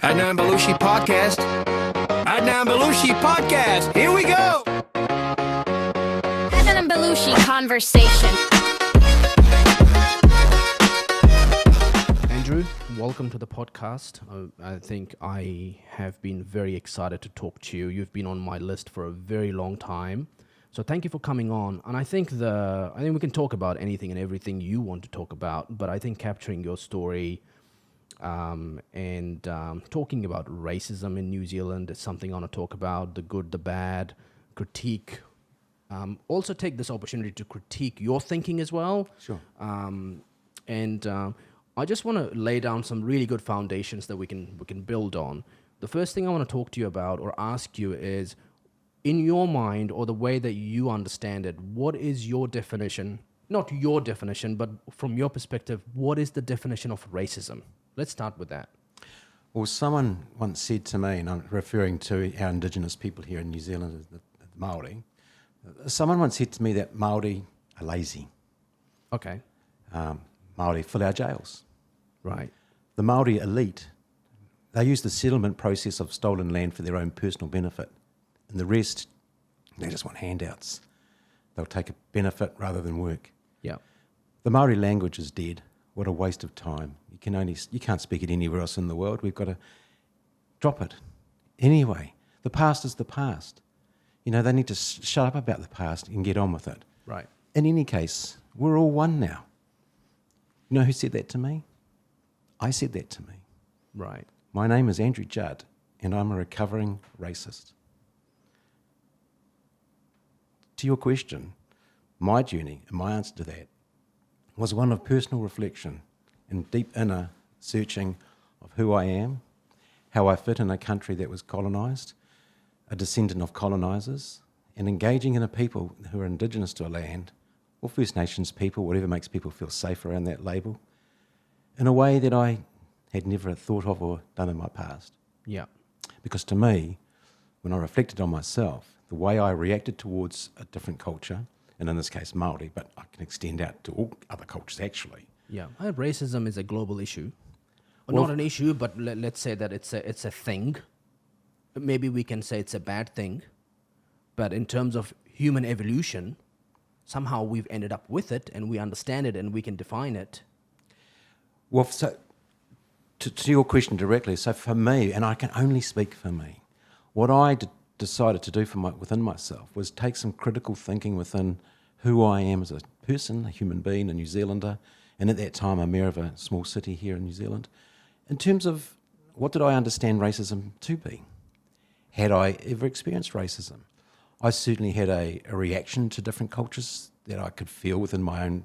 Adnan Belushi Podcast. Adnan Belushi Podcast. Here we go. Adnan Belushi Conversation. Andrew, welcome to the podcast. I think I have been very excited to talk to you. You've been on my list for a very long time. So thank you for coming on. And I think we can talk about anything and everything you want to talk about, but I think capturing your story and talking about racism in New Zealand is something I want to talk about, the good, the bad, critique. Also take this opportunity to critique your thinking as well. Sure. I just want to lay down some really good foundations that we can build on. The first thing I want to talk to you about or ask you is, in your mind or the way that you understand it, what is your definition? Not your definition, but from your perspective, what is the definition of racism? Let's start with that. Well, someone once said to me, and I'm referring to our Indigenous people here in New Zealand, the Māori, someone once said to me that Māori are lazy. Okay. Māori fill our jails. Right. The Māori elite, they use the settlement process of stolen land for their own personal benefit. And the rest, they just want handouts. They'll take a benefit rather than work. Yeah. The Māori language is dead. What a waste of time. You can't speak it anywhere else in the world. We've got to drop it. Anyway, the past is the past. You know, they need to shut up about the past and get on with it. Right. In any case, we're all one now. You know who said that to me? I said that to me. Right. My name is Andrew Judd, and I'm a recovering racist. To your question, my journey and my answer to that was one of personal reflection and deep inner searching of who I am, how I fit in a country that was colonised, a descendant of colonisers, and engaging in a people who are Indigenous to a land, or First Nations people, whatever makes people feel safe around that label, in a way that I had never thought of or done in my past. Yeah. Because to me, when I reflected on myself, the way I reacted towards a different culture, and in this case Māori, but I can extend out to all other cultures actually. Yeah. Racism is a global issue. Well, Not an issue, but let's say that it's a thing. Maybe we can say it's a bad thing. But in terms of human evolution, somehow we've ended up with it and we understand it and we can define it. Well, so to your question directly, so for me, and I can only speak for me, what I decided to do within myself was take some critical thinking within who I am as a person, a human being, a New Zealander, and at that time a mayor of a small city here in New Zealand, in terms of what did I understand racism to be? Had I ever experienced racism? I certainly had a reaction to different cultures that I could feel within my own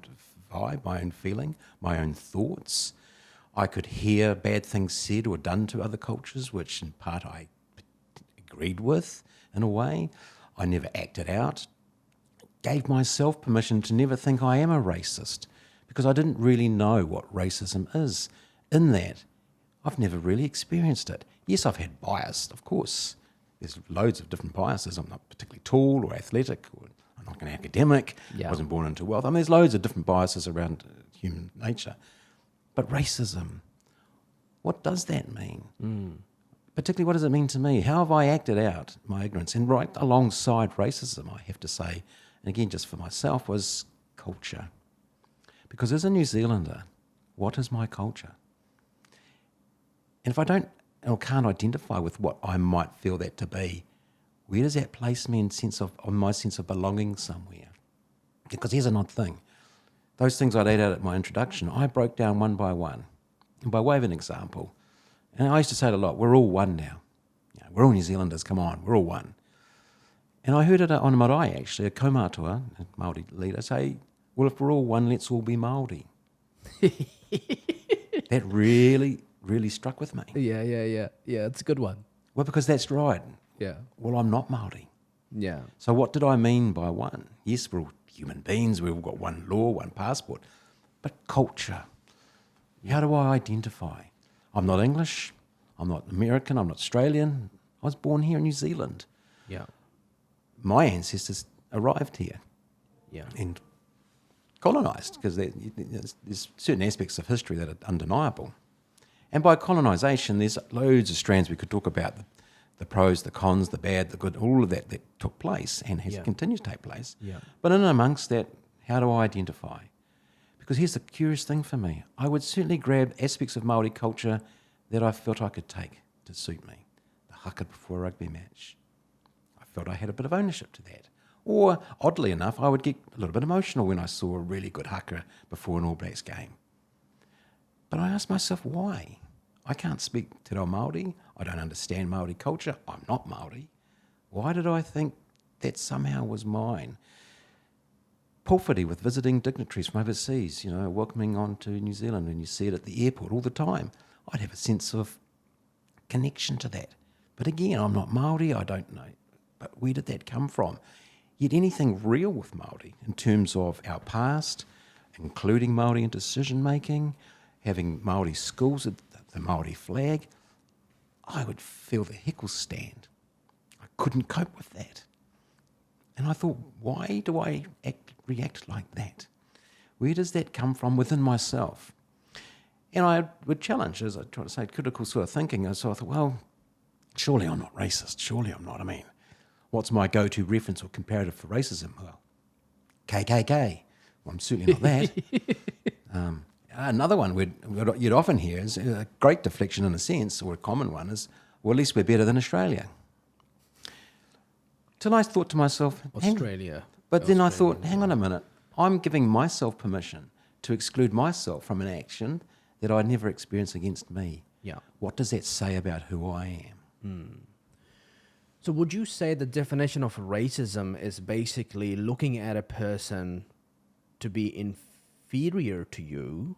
vibe, my own feeling, my own thoughts. I could hear bad things said or done to other cultures, which in part I agreed with in a way. I never acted out. Gave myself permission to never think I am a racist because I didn't really know what racism is. In that, I've never really experienced it. Yes, I've had bias, of course. There's loads of different biases. I'm not particularly tall or athletic, or I'm not an academic. Yeah. I wasn't born into wealth. I mean, there's loads of different biases around human nature. But racism, what does that mean? Particularly, what does it mean to me? How have I acted out my ignorance? And right alongside racism, I have to say, and again, just for myself, was culture. Because as a New Zealander, what is my culture? And if I don't or can't identify with what I might feel that to be, where does that place me on my sense of belonging somewhere? Because here's an odd thing. Those things I laid out at my introduction, I broke down one by one. And by way of an example, and I used to say it a lot, we're all one now. We're all New Zealanders, come on, we're all one. And I heard it on marae, actually, a kaumātua, a Māori leader, say, well, if we're all one, let's all be Māori. That really struck with me. Yeah, it's a good one. Well, because that's right. Yeah. Well, I'm not Māori. Yeah. So what did I mean by one? Yes, we're all human beings, we've all got one law, one passport. But culture, how do I identify? I'm not English, I'm not American, I'm not Australian. I was born here in New Zealand. Yeah. My ancestors arrived here Yeah. and colonised, because there's certain aspects of history that are undeniable. And by colonisation, there's loads of strands we could talk about, the pros, the cons, the bad, the good, all of that took place and continues to take place. Yeah. But in amongst that, how do I identify? Because here's the curious thing for me. I would certainly grab aspects of Māori culture that I felt I could take to suit me. The haka before a rugby match. I felt I had a bit of ownership to that. Or, oddly enough, I would get a little bit emotional when I saw a really good haka before an All Blacks game. But I asked myself, why? I can't speak te reo Māori. I don't understand Māori culture. I'm not Māori. Why did I think that somehow was mine? Pōwhiri with visiting dignitaries from overseas, welcoming on to New Zealand, and you see it at the airport all the time. I'd have a sense of connection to that. But again, I'm not Māori, I don't know. But where did that come from? Yet anything real with Māori in terms of our past, including Māori in decision-making, having Māori schools, the Māori flag, I would feel the heckles stand. I couldn't cope with that. And I thought, why do I react like that? Where does that come from within myself? And I would challenge, as I try to say, critical sort of thinking. So I thought, well, surely I'm not racist. Surely I'm not. I mean, what's my go-to reference or comparative for racism? Well, KKK. Well, I'm certainly not that. Another one you'd often hear is a great deflection in a sense, or a common one is, well, at least we're better than Australia. Till I thought to myself, Australia. Then I thought, hang on a minute, I'm giving myself permission to exclude myself from an action that I never experienced against me. Yeah. What does that say about who I am? So would you say the definition of racism is basically looking at a person to be inferior to you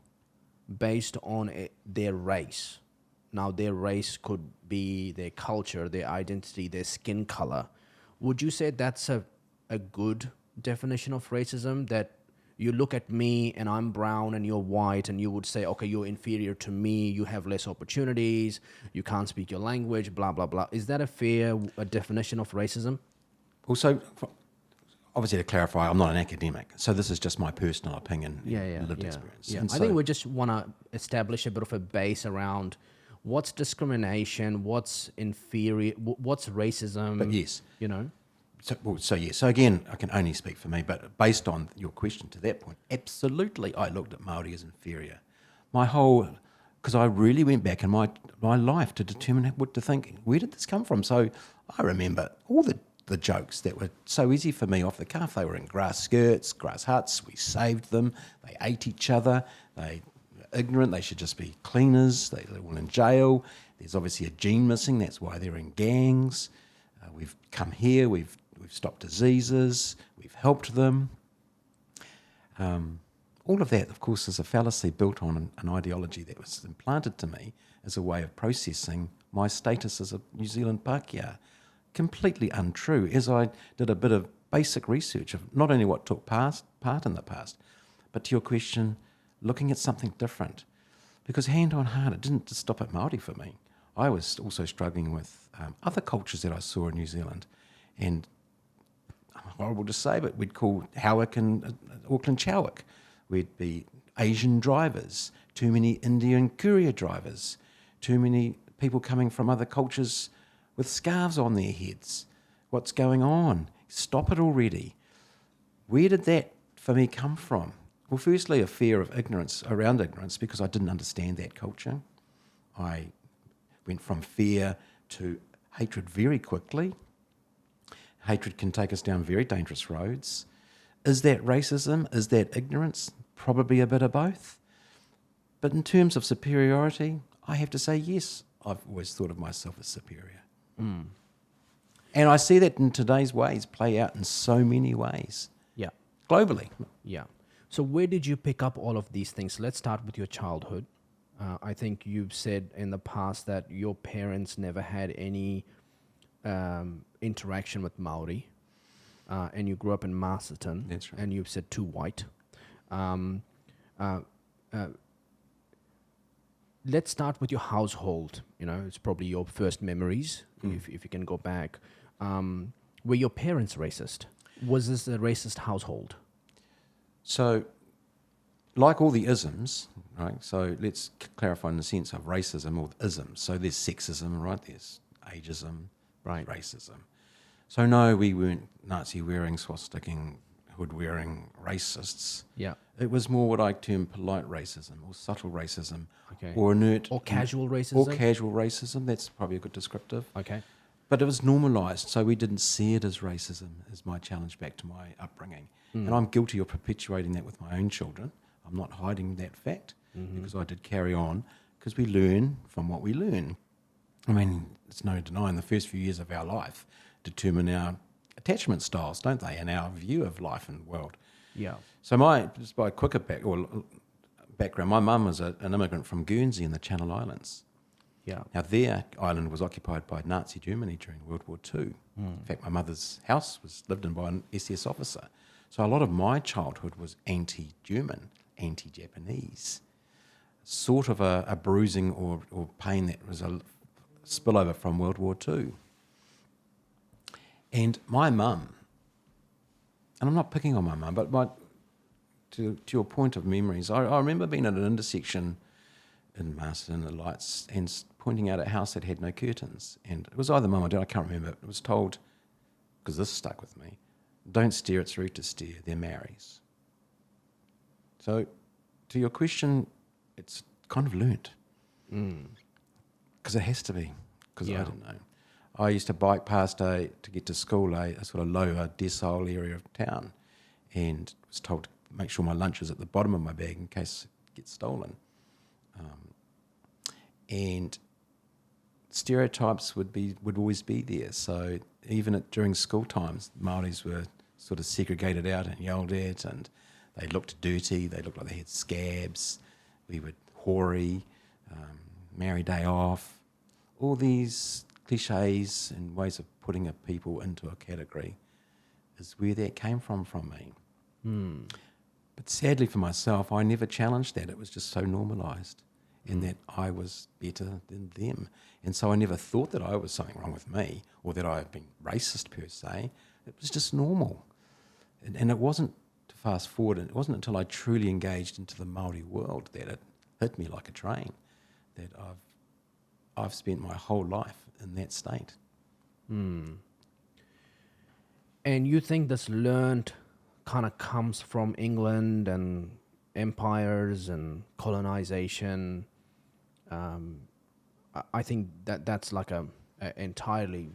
based on their race? Now, their race could be their culture, their identity, their skin color. Would you say that's a good definition of racism, that you look at me and I'm brown and you're white and you would say, okay, you're inferior to me, you have less opportunities, you can't speak your language, blah, blah, blah. Is that a fair definition of racism? Also, obviously to clarify, I'm not an academic, so this is just my personal opinion and lived experience. Yeah. And I think we just want to establish a bit of a base around what's discrimination, what's inferior, what's racism. But yes. So again, I can only speak for me, but based on your question to that point, absolutely I looked at Māori as inferior. Because I really went back in my life to determine what to think, where did this come from? So I remember all the jokes that were so easy for me off the cuff. They were in grass skirts, grass huts, we saved them, they ate each other, they were ignorant, they should just be cleaners, they were all in jail. There's obviously a gene missing, that's why they're in gangs. We've come here, we've stopped diseases, we've helped them. All of that, of course, is a fallacy built on an ideology that was implanted to me as a way of processing my status as a New Zealand Pākehā. Completely untrue, as I did a bit of basic research of not only what took part in the past, but to your question, looking at something different. Because hand on heart, it didn't just stop at Māori for me. I was also struggling with other cultures that I saw in New Zealand. And horrible to say, but we'd call Howick and Auckland Chowick. We'd be Asian drivers, too many Indian courier drivers, too many people coming from other cultures with scarves on their heads. What's going on? Stop it already. Where did that for me come from? Well, firstly, a fear of ignorance, around ignorance, because I didn't understand that culture. I went from fear to hatred very quickly. Hatred can take us down very dangerous roads. Is that racism? Is that ignorance? Probably a bit of both. But in terms of superiority, I have to say yes, I've always thought of myself as superior. And I see that in today's ways play out in so many ways. Yeah. Globally. Yeah. So where did you pick up all of these things? Let's start with your childhood. I think you've said in the past that your parents never had any interaction with Māori, and you grew up in Masterton. That's right. And you've said too white. Let's start with your household. It's probably your first memories, if you can go back. Were your parents racist? Was this a racist household? So, like all the isms, right? So let's clarify in the sense of racism or isms. So there's sexism, right? There's ageism, Right. racism. So no, we weren't Nazi-wearing, swastika hood-wearing racists. Yeah. It was more what I term polite racism or subtle racism, Okay. or inert, Or casual racism. or casual racism. That's probably a good descriptive. Okay. But it was normalised, so we didn't see it as racism. Is my challenge back to my upbringing, and I'm guilty of perpetuating that with my own children. I'm not hiding that fact because I did carry on because we learn from what we learn. I mean, it's no denying the first few years of our life determine our attachment styles, don't they, and our view of life and world. Yeah. So just by a quicker background, my mum was an immigrant from Guernsey in the Channel Islands. Yeah. Now, their island was occupied by Nazi Germany during World War II. In fact, my mother's house was lived in by an SS officer. So a lot of my childhood was anti-German, anti-Japanese, sort of a bruising or pain that was a spillover from World War II. And my mum, and I'm not picking on my mum, but to your point of memories, I remember being at an intersection in Masterton, the lights, and pointing out a house that had no curtains. And it was either mum or dad, I can't remember. It was told, because this stuck with me, don't stare, it's rude to stare, they're Maoris. So to your question, it's kind of learnt. Because it has to be, because I didn't know. I used to bike past to get to school, a sort of lower decile area of town, and was told to make sure my lunch was at the bottom of my bag in case it gets stolen. And stereotypes would always be there. So even during school times, Māoris were sort of segregated out and yelled at, and they looked dirty. They looked like they had scabs. We were hoary, Maori day off. All these cliches and ways of putting a people into a category is where that came from me. But sadly for myself, I never challenged that. It was just so normalised in that I was better than them. And so I never thought that I was something wrong with me or that I had been racist per se. It was just normal. And it wasn't, to fast forward, it wasn't until I truly engaged into the Māori world that it hit me like a train, that I've spent my whole life in that state. And you think this learned kind of comes from England and empires and colonization? I think that's like a entirely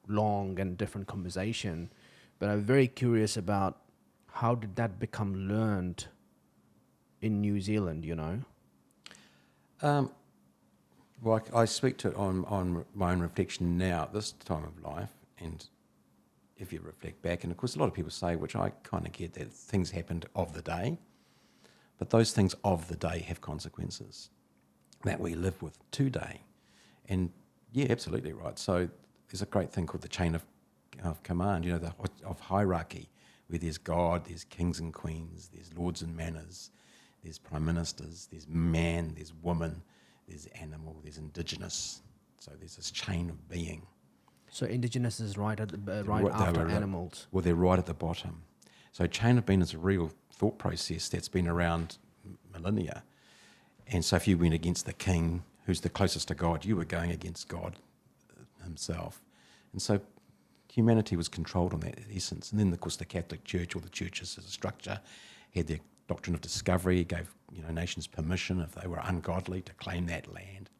long and different conversation, but I'm very curious about how did that become learned in New Zealand, you know? Well, I speak to it on my own reflection now at this time of life, and if you reflect back, and of course a lot of people say, which I kind of get, that things happened of the day, but those things of the day have consequences that we live with today. And yeah, absolutely right. So there's a great thing called the chain of command, of hierarchy, where there's God, there's kings and queens, there's lords and manors, there's prime ministers, there's man, there's woman, there's animal, there's indigenous. So there's this chain of being. So indigenous is right at the right after animals. Well, they're right at the bottom. So chain of being is a real thought process that's been around millennia. And so if you went against the king, who's the closest to God, you were going against God himself. And so humanity was controlled on that essence. And then, of course, the Catholic Church, or the churches as a structure, had their doctrine of discovery, gave nations permission if they were ungodly to claim that land.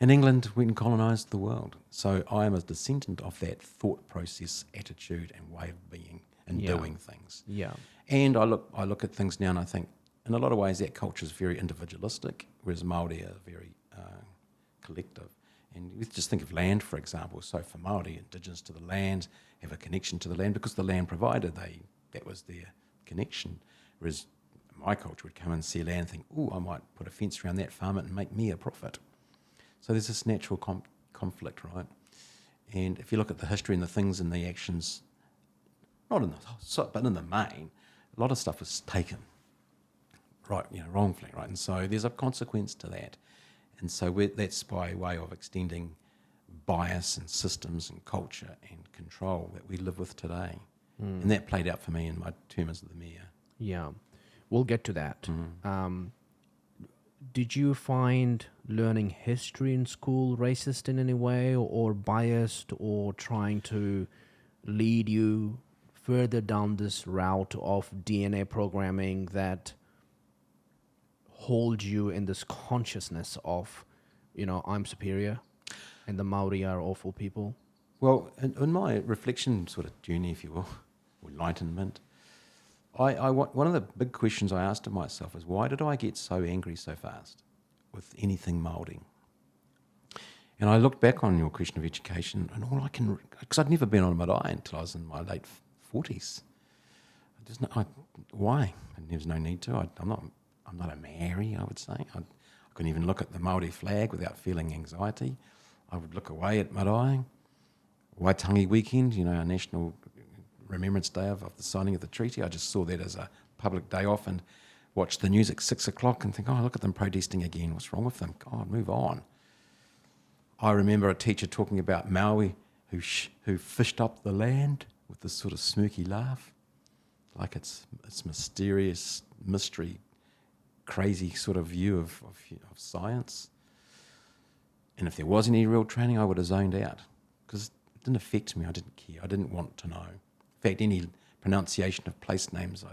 And England went and colonised the world. So I am a descendant of that thought process, attitude and way of being and doing things. Yeah. And I look at things now and I think, in a lot of ways, that culture is very individualistic, whereas Māori are very collective. And you just think of land, for example. So for Māori, indigenous to the land, have a connection to the land because the land provided, that was their connection. Whereas my culture would come and see land and think, I might put a fence around that, farm it and make me a profit. So there's this natural conflict, right? And if you look at the history and the things and the actions, but in the main, a lot of stuff was taken, right, wrongfully, right? And so there's a consequence to that. And so that's by way of extending bias and systems and culture and control that we live with today. And that played out for me in my term as the mayor. Yeah. we'll get to that. Did you find learning history in school racist in any way, or biased, or trying to lead you further down this route of DNA programming that holds you in this consciousness of, I'm superior and the Māori are awful people? Well, in my reflection sort of journey, if you will, or enlightenment, one of the big questions I asked of myself is, why did I get so angry so fast with anything Māori? And I looked back on your question of education, and all I can, because I'd never been on a marae until I was in my late 40s. Why? And there was no need to. I'm not a Māori, I would say. I couldn't even look at the Māori flag without feeling anxiety. I would look away at marae. Waitangi weekend, our national Remembrance Day of the signing of the treaty. I just saw that as a public day off and watched the news at 6 o'clock and think, oh, look at them protesting again. What's wrong with them? God, move on. I remember a teacher talking about Maui who fished up the land with this sort of smirky laugh, like it's mysterious, mystery, crazy sort of view of science. And if there was any real training, I would have zoned out because it didn't affect me. I didn't care. I didn't want to know. In fact, any pronunciation of place names,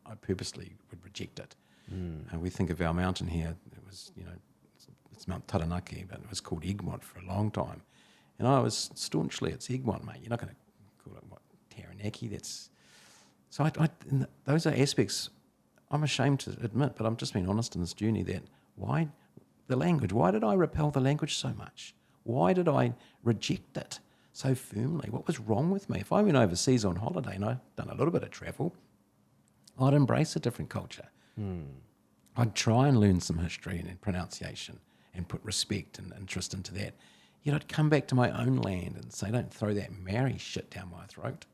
I purposely would reject it. And we think of our mountain here, it was, it's Mount Taranaki, but it was called Egmont for a long time. And I was staunchly, it's Egmont, mate. You're not going to call it, Taranaki? So those are aspects I'm ashamed to admit, but I'm just being honest in this journey that why did I repel the language so much? Why did I reject it so firmly? What was wrong with me? If I went overseas on holiday and I'd done a little bit of travel, I'd embrace a different culture. I'd try and learn some history and pronunciation and put respect and interest into that. Yet I'd come back to my own land and say, don't throw that Māori shit down my throat.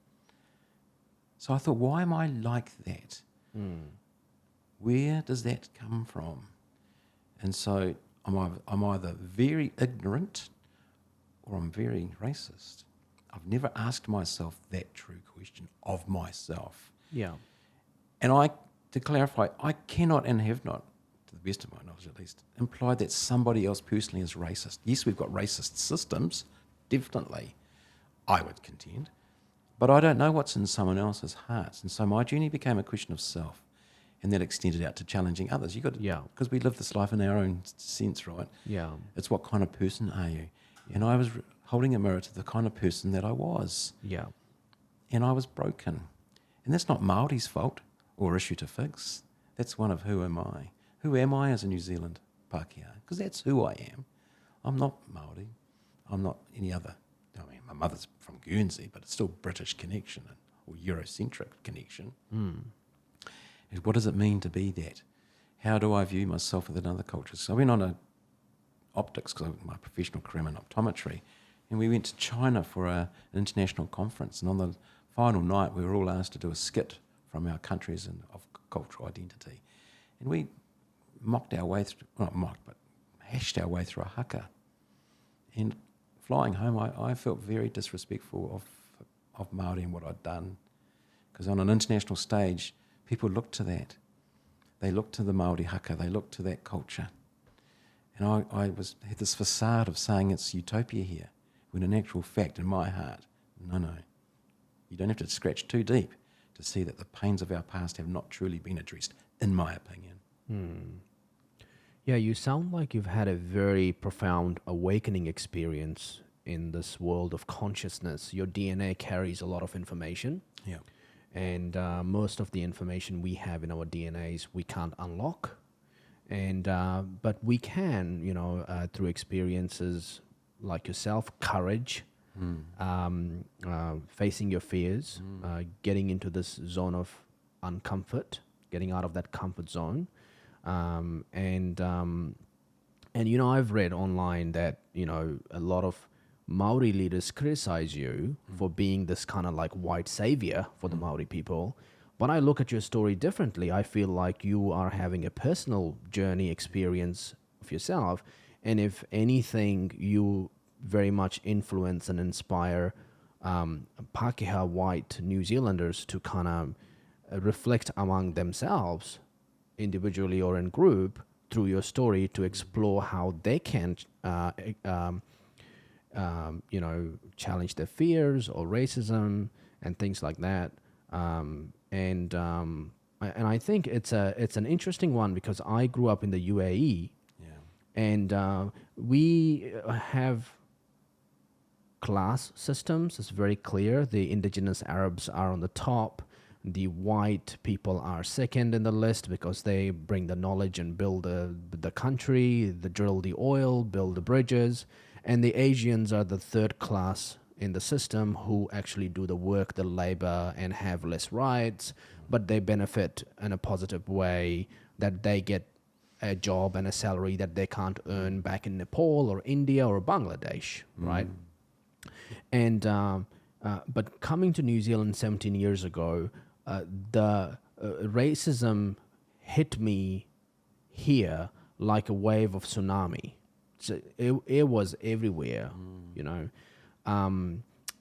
So I thought, why am I like that? Where does that come from? And so I'm either very ignorant or I'm very racist. I've never asked myself that true question of myself. Yeah. And to clarify, I cannot and have not, to the best of my knowledge at least, implied that somebody else personally is racist. Yes, we've got racist systems, definitely, I would contend. But I don't know what's in someone else's hearts. And so my journey became a question of self. And that extended out to challenging others. Because we live this life in our own sense, right? Yeah. It's what kind of person are you? And I was holding a mirror to the kind of person that I was. Yeah. And I was broken. And that's not Māori's fault or issue to fix. That's one of who am I? Who am I as a New Zealand Pākehā? Because that's who I am. I'm not Māori. I'm not any other. I mean, my mother's from Guernsey, but it's still British connection or Eurocentric connection. What does it mean to be that? How do I view myself within other cultures? So I went on optics, because my professional career in optometry, and we went to China for an international conference. And on the final night, we were all asked to do a skit from our countries and of cultural identity. And we hashed our way through a haka. And flying home, I felt very disrespectful of Māori and what I'd done. Because on an international stage, people look to that. They look to the Māori haka. They look to that culture. And I had this facade of saying it's utopia here, when in actual fact, in my heart, no. You don't have to scratch too deep to see that the pains of our past have not truly been addressed, in my opinion. Yeah, you sound like you've had a very profound awakening experience in this world of consciousness. Your DNA carries a lot of information. Yeah. And most of the information we have in our DNAs we can't unlock, but we can, through experiences like yourself, courage, facing your fears, getting into this zone of uncomfort, getting out of that comfort zone, and I've read online that a lot of Māori leaders criticize you for being this kind of like white savior for the Māori people. When I look at your story differently, I feel like you are having a personal journey experience of yourself. And if anything, you very much influence and inspire Pākehā white New Zealanders to kind of reflect among themselves individually or in group through your story to explore how they can, challenge their fears or racism and things like that. And I think it's an interesting one because I grew up in the UAE, and we have class systems. It's very clear. The indigenous Arabs are on the top. The white people are second in the list because they bring the knowledge and build the country, drill the oil, build the bridges. And the Asians are the third class in the system who actually do the work, the labor, and have less rights, but they benefit in a positive way, that they get a job and a salary that they can't earn back in Nepal or India or Bangladesh, right? And but coming to New Zealand 17 years ago, the racism hit me here like a wave of tsunami. So it was everywhere, you know.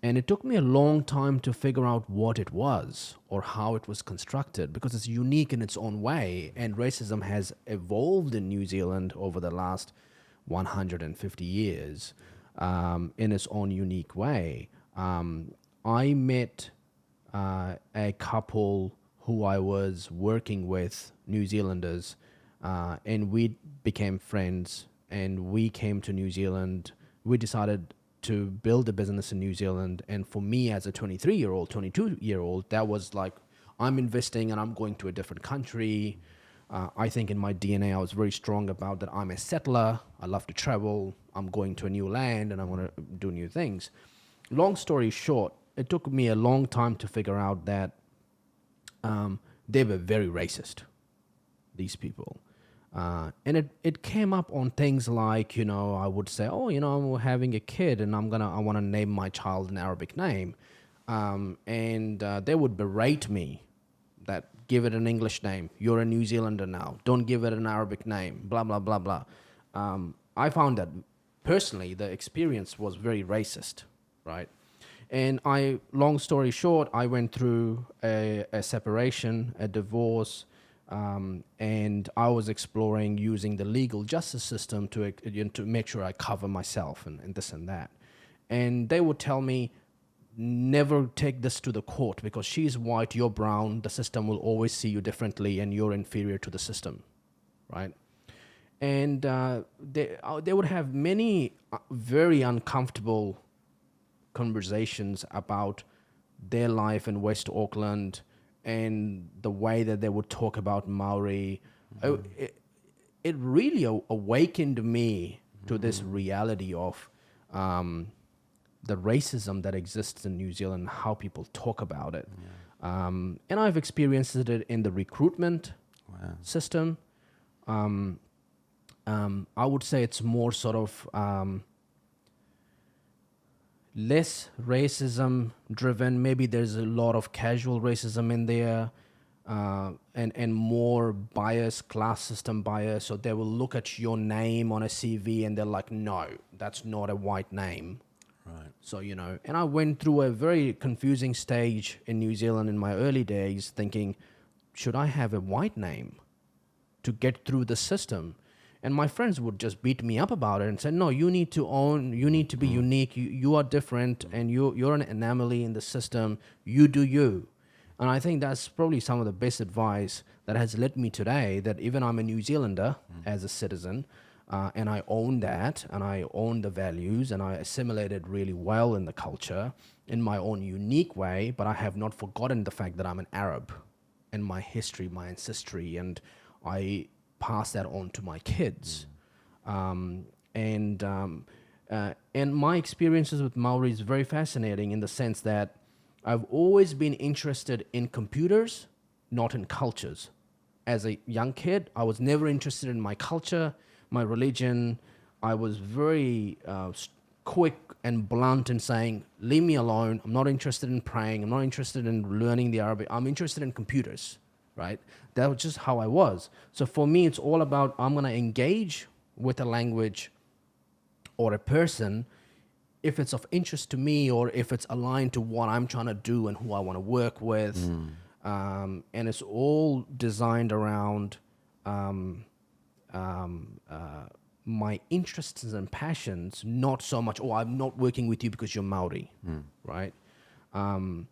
And it took me a long time to figure out what it was or how it was constructed, because it's unique in its own way. And racism has evolved in New Zealand over the last 150 years in its own unique way. I met a couple who I was working with, New Zealanders, and we became friends, and we came to New Zealand. We decided to build a business in New Zealand. And for me as a 23-year-old, 22-year-old, that was like, I'm investing and I'm going to a different country. I think in my DNA, I was very strong about that I'm a settler. I love to travel. I'm going to a new land and I want to do new things. Long story short, it took me a long time to figure out that they were very racist, these people. And it came up on things like, you know, I would say, oh, you know, I'm having a kid and I want to name my child an Arabic name. And they would berate me that give it an English name. You're a New Zealander now. Don't give it an Arabic name, blah, blah, blah, blah. I found that personally, the experience was very racist, right? And long story short, I went through a separation, a divorce, and I was exploring using the legal justice system to make sure I cover myself and this and that. And they would tell me, never take this to the court because she's white, you're brown, the system will always see you differently and you're inferior to the system, right? And they would have many very uncomfortable conversations about their life in West Auckland and the way that they would talk about Māori. It really awakened me to this reality of the racism that exists in New Zealand, how people talk about it. And I've experienced it in the recruitment system. I would say it's more sort of less racism driven. Maybe there's a lot of casual racism in there, and more bias, class system bias. So they will look at your name on a CV and they're like, no, that's not a white name. Right. So, you know, and I went through a very confusing stage in New Zealand in my early days thinking, should I have a white name to get through the system? And my friends would just beat me up about it and say, no, you need to own, you need to be unique, you are different, and you're an anomaly in the system, you do you. And I think that's probably some of the best advice that has led me today, that even I'm a New Zealander as a citizen, and I own that, and I own the values, and I assimilated really well in the culture in my own unique way, but I have not forgotten the fact that I'm an Arab and my history, my ancestry, and I pass that on to my kids. And my experiences with Maori is very fascinating in the sense that I've always been interested in computers, not in cultures. As a young kid, I was never interested in my culture, my religion. I was very quick and blunt in saying, leave me alone. I'm not interested in praying. I'm not interested in learning the Arabic. I'm interested in computers, right? That was just how I was. So for me, it's all about, I'm going to engage with a language or a person if it's of interest to me or if it's aligned to what I'm trying to do and who I want to work with. And it's all designed around my interests and passions, not so much, oh, I'm not working with you because you're Maori, right? And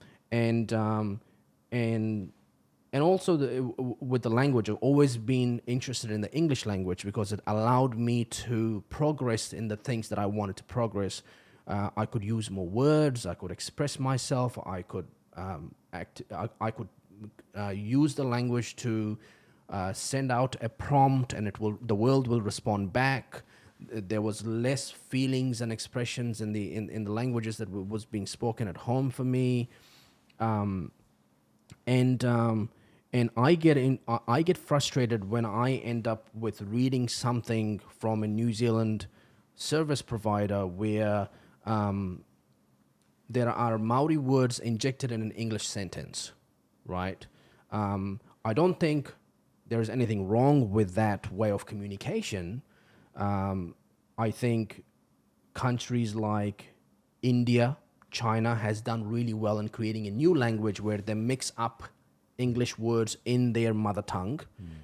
also with the language, I've always been interested in the English language because it allowed me to progress in the things that I wanted to progress. I could use more words, I could express myself, I could I could use the language to send out a prompt, and the world will respond back. There was less feelings and expressions in the languages that was being spoken at home for me, and I get frustrated when I end up with reading something from a New Zealand service provider where there are Maori words injected in an English sentence, right? I don't think there's anything wrong with that way of communication. I think countries like India, China has done really well in creating a new language where they mix up English words in their mother tongue.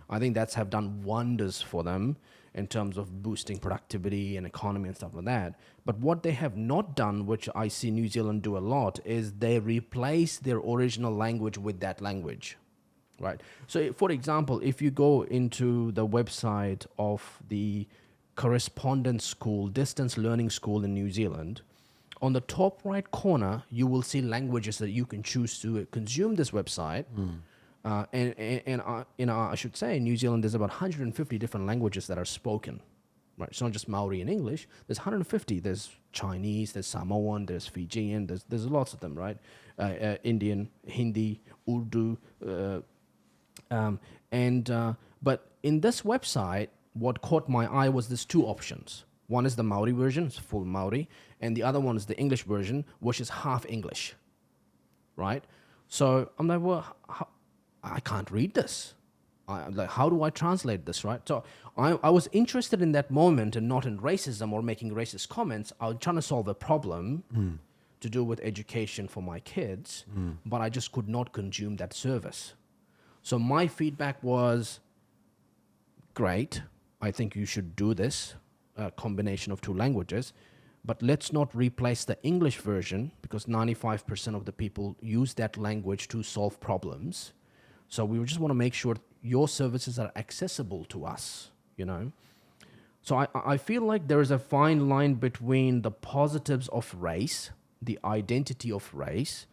I think that's have done wonders for them in terms of boosting productivity and economy and stuff like that. But what they have not done, which I see New Zealand do a lot, is they replace their original language with that language, right? So, for example, if you go into the website of the correspondence school, distance learning school in New Zealand, on the top right corner, you will see languages that you can choose to consume this website. I should say in New Zealand, there's about 150 different languages that are spoken. Right, it's not just Maori and English. There's 150. There's Chinese, there's Samoan, there's Fijian, there's lots of them, right? Indian, Hindi, Urdu, but in this website, what caught my eye was there's two options. One is the Maori version, it's full Maori, and the other one is the English version, which is half English, right? So I'm like, well, I can't read this. Like, how do I translate this, right? So I was interested in that moment and not in racism or making racist comments. I was trying to solve a problem to do with education for my kids, but I just could not consume that service. So my feedback was, great, I think you should do this, combination of two languages, but let's not replace the English version because 95% of the people use that language to solve problems. So we just want to make sure your services are accessible to us, you know. So I feel like there is a fine line between the positives of race, the identity of race,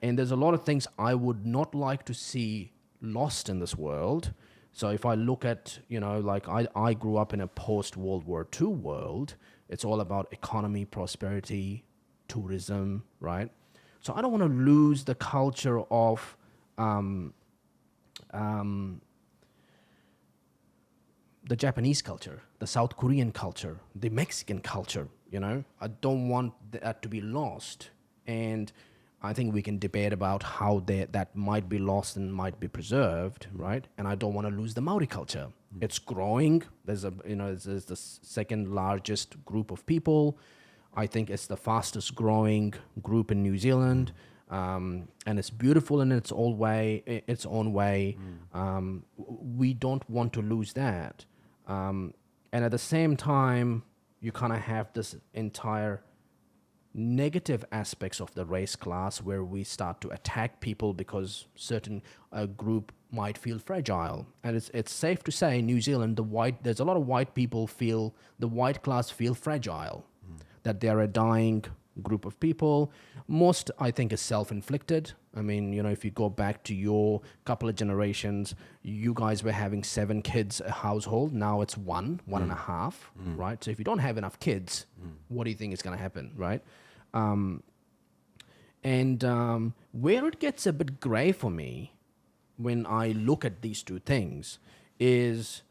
and there's a lot of things I would not like to see lost in this world. So if I look at, you know, like I grew up in a post-World War II world, it's all about economy, prosperity, tourism, right? So I don't want to lose the culture of the Japanese culture, the South Korean culture, the Mexican culture, you know? I don't want that to be lost. And I think we can debate about how that might be lost and might be preserved, right? And I don't want to lose the Maori culture. It's growing. There's the second largest group of people. I think it's the fastest growing group in New Zealand. And it's beautiful in its own way. We don't want to lose that. And at the same time, you kind of have this entire negative aspects of the race class where we start to attack people because certain group might feel fragile. And it's safe to say in New Zealand, there's a lot of white people the white class feel fragile, that they're a dying group of people. Most, I think, is self-inflicted. I mean, you know, if you go back to your couple of generations, you guys were having 7 kids a household. Now it's one and a half, right? So if you don't have enough kids, what do you think is going to happen, right? Where it gets a bit gray for me when I look at these two things is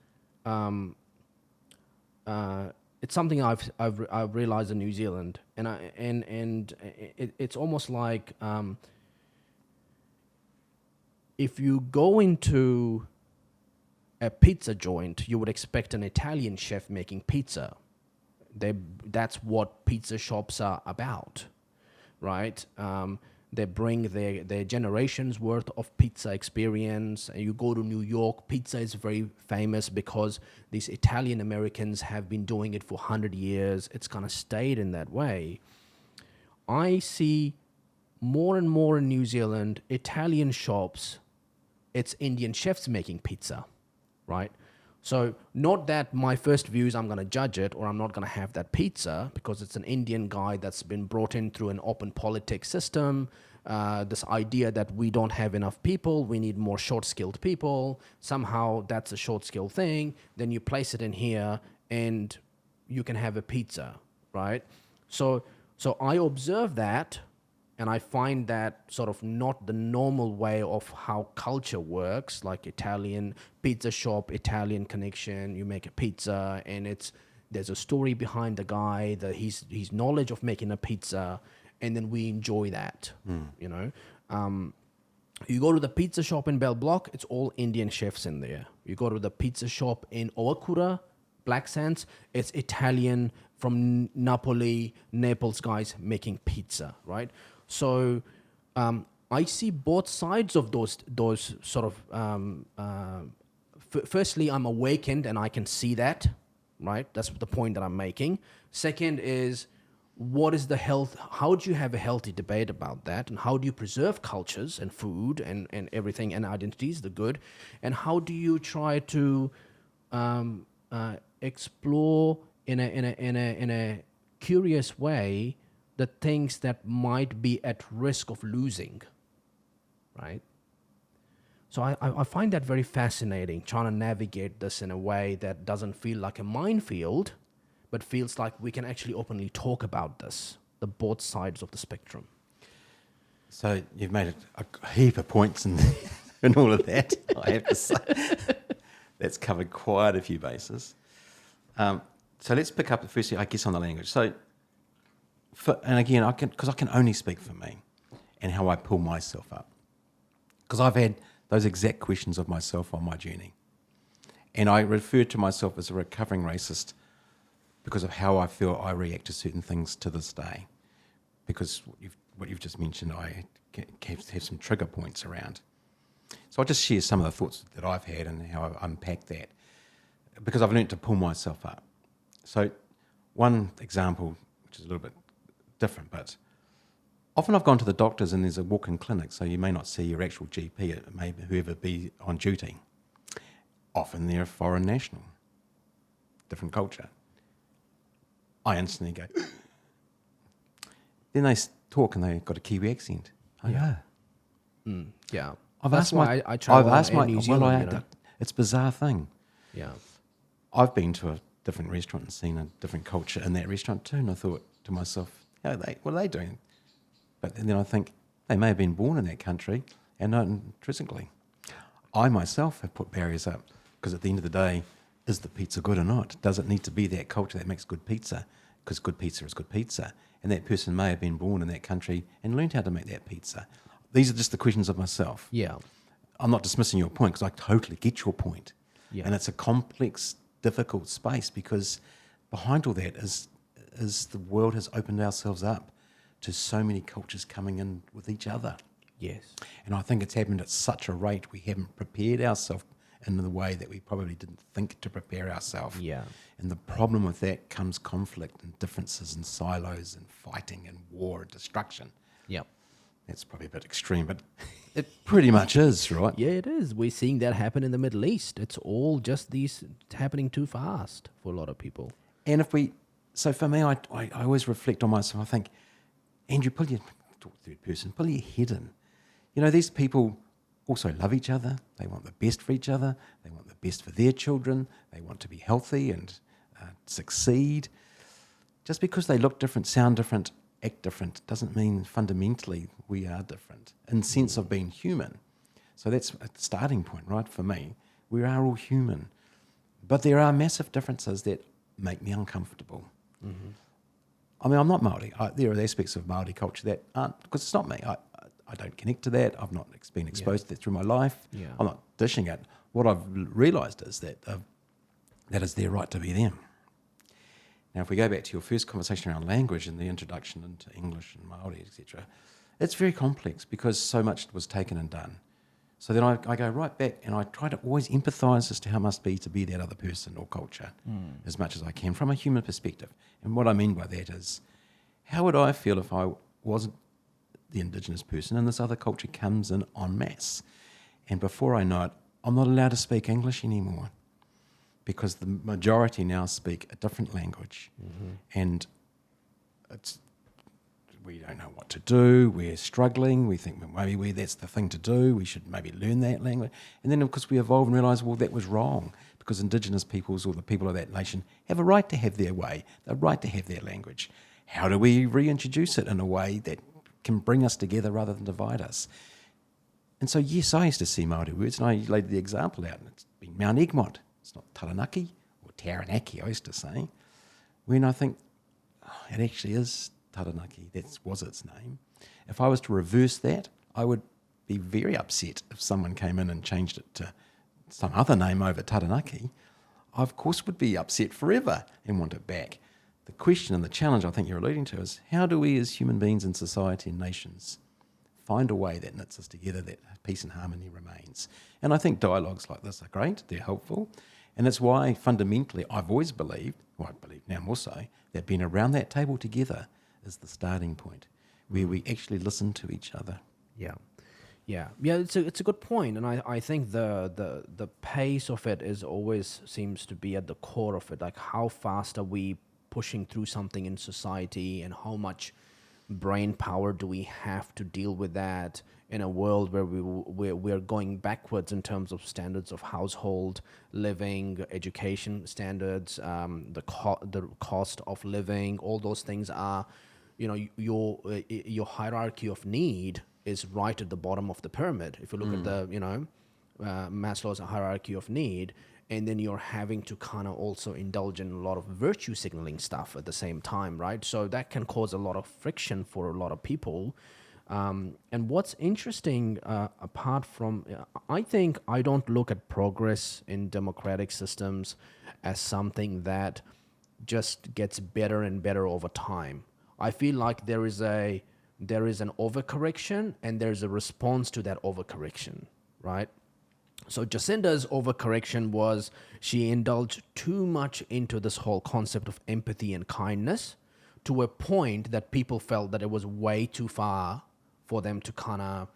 it's something I've realized in New Zealand, and it's almost like if you go into a pizza joint, you would expect an Italian chef making pizza. That's what pizza shops are about, right? They bring their generations worth of pizza experience. And you go to New York, pizza is very famous because these Italian Americans have been doing it for 100 years. It's kind of stayed in that way. I see more and more in New Zealand, Italian shops, it's Indian chefs making pizza, right? So not that my first view is I'm going to judge it or I'm not going to have that pizza because it's an Indian guy that's been brought in through an open politics system. This idea that we don't have enough people, we need more short-skilled people. Somehow that's a short-skilled thing. Then you place it in here and you can have a pizza, right? So I observe that and I find that sort of not the normal way of how culture works, like Italian pizza shop, Italian connection, you make a pizza and there's a story behind the guy, his knowledge of making a pizza, and then we enjoy that, you know. You go to the pizza shop in Bell Block, it's all Indian chefs in there. You go to the pizza shop in Owakura, Black Sands, it's Italian from Naples guys making pizza, right? So I see both sides of those sort of. Firstly, I'm awakened and I can see that, right? That's the point that I'm making. Second is, what is the health? How do you have a healthy debate about that? And how do you preserve cultures and food and everything and identities, the good? And how do you try to explore in a curious way the things that might be at risk of losing, right? So I find that very fascinating, trying to navigate this in a way that doesn't feel like a minefield, but feels like we can actually openly talk about this, the both sides of the spectrum. So you've made a heap of points in all of that, I have to say. That's covered quite a few bases. So let's pick up firstly, I guess, on the language. So, and again, because I can only speak for me and how I pull myself up. Because I've had those exact questions of myself on my journey. And I refer to myself as a recovering racist because of how I feel I react to certain things to this day. Because what you've just mentioned, I have some trigger points around. So I'll just share some of the thoughts that I've had and how I've unpacked that. Because I've learned to pull myself up. So one example, which is a little bit different, but often I've gone to the doctors and there's a walk-in clinic, so you may not see your actual GP, it may whoever be on duty. Often they're a foreign national, different culture. I instantly go, then they talk and they've got a Kiwi accent. Oh, yeah. Yeah. I've travel asked in New Zealand, it's a bizarre thing. Yeah. I've been to a different restaurant and seen a different culture in that restaurant too, and I thought to myself, what are they doing? But then I think they may have been born in that country and not intrinsically. I myself have put barriers up because at the end of the day, is the pizza good or not? Does it need to be that culture that makes good pizza? Because good pizza is good pizza. And that person may have been born in that country and learned how to make that pizza. These are just the questions of myself. Yeah. I'm not dismissing your point because I totally get your point. Yeah. And it's a complex, difficult space because behind all that is the world has opened ourselves up to so many cultures coming in with each other. Yes. And I think it's happened at such a rate we haven't prepared ourselves in the way that we probably didn't think to prepare ourselves. Yeah. And the problem with that comes conflict and differences and silos and fighting and war and destruction. Yep. That's probably a bit extreme, but it pretty much is, right? Yeah, it is. We're seeing that happen in the Middle East. It's all just it's happening too fast for a lot of people. And so for me, I always reflect on myself. I think, Andrew, pull your head in. You know, these people also love each other. They want the best for each other. They want the best for their children. They want to be healthy and succeed. Just because they look different, sound different, act different, doesn't mean fundamentally we are different in the sense of being human. So that's a starting point, right, for me. We are all human. But there are massive differences that make me uncomfortable. Mm-hmm. I mean, I'm not Māori. There are aspects of Māori culture that aren't, because it's not me. I don't connect to that. I've not been exposed to that through my life. Yeah. I'm not dishing it. What I've realised is that that is their right to be them. Now, if we go back to your first conversation around language and the introduction into English and Māori, etc., It's very complex because so much was taken and done. So then I go right back and I try to always empathise as to how it must be to be that other person or culture as much as I can from a human perspective. And what I mean by that is, how would I feel if I wasn't the Indigenous person and this other culture comes in en masse? And before I know it, I'm not allowed to speak English anymore because the majority now speak a different language. And we don't know what to do, we're struggling, we think well, maybe that's the thing to do, we should maybe learn that language. And then of course we evolve and realise, well, that was wrong because Indigenous peoples or the people of that nation have a right to have their way, a right to have their language. How do we reintroduce it in a way that can bring us together rather than divide us? And so, yes, I used to see Māori words, and I laid the example out, and it's been Mount Egmont. It's not Taranaki, or Taranaki, I used to say, when I think, it actually is Taranaki, that was its name. If I was to reverse that, I would be very upset if someone came in and changed it to some other name over Taranaki. I, of course, would be upset forever and want it back. The question and the challenge I think you're alluding to is, how do we as human beings in society and nations find a way that knits us together, that peace and harmony remains? And I think dialogues like this are great, they're helpful, and it's why fundamentally I've always believed, well, I believe now more so, that being around that table together is the starting point, where we actually listen to each other. Yeah. It's a good point, and I think the pace of it is always seems to be at the core of it. Like, how fast are we pushing through something in society, and how much brain power do we have to deal with that in a world where we're going backwards in terms of standards of household living, education standards, the cost of living. All those things are, your hierarchy of need is right at the bottom of the pyramid. If you look at the Maslow's hierarchy of need, and then you're having to kind of also indulge in a lot of virtue signaling stuff at the same time, right? So that can cause a lot of friction for a lot of people. And what's interesting, apart from, I think I don't look at progress in democratic systems as something that just gets better and better over time. I feel like there is an overcorrection and there's a response to that overcorrection, right? So Jacinda's overcorrection was she indulged too much into this whole concept of empathy and kindness to a point that people felt that it was way too far for them to kind of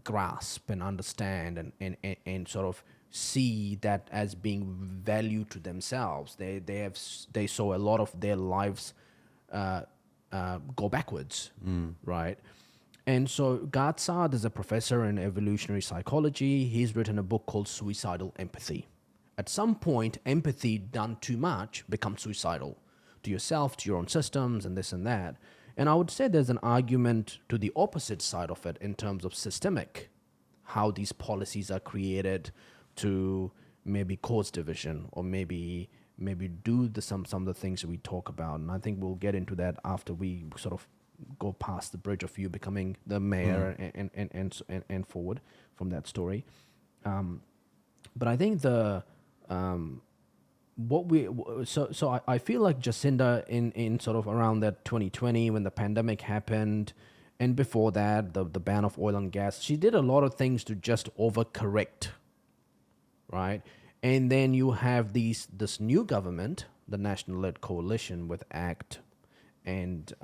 grasp and understand and sort of see that as being value to themselves. They saw a lot of their lives go backwards, right? And so Gatsad is a professor in evolutionary psychology. He's written a book called Suicidal Empathy. At some point, empathy done too much becomes suicidal to yourself, to your own systems, and this and that. And I would say there's an argument to the opposite side of it in terms of systemic, how these policies are created to maybe cause division or maybe do some of the things that we talk about. And I think we'll get into that after we sort of go past the bridge of you becoming the mayor and forward from that story. But I think I feel like Jacinda in sort of around that 2020 when the pandemic happened, and before that the ban of oil and gas, she did a lot of things to just overcorrect, right? And then you have this new government, the national-led coalition with ACT and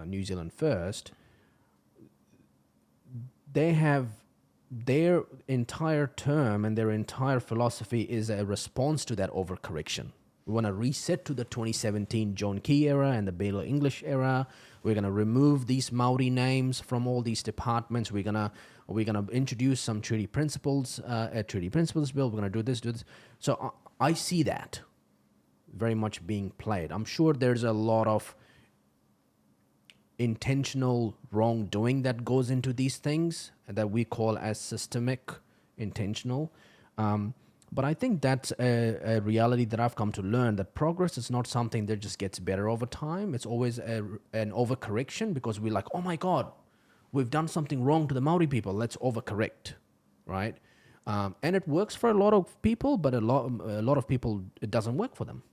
New Zealand First. They have their entire term and their entire philosophy is a response to that overcorrection. We want to reset to the 2017 John Key era and the Baylor English era. We're going to remove these Māori names from all these departments. We're gonna introduce some treaty principles, a treaty principles bill. We're going to do this. So I see that very much being played. I'm sure there's a lot of intentional wrongdoing that goes into these things that we call as systemic intentional. But I think that's a reality that I've come to learn, that progress is not something that just gets better over time. It's always an overcorrection because we're like, oh my God, we've done something wrong to the Māori people. Let's overcorrect, right? And it works for a lot of people, but a lot of people, it doesn't work for them.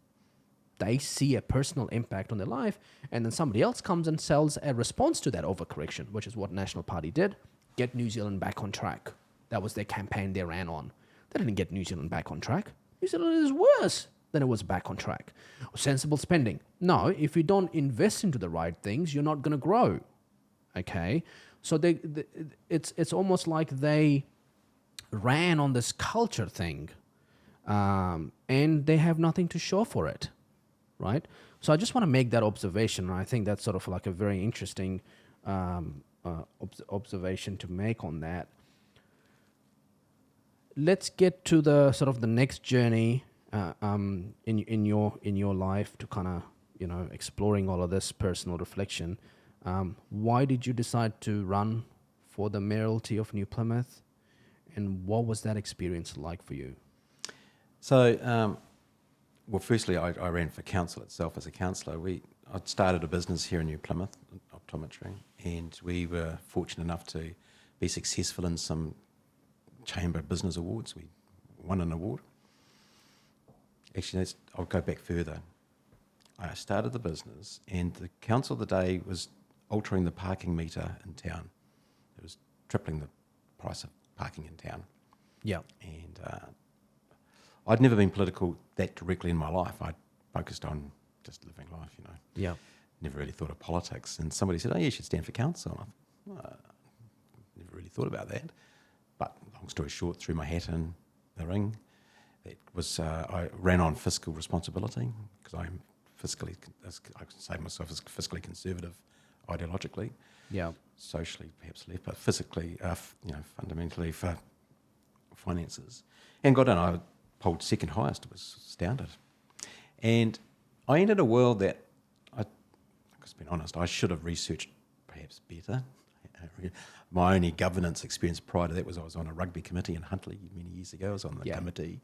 they see a personal impact on their life, and then somebody else comes and sells a response to that overcorrection, which is what National Party did. Get New Zealand back on track. That was their campaign they ran on. They didn't get New Zealand back on track. New Zealand is worse than it was back on track. Sensible spending. No, if you don't invest into the right things, you're not going to grow. Okay? So it's almost like they ran on this culture thing, and they have nothing to show for it, right? So I just want to make that observation, and I think that's sort of like a very interesting observation to make on that. Let's get to the sort of the next journey in your life to kind of, you know, exploring all of this personal reflection. Why did you decide to run for the mayoralty of New Plymouth, and what was that experience like for you? So, well, firstly, I ran for council itself as a councillor. I'd started a business here in New Plymouth, optometry, and we were fortunate enough to be successful in some Chamber Business Awards. We won an award. Actually, I'll go back further. I started the business, and the council of the day was altering the parking meter in town. It was tripling the price of parking in town. Yeah. And I'd never been political that directly in my life. I'd focused on just living life, you know. Yeah. Never really thought of politics. And somebody said, "Oh, you should stand for council." And I never really thought about that. But long story short, threw my hat in the ring. It was I ran on fiscal responsibility because I'm fiscally, I can say myself as fiscally conservative ideologically. Yeah. Socially, perhaps left, but physically, fundamentally for finances. And got in. I polled second highest. I was astounded. And I entered a world that, to be honest, I should have researched perhaps better. My only governance experience prior to that was I was on a rugby committee in Huntly many years ago. I was on the committee.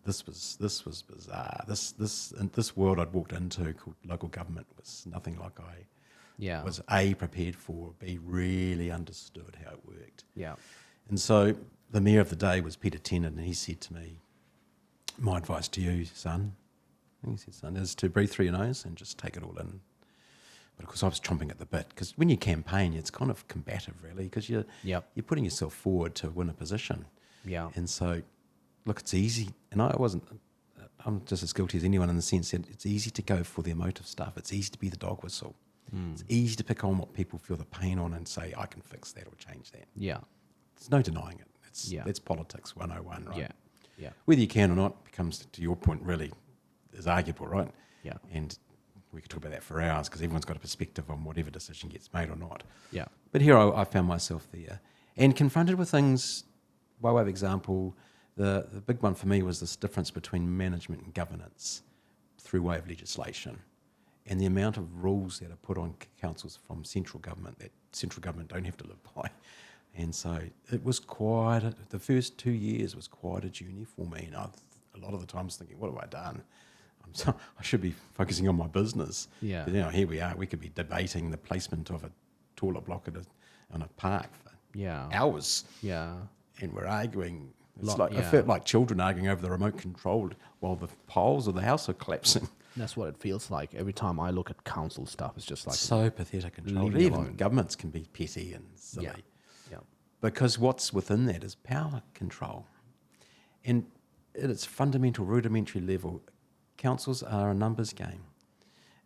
This was bizarre. This world I'd walked into called local government was nothing like I was prepared for, B, really understood how it worked. Yeah. And so the mayor of the day was Peter Tennant, and he said to me, "My advice to you, son," he said, "son, is to breathe through your nose and just take it all in." But of course I was chomping at the bit, because when you campaign, it's kind of combative, really, because you're putting yourself forward to win a position. Yeah. And so, look, it's easy, and I'm just as guilty as anyone in the sense that it's easy to go for the emotive stuff. It's easy to be the dog whistle. It's easy to pick on what people feel the pain on and say, "I can fix that or change that." Yeah. There's no denying it. It's politics 101, right? Yeah. Yeah. Whether you can or not becomes, to your point, really is arguable, right? Yeah. And we could talk about that for hours, because everyone's got a perspective on whatever decision gets made or not. Yeah. But here I found myself there and confronted with things. By way of example, the big one for me was this difference between management and governance through way of legislation, and the amount of rules that are put on councils from central government that central government don't have to live by. And so it was the first 2 years was quite a journey for me, and a lot of the times thinking, what have I done? I should be focusing on my business. Yeah. But, here we are. We could be debating the placement of a toilet block on a park for hours. Yeah. And we're arguing. I felt like children arguing over the remote control while the poles of the house are collapsing. That's what it feels like every time I look at council stuff. It's just like so pathetic and childish. Even governments can be petty and silly. Yeah. Because what's within that is power control. And at its fundamental, rudimentary level, councils are a numbers game.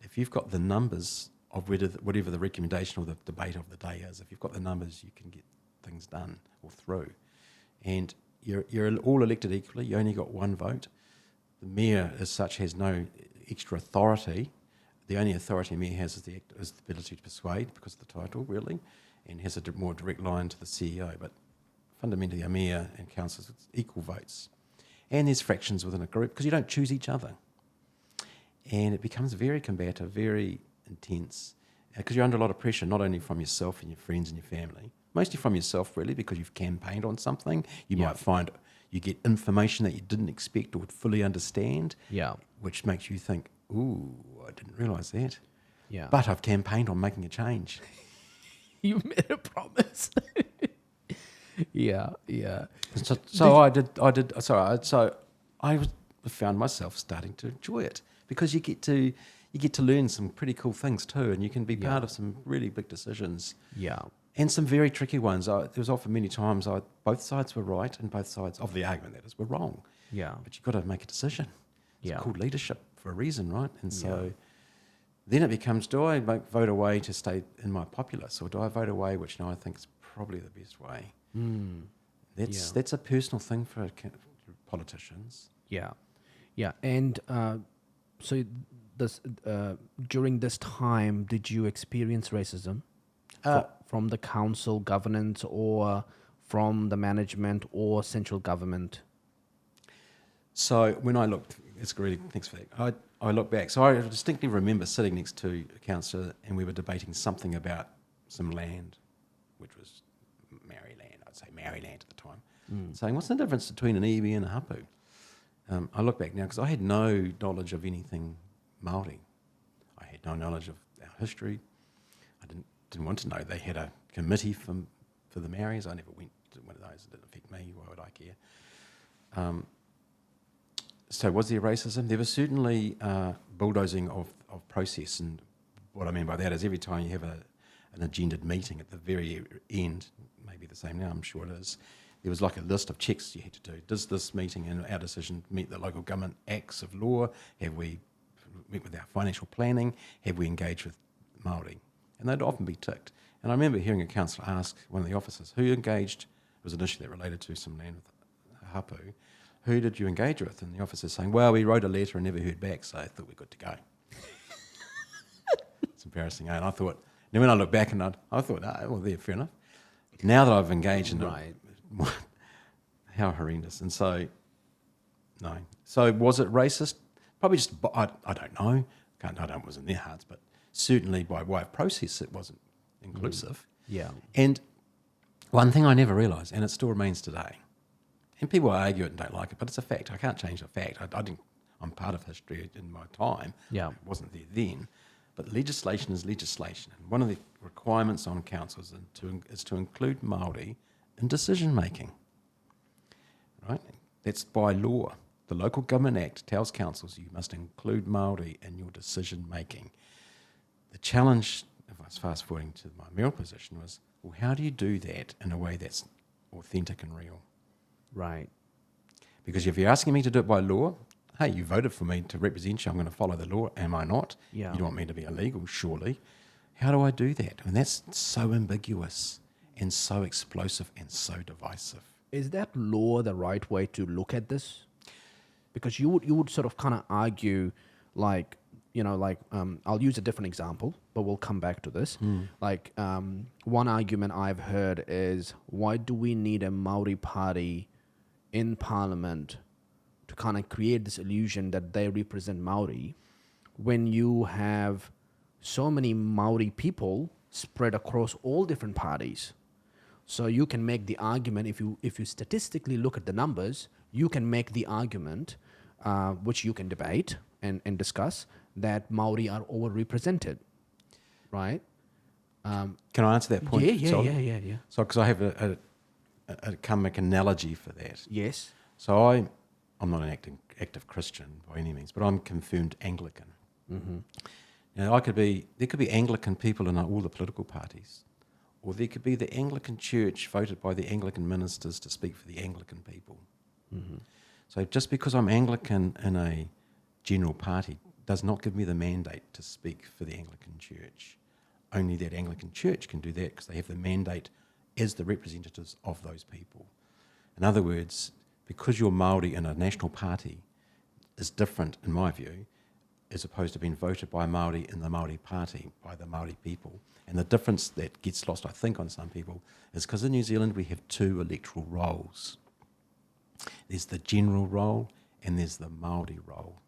If you've got the numbers of whatever the recommendation or the debate of the day is, if you've got the numbers, you can get things done or through. And you're all elected equally. You only got one vote. The mayor, as such, has no extra authority. The only authority a mayor has is the ability to persuade, because of the title, really, and has a more direct line to the CEO. But fundamentally, a mayor and councillors, it's equal votes. And there's fractions within a group, because you don't choose each other. And it becomes very combative, very intense, because you're under a lot of pressure, not only from yourself and your friends and your family, mostly from yourself, really, because you've campaigned on something. You might find you get information that you didn't expect or would fully understand, which makes you think, ooh, I didn't realise that. Yeah. But I've campaigned on making a change. You made a promise. Yeah. So I did. So I was found myself starting to enjoy it because you get to learn some pretty cool things too, and you can be part of some really big decisions. Yeah. And some very tricky ones. There was often many times both sides were right and both sides of the argument, that is, were wrong. Yeah. But you've got to make a decision. It's called leadership for a reason, right? And so then it becomes, do I vote away to stay in my populace, or do I vote away, which now I think is probably the best way? That's a personal thing for politicians. Yeah. Yeah. And so this during this time, did you experience racism? From the council governance or from the management or central government? So when I looked, thanks for that. I look back. So I distinctly remember sitting next to a councillor and we were debating something about some land, which was Maori land, I'd say Maori land at the time, saying, what's the difference between an iwi and a hapu? I look back now because I had no knowledge of anything Māori. I had no knowledge of our history. I didn't want to know. They had a committee for the Maoris. I never went to one of those. It didn't affect me. Why would I care? So was there racism? There was certainly bulldozing of process. And what I mean by that is every time you have an agendaed meeting at the very end, maybe the same now, I'm sure it is, there was like a list of checks you had to do. Does this meeting and our decision meet the local government acts of law? Have we met with our financial planning? Have we engaged with Māori? And they'd often be ticked. And I remember hearing a councillor ask one of the officers, who engaged, it was an issue that related to some land with hapu, who did you engage with? And the officer saying, well, we wrote a letter and never heard back, so I thought we're good to go. It's embarrassing, eh? And I thought, then when I look back and I thought, well, fair enough. Now that I've engaged in it, how horrendous. And so, no. So was it racist? Probably just, I don't know. It was in their hearts, but certainly by way of process, it wasn't inclusive. Yeah. And one thing I never realised, and it still remains today, and people argue it and don't like it, but it's a fact. I can't change the fact. I'm part of history in my time. Yeah. I wasn't there then. But legislation is legislation. And one of the requirements on councils is to include Māori in decision making. Right? That's by law. The Local Government Act tells councils you must include Māori in your decision making. The challenge, if I was fast forwarding to my mayoral position, was, well, how do you do that in a way that's authentic and real? Right. Because if you're asking me to do it by law, hey, you voted for me to represent you, I'm going to follow the law, am I not? Yeah. You don't want me to be illegal, surely. How do I do that? And that's so ambiguous and so explosive and so divisive. Is that law the right way to look at this? Because you would sort of kind of argue, like, I'll use a different example, but we'll come back to this. Like, one argument I've heard is, why do we need a Maori party in Parliament to kind of create this illusion that they represent Maori when you have so many Maori people spread across all different parties? So you can make the argument, if you statistically look at the numbers, you can make the argument, which you can debate and discuss, that Maori are overrepresented, right? Can I answer that point? Yeah. So, because I have a comic analogy for that. Yes. So I'm not an active Christian by any means, but I'm confirmed Anglican. Mm-hmm. Now, there could be Anglican people in all the political parties, or there could be the Anglican Church voted by the Anglican ministers to speak for the Anglican people. Mm-hmm. So just because I'm Anglican in a general party does not give me the mandate to speak for the Anglican Church. Only that Anglican Church can do that because they have the mandate as the representatives of those people. In other words, because you're Māori in a national party is different, in my view, as opposed to being voted by Māori in the Māori party, by the Māori people. And the difference that gets lost, I think, on some people is because in New Zealand we have two electoral roles. There's the general role and there's the Māori role.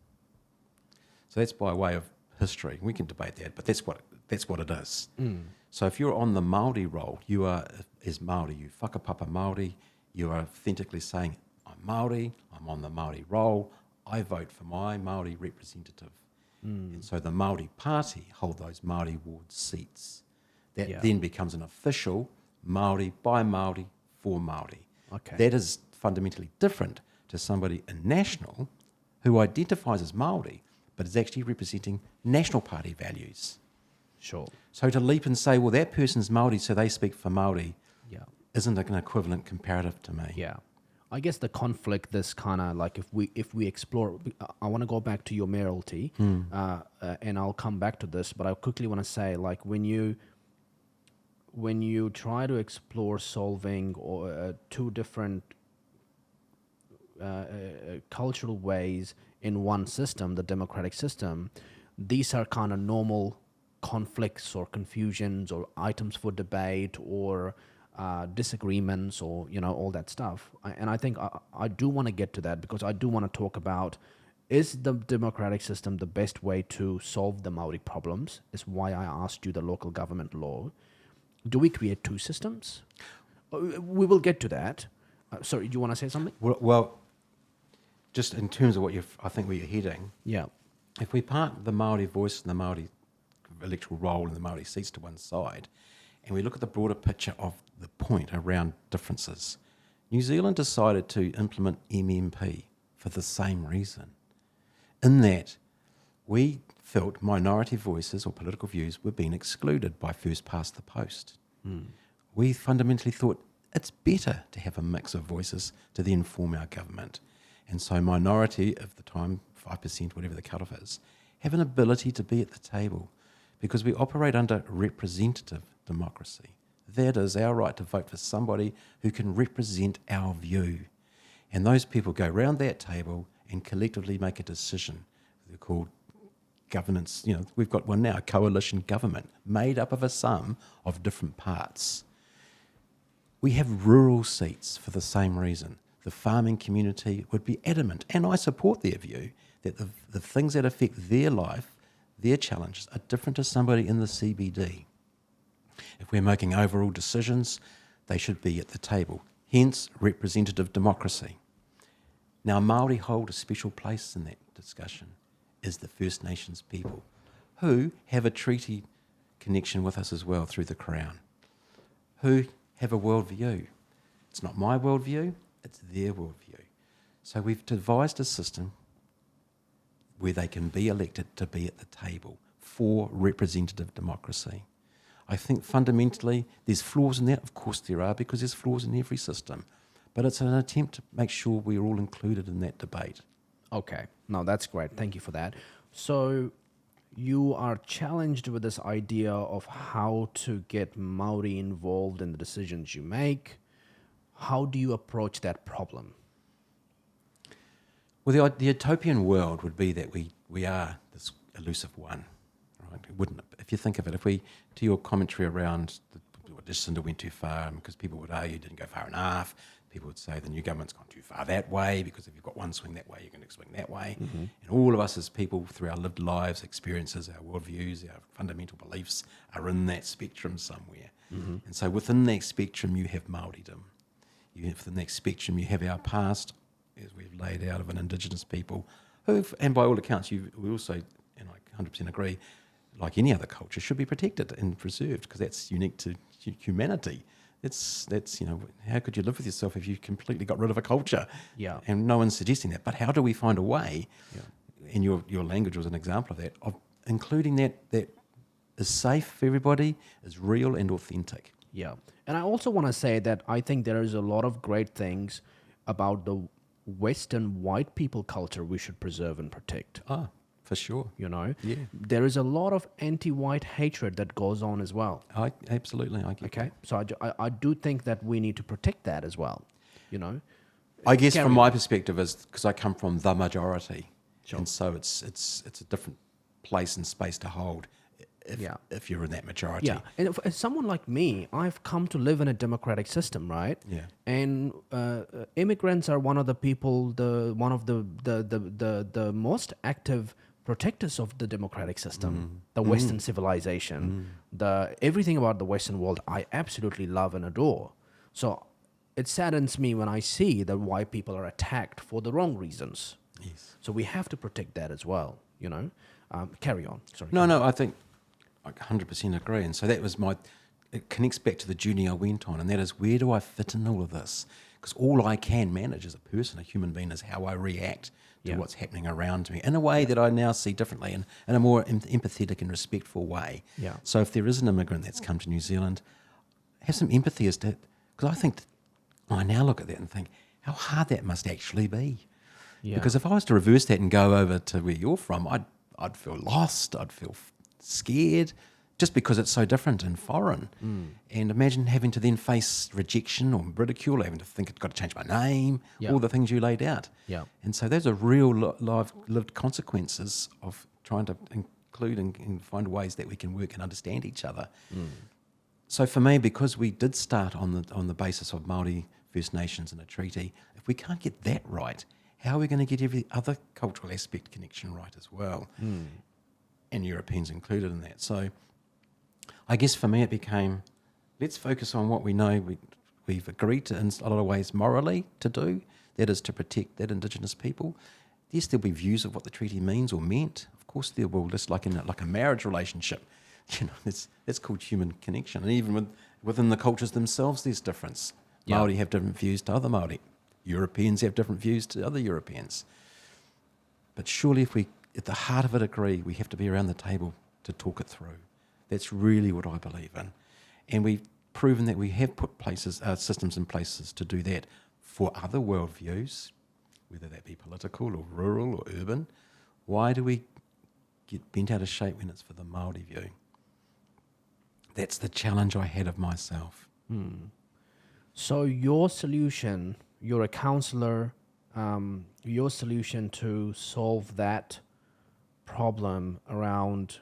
So that's by way of history. We can debate that, but that's what it is. Mm. So if you're on the Māori role, you are, as Māori, you whakapapa Māori, you are authentically saying, I'm Māori, I'm on the Māori role, I vote for my Māori representative. Mm. And so the Māori party hold those Māori ward seats. That then becomes an official Māori by Māori for Māori. Okay. That is fundamentally different to somebody in national who identifies as Māori, but is actually representing National Party values. Sure. So to leap and say, well, that person's Māori, so they speak for Māori, Yeah. isn't an equivalent comparative to me. Yeah. I guess the conflict, this kind of like if we explore, I want to go back to your mayoralty, and I'll come back to this, but I quickly want to say, like, when you try to explore solving or two different cultural ways in one system, the democratic system, these are kind of normal conflicts or confusions or items for debate or disagreements or all that stuff. And I think I do want to get to that, because I do want to talk about, is the democratic system the best way to solve the Māori problems? Is why I asked you the local government law. Do we create two systems? We will get to that. Sorry, do you want to say something? Well, just in terms of I think where you're heading, Yeah. if we park the Māori voice and the Māori electoral role and the Māori seats to one side, and we look at the broader picture of the point around differences, New Zealand decided to implement MMP for the same reason, in that we felt minority voices or political views were being excluded by first past the post. We fundamentally thought it's better to have a mix of voices to then form our government. And so minority of the time, 5%, whatever the cutoff is, have an ability to be at the table, because we operate under representative democracy. That is our right to vote for somebody who can represent our view. And those people go round that table and collectively make a decision. They're called governance. We've got one now, a coalition government, made up of a sum of different parts. We have rural seats for the same reason. The farming community would be adamant, and I support their view, that the things that affect their life, their challenges, are different to somebody in the CBD. If we're making overall decisions, they should be at the table. Hence, representative democracy. Now, Māori hold a special place in that discussion as the First Nations people, who have a treaty connection with us as well through the Crown, who have a worldview. It's not my worldview, it's their worldview. So we've devised a system where they can be elected to be at the table for representative democracy. I think fundamentally there's flaws in that. Of course there are, because there's flaws in every system. But it's an attempt to make sure we're all included in that debate. Okay. No, that's great. Thank you for that. So you are challenged with this idea of how to get Māori involved in the decisions you make. How do you approach that problem? Well, the utopian world would be that we are this elusive one, right? Wouldn't it? If you think of it, to your commentary around Jacinda went too far, because people would argue didn't go far enough. People would say the new government's gone too far that way, because if you've got one swing that way, you're going to swing that way. Mm-hmm. And all of us as people, through our lived lives, experiences, our worldviews, our fundamental beliefs, are in that spectrum somewhere. Mm-hmm. And so within that spectrum, you have Māoridom. Within that spectrum, you have our past, as we've laid out, of an Indigenous people, who, and by all accounts, we also, and I 100% agree, like any other culture, should be protected and preserved, because that's unique to humanity. That's how could you live with yourself if you completely got rid of a culture? Yeah. And no one's suggesting that. But how do we find a way, and your language was an example of that, of including that is safe for everybody, is real and authentic. Yeah. And I also want to say that I think there is a lot of great things about the Western white people culture we should preserve and protect. Ah, for sure. Yeah. There is a lot of anti-white hatred that goes on as well. Absolutely. I get Okay. So I do think that we need to protect that as well. I guess from my perspective is because I come from the majority. Sure. And so it's a different place and space to hold if you're in that majority. Yeah, and if someone like me, I've come to live in a democratic system, right? Yeah. And immigrants are one of the people, the most active protectors of the democratic system, the Western civilization, everything about the Western world, I absolutely love and adore. So it saddens me when I see that white people are attacked for the wrong reasons. Yes. So we have to protect that as well. Carry on. Sorry. No, I think I 100% agree. And so that was it connects back to the journey I went on, and that is, where do I fit in all of this? Because all I can manage as a person, a human being, is how I react to Yeah. what's happening around me in a way that I now see differently, in a more empathetic and respectful way. Yeah. So if there is an immigrant that's come to New Zealand, have some empathy as to, because I think, I now look at that and think how hard that must actually be. Yeah. Because if I was to reverse that and go over to where you're from, I'd feel lost, I'd feel scared, just because it's so different and foreign. And imagine having to then face rejection or ridicule, having to think I've got to change my name, Yeah. all the things you laid out. Yeah. And so those are real lived consequences of trying to include and find ways that we can work and understand each other. So for me, because we did start on the basis of Māori, First Nations and a treaty, if we can't get that right, how are we going to get every other cultural aspect connection right as well? And Europeans included in that. So I guess for me it became, let's focus on what we know we've agreed to in a lot of ways morally to do, that is to protect that Indigenous people. Yes, there'll be views of what the treaty means or meant. Of course there will, just like a marriage relationship. That's called human connection. And even within the cultures themselves there's difference. Yeah. Māori have different views to other Māori. Europeans have different views to other Europeans. But surely if we, at the heart of it, agree, we have to be around the table to talk it through. That's really what I believe in. And we've proven that we have put systems in places to do that for other worldviews, whether that be political or rural or urban. Why do we get bent out of shape when it's for the Māori view? That's the challenge I had of myself. So your solution, you're a counsellor, your solution to solve that problem around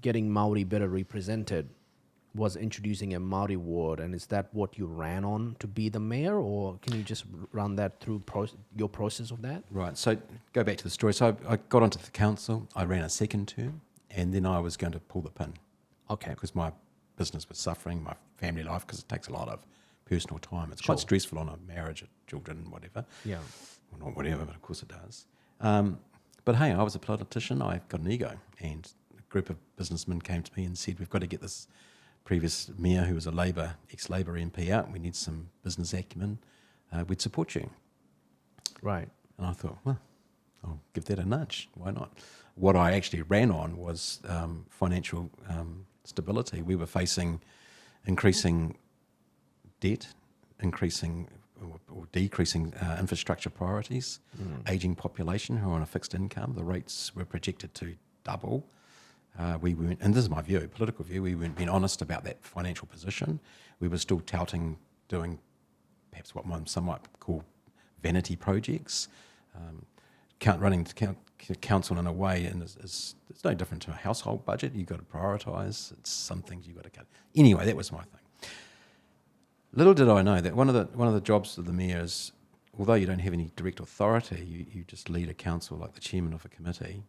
getting Māori better represented was introducing a Māori ward, and is that what you ran on to be the mayor, or can you just run that through your process of that? Right, so go back to the story. So I got onto the council, I ran a second term, and then I was going to pull the pin. Okay. Because my business was suffering, my family life, because it takes a lot of personal time. It's quite stressful on a marriage, children, whatever. Yeah. Well, not whatever, but of course it does. But hey, I was a politician, I got an ego, and a group of businessmen came to me and said, we've got to get this previous mayor, who was a ex-Labour MP, out. We need some business acumen. We'd support you. Right. And I thought, well, I'll give that a nudge. Why not? What I actually ran on was financial stability. We were facing increasing debt, increasing or decreasing infrastructure priorities, ageing population who are on a fixed income. The rates were projected to double. We weren't, and this is my view, political view, we weren't being honest about that financial position. We were still touting doing perhaps what some might call vanity projects, running council in a way, and it's no different to a household budget. You've got to prioritise. It's some things you've got to cut. Anyway, that was my thing. Little did I know that one of the jobs of the mayor is, although you don't have any direct authority, you just lead a council like the chairman of a committee.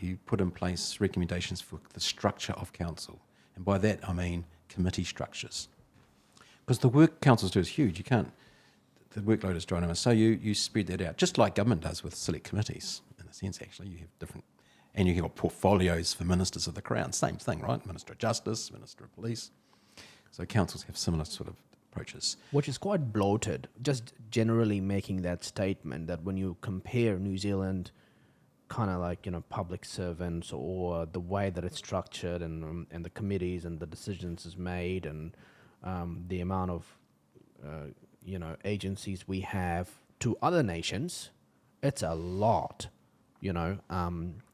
You put in place recommendations for the structure of council, and by that I mean committee structures, because the work councils do is huge. The workload is ginormous, so you spread that out, just like government does with select committees. In a sense, actually, you have different, and you have portfolios for ministers of the Crown. Same thing, right? Minister of Justice, Minister of Police. So councils have similar sort of approaches. Which is quite bloated, just generally making that statement that when you compare New Zealand kind of like, public servants, or the way that it's structured, and the committees and the decisions is made, and the amount of agencies we have to other nations, it's a lot,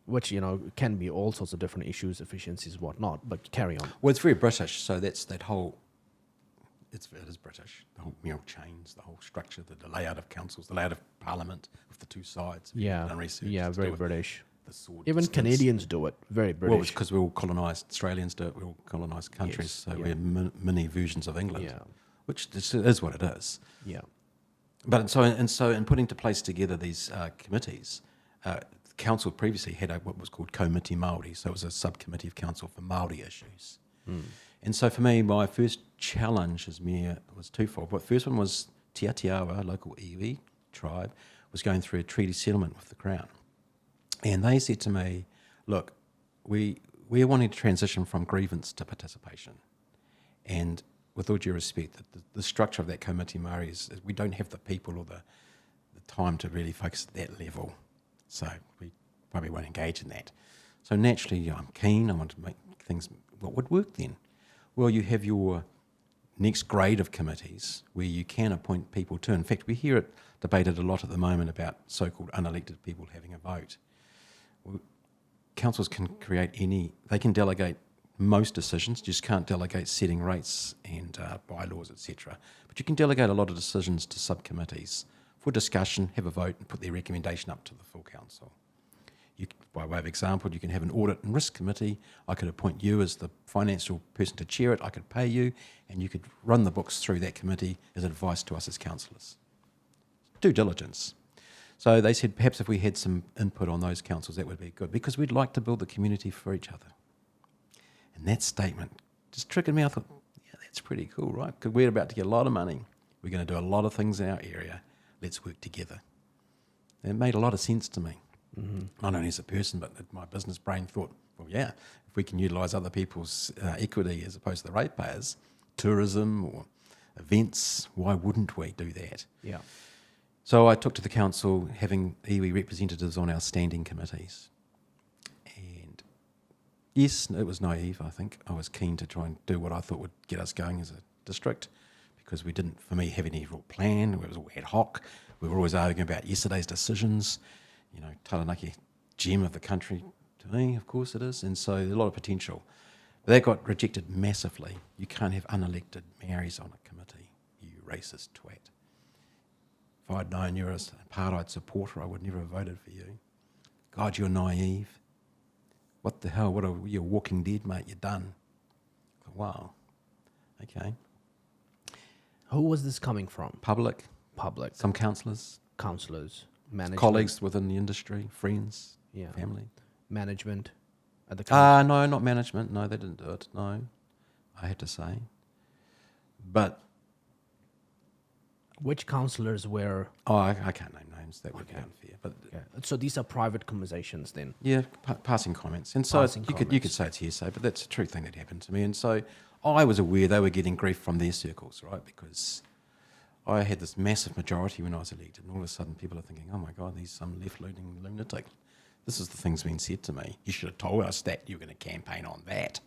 which can be all sorts of different issues, efficiencies, whatnot. But carry on. Well, it's very British, so that's that whole. It is British. The whole chains, the whole structure, the layout of councils, the layout of Parliament with the two sides. If you've done research, very British. The sword Even distance. Canadians do it. Very British. Well, it's because we're all colonised. Australians do it. We're all colonised countries, so we're mini versions of England, which is what it is. Yeah. But so in putting to place together these committees, council previously had what was called Komiti Māori, so it was a subcommittee of council for Māori issues. And so for me, my first challenge as mayor was twofold. The first one was Te Atiawa, local iwi tribe, was going through a treaty settlement with the Crown. And they said to me, look, we're wanting to transition from grievance to participation. And with all due respect, the structure of that Komiti Māori is we don't have the people or the time to really focus at that level. So we probably won't engage in that. So naturally, I'm keen. I want to make things. What would work then? Well, you have your next grade of committees where you can appoint people to. In fact, we hear it debated a lot at the moment about so-called unelected people having a vote. Well, councils can they can delegate most decisions, just can't delegate setting rates and bylaws, etc. But you can delegate a lot of decisions to subcommittees for discussion, have a vote and put their recommendation up to the full council. By way of example, you can have an audit and risk committee. I could appoint you as the financial person to chair it. I could pay you and you could run the books through that committee as advice to us as councillors. Due diligence. So they said perhaps if we had some input on those councils, that would be good because we'd like to build the community for each other. And that statement just triggered me. I thought, yeah, that's pretty cool, right? Because we're about to get a lot of money. We're going to do a lot of things in our area. Let's work together. And it made a lot of sense to me. Mm-hmm. Not only as a person, but my business brain thought, well, yeah, if we can utilise other people's equity as opposed to the ratepayers, tourism or events, why wouldn't we do that? Yeah. So I took to the council having iwi representatives on our standing committees. And yes, it was naive, I think. I was keen to try and do what I thought would get us going as a district because we didn't, for me, have any real plan. It was all ad hoc. We were always arguing about yesterday's decisions. You know, Taranaki, gem of the country to me, of course it is, and so there's a lot of potential. But that got rejected massively. You can't have unelected Māoris on a committee, you racist twat. If I'd known you're an apartheid supporter, I would never have voted for you. God, you're naive. What the hell, you're walking dead, mate, you're done. Wow, okay. Who was this coming from? Public. Some councillors. Management. Colleagues within the industry, friends, family. Management at the council? No, not management. No, they didn't do it. No, I had to say. But... Which councillors were... Oh, I can't name names. That would be unfair. But so these are private conversations then? Yeah, passing comments. And so you could say it's hearsay, but that's a true thing that happened to me. And so I was aware they were getting grief from their circles, right? Because I had this massive majority when I was elected, and all of a sudden people are thinking, oh my God, he's some left-leaning lunatic. This is the things being said to me. You should have told us that you were going to campaign on that.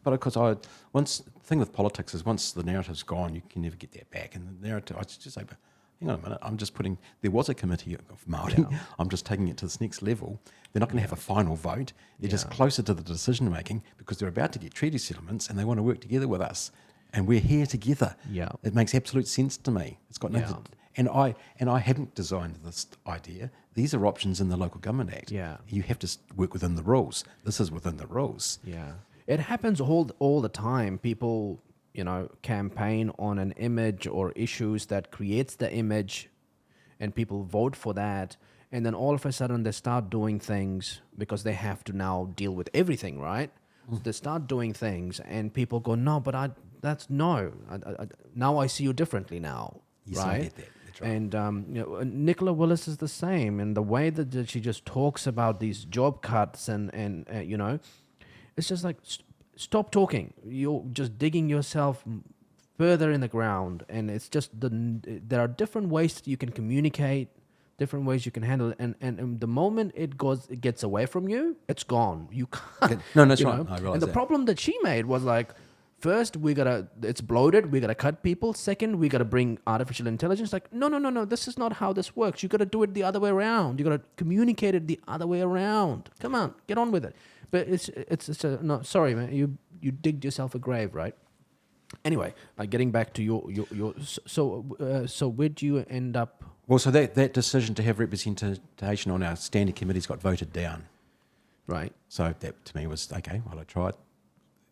But of course, the thing with politics is once the narrative's gone, you can never get that back. And the narrative, I just say, but hang on a minute, there was a committee of Māori, I'm just taking it to this next level. They're not going to have a final vote. They're just closer to the decision making because they're about to get treaty settlements and they want to work together with us. And we're here together. Yeah, it makes absolute sense to me. It's got nothing. And I haven't designed this idea. These are options in the Local Government Act. Yeah, you have to work within the rules. This is within the rules. Yeah, it happens all the time. People, campaign on an image or issues that creates the image, and people vote for that. And then all of a sudden they start doing things because they have to now deal with everything, right? So they start doing things, and people go, no, but now I see you differently now, yes, right? I get that. That's right. And Nicola Willis is the same, and the way that she just talks about these job cuts and it's just like stop talking. You're just digging yourself further in the ground, and it's just there are different ways that you can communicate, different ways you can handle it, and the moment it gets away from you, it's gone. You can't. No, that's right. I realize and the problem that she made was like, first, it's bloated, we gotta cut people. Second, we gotta bring artificial intelligence. Like, no, this is not how this works. You gotta do it the other way around. You gotta communicate it the other way around. Come on, get on with it. But no, sorry, man, you digged yourself a grave, right? Anyway, getting back to your so where'd you end up? Well, so that decision to have representation on our standing committees got voted down. Right. So that to me was, okay, well, I tried.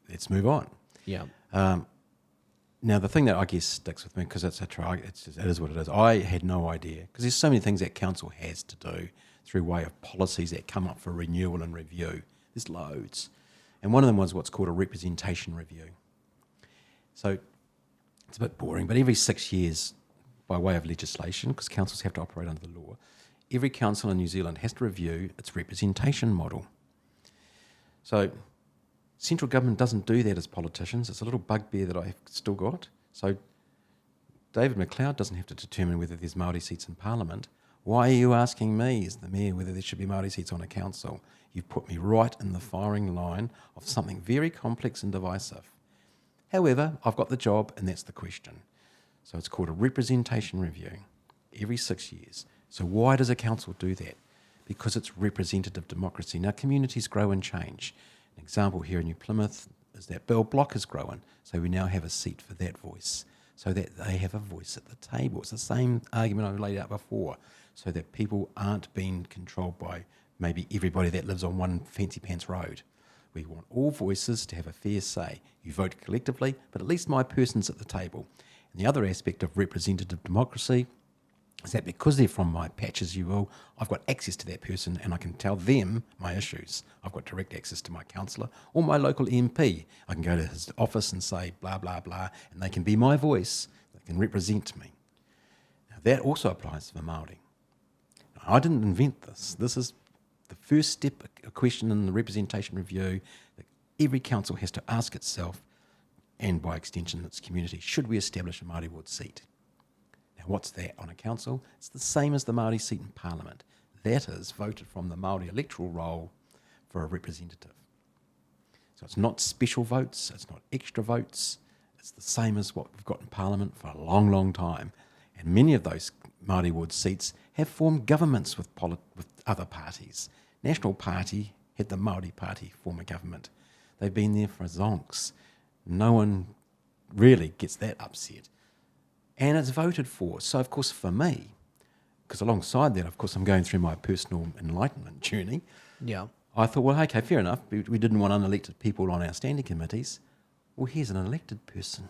Let's move on. Yeah. Now, the thing that I guess sticks with me, because it is what it is, I had no idea, because there's so many things that council has to do through way of policies that come up for renewal and review. There's loads. And one of them was what's called a representation review. So it's a bit boring, but every 6 years, by way of legislation, because councils have to operate under the law, every council in New Zealand has to review its representation model. So central government doesn't do that as politicians. It's a little bugbear that I've still got. So David McLeod doesn't have to determine whether there's Māori seats in Parliament. Why are you asking me, as the mayor, whether there should be Māori seats on a council? You've put me right in the firing line of something very complex and divisive. However, I've got the job, and that's the question. So it's called a representation review every 6 years. So why does a council do that? Because it's representative democracy. Now, communities grow and change. An example here in New Plymouth is that Bell Block has grown, so we now have a seat for that voice, so that they have a voice at the table. It's the same argument I laid out before, so that people aren't being controlled by maybe everybody that lives on one fancy pants road. We want all voices to have a fair say. You vote collectively, but at least my person's at the table. And the other aspect of representative democracy is that because they're from my patch, as you will, I've got access to that person and I can tell them my issues. I've got direct access to my councillor or my local MP. I can go to his office and say blah, blah, blah, and they can be my voice. They can represent me. Now, that also applies for Māori. Now, I didn't invent this. This is the first step, a question in the representation review that every council has to ask itself, and by extension its community, should we establish a Māori ward seat? Now what's that on a council? It's the same as the Māori seat in Parliament. That is voted from the Māori electoral roll for a representative. So it's not special votes, it's not extra votes, it's the same as what we've got in Parliament for a long, long time. And many of those Māori ward seats have formed governments with other parties. National Party had the Māori Party form a government. They've been there for zonks. No one really gets that upset. And it's voted for. So, of course, for me, because alongside that, of course, I'm going through my personal enlightenment journey. Yeah. I thought, well, okay, fair enough. We didn't want unelected people on our standing committees. Well, here's an elected person.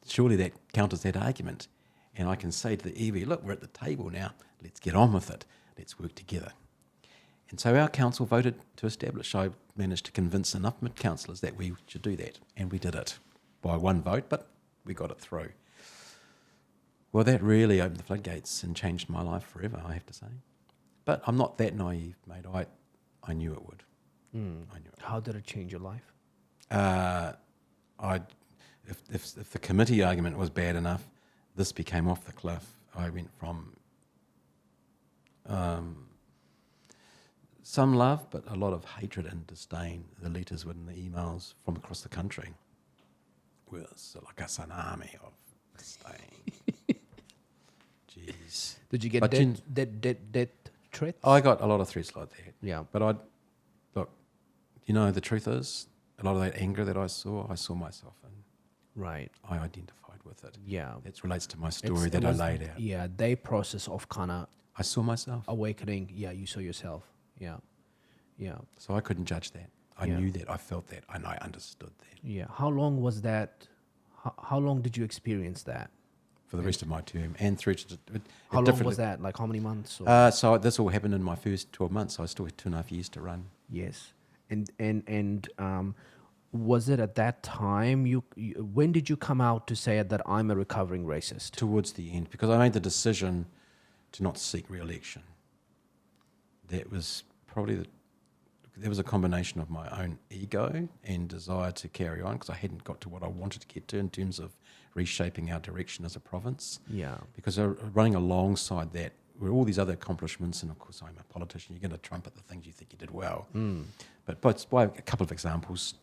Surely that counters that argument. And I can say to the EV, look, we're at the table now. Let's get on with it. Let's work together. And so our council voted to establish. I managed to convince enough councillors that we should do that. And we did it by one vote, but we got it through. Well, that really opened the floodgates and changed my life forever, I have to say. But I'm not that naive, mate. I knew it would. I knew it. How did it change your life? If the committee argument was bad enough, this became off the cliff. I went from some love, but a lot of hatred and disdain. The letters and the emails from across the country was like a tsunami of disdain. Jeez. Did you get But death threats? I got a lot of threats like that. Yeah. But look, you know, the truth is, a lot of that anger that I saw myself in. Right. I identified with it. Yeah. That relates to my story that I laid out. Yeah, their process of kind of I saw myself. awakening. Yeah, you saw yourself. Yeah. Yeah. So I couldn't judge that. I knew that. I felt that. And I understood that. Yeah. How long was that? How long did you experience that? For the rest of my term and through to... How long was that? Like how many months? Or? So this all happened in my first 12 months. So I still had 2.5 years to run. Yes. And was it at that time, when did you come out to say that I'm a recovering racist? Towards the end, because I made the decision to not seek re-election. That was probably there was a combination of my own ego and desire to carry on, because I hadn't got to what I wanted to get to in terms of reshaping our direction as a province. Yeah. Because running alongside that were all these other accomplishments, and of course I'm a politician, you're going to trumpet the things you think you did well. But by a couple of examples,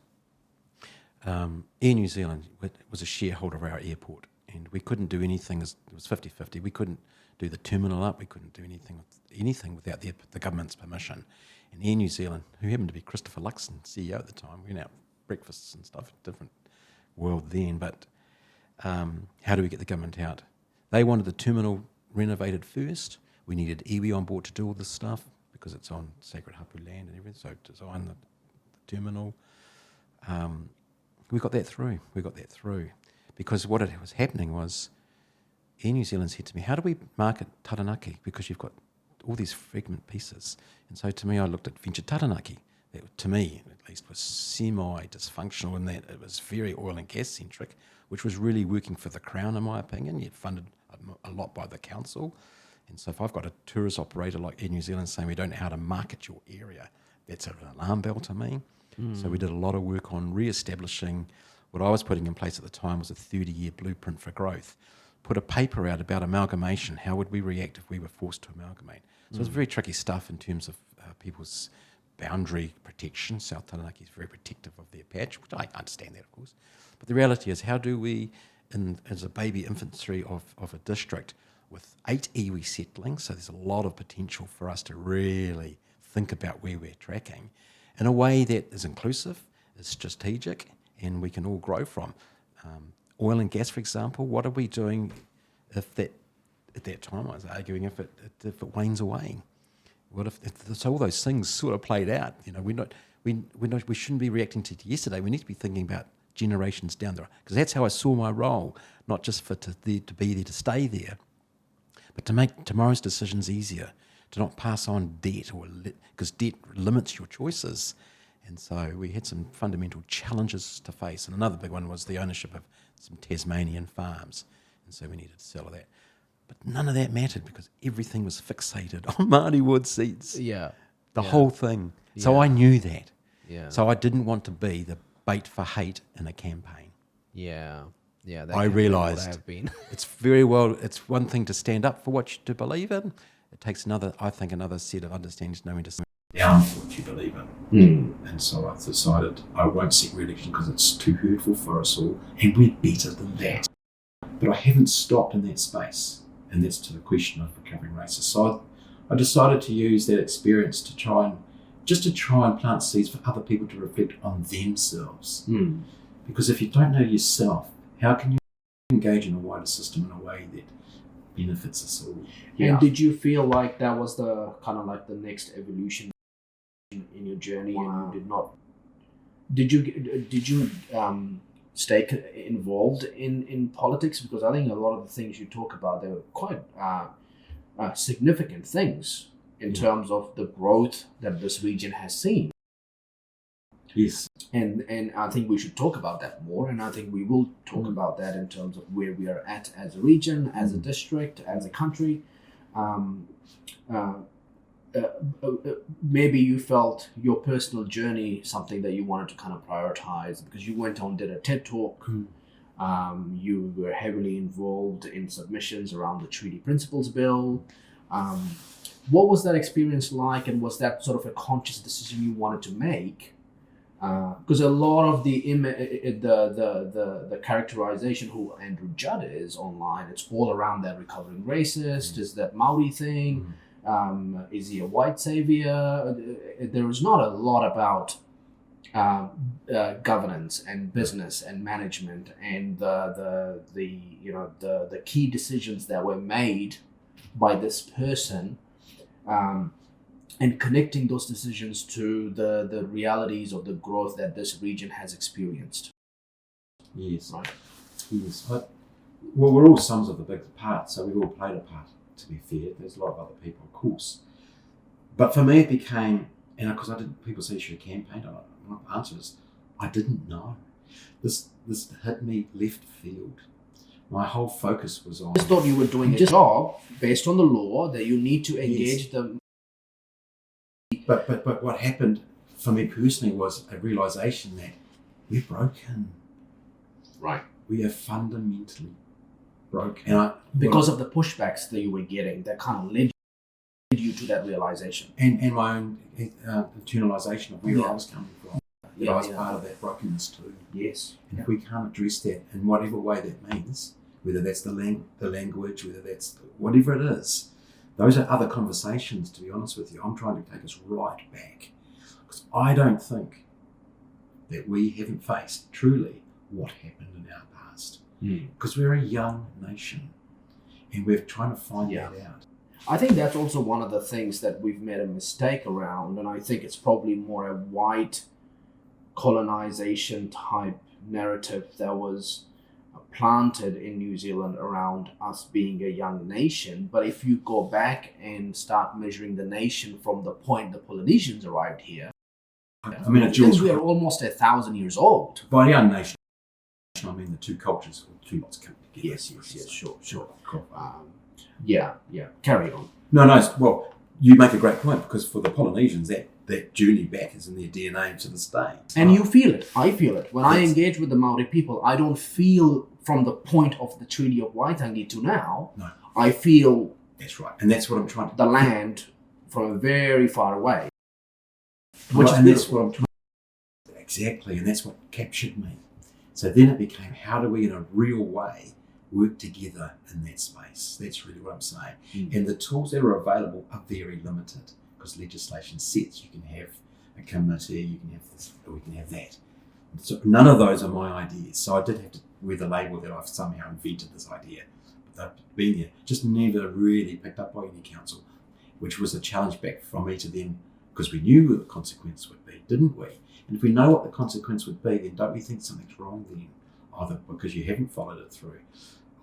Air New Zealand was a shareholder of our airport, and we couldn't do anything, it was 50-50, we couldn't do the terminal up, we couldn't do anything without the government's permission. And Air New Zealand, who happened to be Christopher Luxon, CEO at the time, we went out breakfasts and stuff, different world then, but how do we get the government out? They wanted the terminal renovated first. We needed iwi on board to do all this stuff because it's on sacred hapu land and everything, so design the terminal. We got that through. Because what was happening was Air New Zealand said to me, how do we market Taranaki? Because you've got all these fragment pieces. And so to me, I looked at Venture Taranaki. That, to me, at least, was semi-dysfunctional in that it was very oil and gas centric, which was really working for the Crown, in my opinion, yet funded a lot by the council. And so if I've got a tourist operator like Air New Zealand saying we don't know how to market your area, that's an alarm bell to me. So we did a lot of work on re-establishing what I was putting in place at the time was a 30-year blueprint for growth. put a paper out about amalgamation. How would we react if we were forced to amalgamate? So it's very tricky stuff in terms of people's boundary protection. South Taranaki is very protective of their patch, which I understand that, of course. But the reality is, how do we, as a baby infantry of a district with 8 iwi settling, so there's a lot of potential for us to really think about where we're tracking in a way that is inclusive, is strategic, and we can all grow from. Oil and gas, for example, what are we doing if that, at that time I was arguing, if it wanes away? What if so all those things sort of played out? You know, we shouldn't be reacting to yesterday. We need to be thinking about generations down the road, because that's how I saw my role, not just to be there to stay there, but to make tomorrow's decisions easier, to not pass on debt, because debt limits your choices. And so we had some fundamental challenges to face. And another big one was the ownership of some Tasmanian farms. And so we needed to sell that. But none of that mattered, because everything was fixated on Māori wood seats. Yeah. The whole thing. So I knew that. Yeah. So I didn't want to be the bait for hate in a campaign. Yeah. Yeah. I realised have been. it's one thing to stand up for what you believe in. It takes another set of understanding to know when to stand down for what you believe in. And so I decided I won't seek re-election because it's too hurtful for us all, and we're better than that. But I haven't stopped in that space, and that's to the question of recovering racists. So I decided to use that experience to try and plant seeds for other people to reflect on themselves. Because if you don't know yourself, how can you engage in a wider system in a way that benefits us all? And did you feel like that was the kind of like the next evolution in your journey? Wow. And you did not? Did you stay involved in politics? Because I think a lot of the things you talk about, they were quite significant things in terms of the growth that this region has seen. Yes. And I think we should talk about that more, and I think we will talk about that in terms of where we are at as a region, as a district, as a country. Maybe you felt your personal journey something that you wanted to kind of prioritize, because you went on, did a TED talk. You were heavily involved in submissions around the Treaty Principles Bill. What was that experience like, and was that sort of a conscious decision you wanted to make? Because a lot of the characterization who Andrew Judd is online, it's all around that recovering racist, is that Māori thing, is he a white savior? There is not a lot about governance and business and management and the key decisions that were made by this person. And connecting those decisions to the realities of the growth that this region has experienced. Yes. Right. Yes. Well, we're all sums of the big part, so we've all played a part, to be fair. There's a lot of other people, of course. But for me, it became, and because people say you should campaign, my answer is, I didn't know. This hit me left field. My whole focus was on... I just thought you were doing a job based on the law that you need to engage them. But what happened for me personally was a realisation that we're broken. Right. We are fundamentally broken. Because of the pushbacks that you were getting, that kind of led you to that realisation. And my own internalisation of where I was coming from. That I was part of that brokenness too. Yes. And if we can't address that in whatever way that means, whether that's the language, whether that's whatever it is, those are other conversations, to be honest with you. I'm trying to take us right back. Because I don't think that we haven't faced truly what happened in our past. Because we're a young nation and we're trying to find that out. I think that's also one of the things that we've made a mistake around, and I think it's probably more a white colonization type narrative that was planted in New Zealand around us being a young nation. But if you go back and start measuring the nation from the point the Polynesians arrived here, I mean, we are almost 1,000 years old. By young nation, I mean the two cultures, or two lots come together. Yes, sure. Cool. Yeah. Carry on. No, well, you make a great point, because for the Polynesians, that journey back is in their DNA to this day. And you feel it. I feel it. When I engage with the Māori people, I don't feel from the point of the Treaty of Waitangi to now, No. I feel That's right. And that's what I'm trying to the land from very far away. Which Right, and that's what I'm trying to exactly, and that's what captured me. So then it became, how do we in a real way work together in that space? That's really what I'm saying. And the tools that are available are very limited because legislation sets you can have a committee, you can have this, or we can have that. So none of those are my ideas. So I did have to wear the label that I've somehow invented this idea. But they've been there, just never really picked up by any council, which was a challenge back from me to them because we knew what the consequence would be, didn't we? And if we know what the consequence would be, then don't we think something's wrong then? Either because you haven't followed it through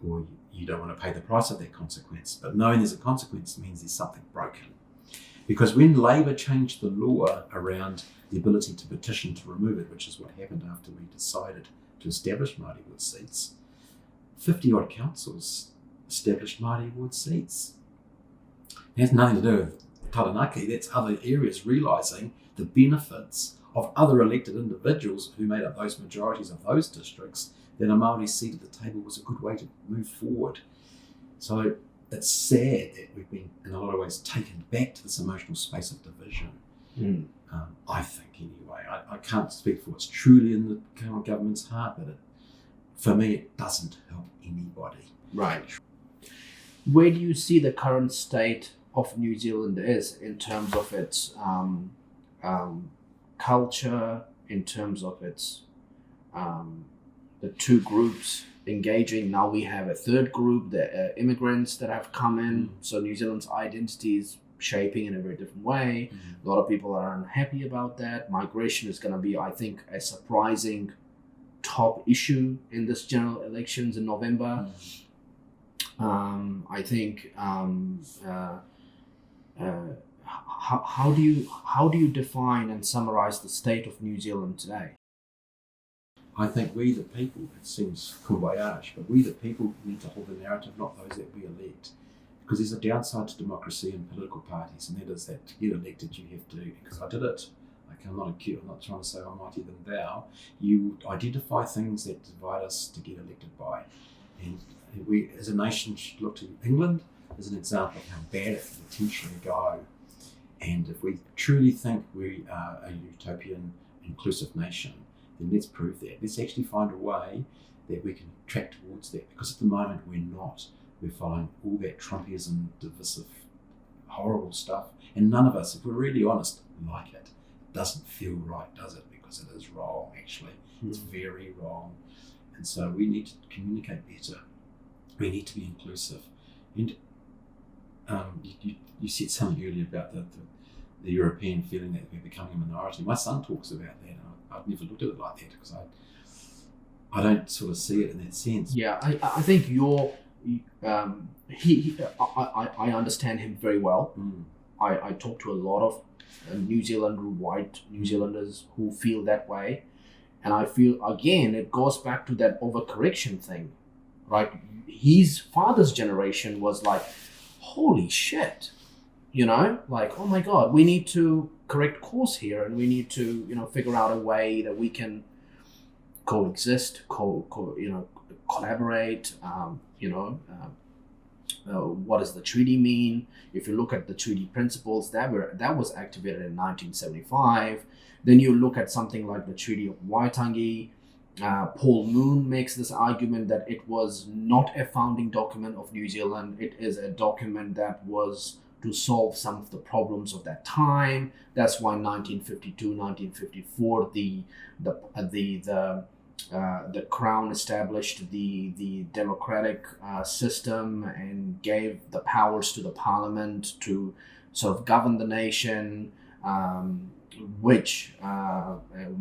or you don't want to pay the price of that consequence. But knowing there's a consequence means there's something broken. Because when Labour changed the law around the ability to petition to remove it, which is what happened after we decided to establish Māori ward seats, 50-odd councils established Māori ward seats. It has nothing to do with Taranaki, that's other areas realising the benefits of other elected individuals who made up those majorities of those districts, that a Māori seat at the table was a good way to move forward. So it's sad that we've been, in a lot of ways, taken back to this emotional space of division. I think, anyway. I can't speak for what's truly in the current government's heart, but for me, it doesn't help anybody. Right. Where do you see the current state of New Zealand is in terms of its culture, in terms of its the two groups engaging? Now we have a third group, the immigrants that have come in. So New Zealand's identity is shaping in a very different way. A lot of people are unhappy about that. Migration is going to be, I think, a surprising top issue in this general elections in November. I think how do you define and summarize the state of New Zealand today? I think we the people, it seems kumbaya-ish, but we the people need to hold the narrative, not those that we elect. Because there's a downside to democracy and political parties, and that is that to get elected you have to, because I did it, like I'm not trying to say I'm mightier than thou, you identify things that divide us to get elected by. And we as a nation should look to England as an example of how bad it can potentially go. And if we truly think we are a utopian, inclusive nation, then let's prove that. Let's actually find a way that we can track towards that, because at the moment we're not. We're following all that Trumpism, divisive, horrible stuff, and none of us, if we're really honest, like it. It doesn't feel right, does it? Because it is wrong, actually. It's very wrong. And so we need to communicate better. We need to be inclusive. And you said something earlier about the European feeling that we're becoming a minority. My son talks about that, and I've never looked at it like that because I don't sort of see it in that sense. Yeah, I think I understand him very well. I talk to a lot of white New Zealanders who feel that way, and I feel again it goes back to that overcorrection thing, right? His father's generation was like, holy shit, like, oh my god, we need to correct course here, and we need to figure out a way that we can coexist, collaborate. What does the treaty mean? If you look at the treaty principles that was activated in 1975, then you look at something like the Treaty of Waitangi. Paul Moon makes this argument that it was not a founding document of New Zealand. It is a document that was to solve some of the problems of that time. That's why 1952, 1954, the Crown established the democratic system and gave the powers to the Parliament to sort of govern the nation, which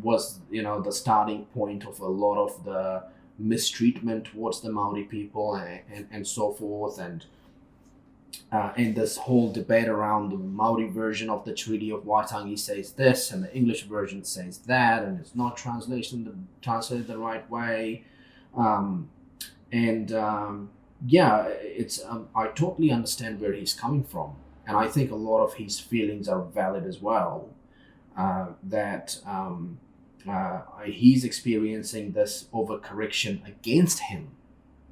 was the starting point of a lot of the mistreatment towards the Maori people and so forth, and this whole debate around the Maori version of the Treaty of Waitangi says this and the English version says that, and it's not translated the right way. It's I totally understand where he's coming from, and I think a lot of his feelings are valid as well. He's experiencing this overcorrection against him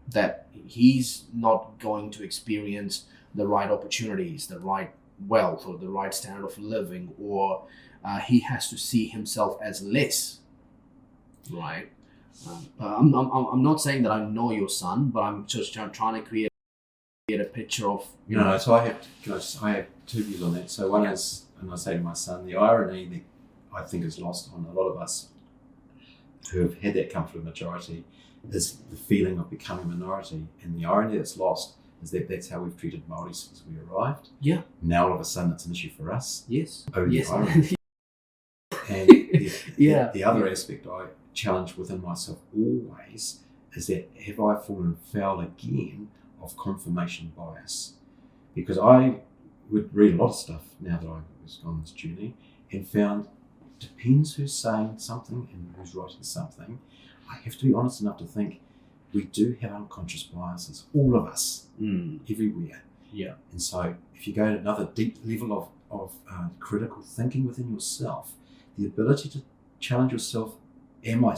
that he's not going to experience the right opportunities, the right wealth, or the right standard of living, or he has to see himself as less, right? I'm not saying that I know your son, but I'm just trying to create a picture of So I have two views on that. So one is, and I say to my son, the irony that I think is lost on a lot of us who have had that comfortable majority is the feeling of becoming a minority, and the irony that's lost is that that's how we've treated Māori since we arrived. Yeah. Now all of a sudden it's an issue for us. Yes. Oh, yes. the irony. And the other aspect I challenge within myself always is that have I fallen foul again of confirmation bias? Because I would read a lot of stuff now that I was on this journey and found depends who's saying something and who's writing something. I have to be honest enough to think we do have unconscious biases, all of us, everywhere. Yeah. And so if you go to another deep level of critical thinking within yourself, the ability to challenge yourself, am I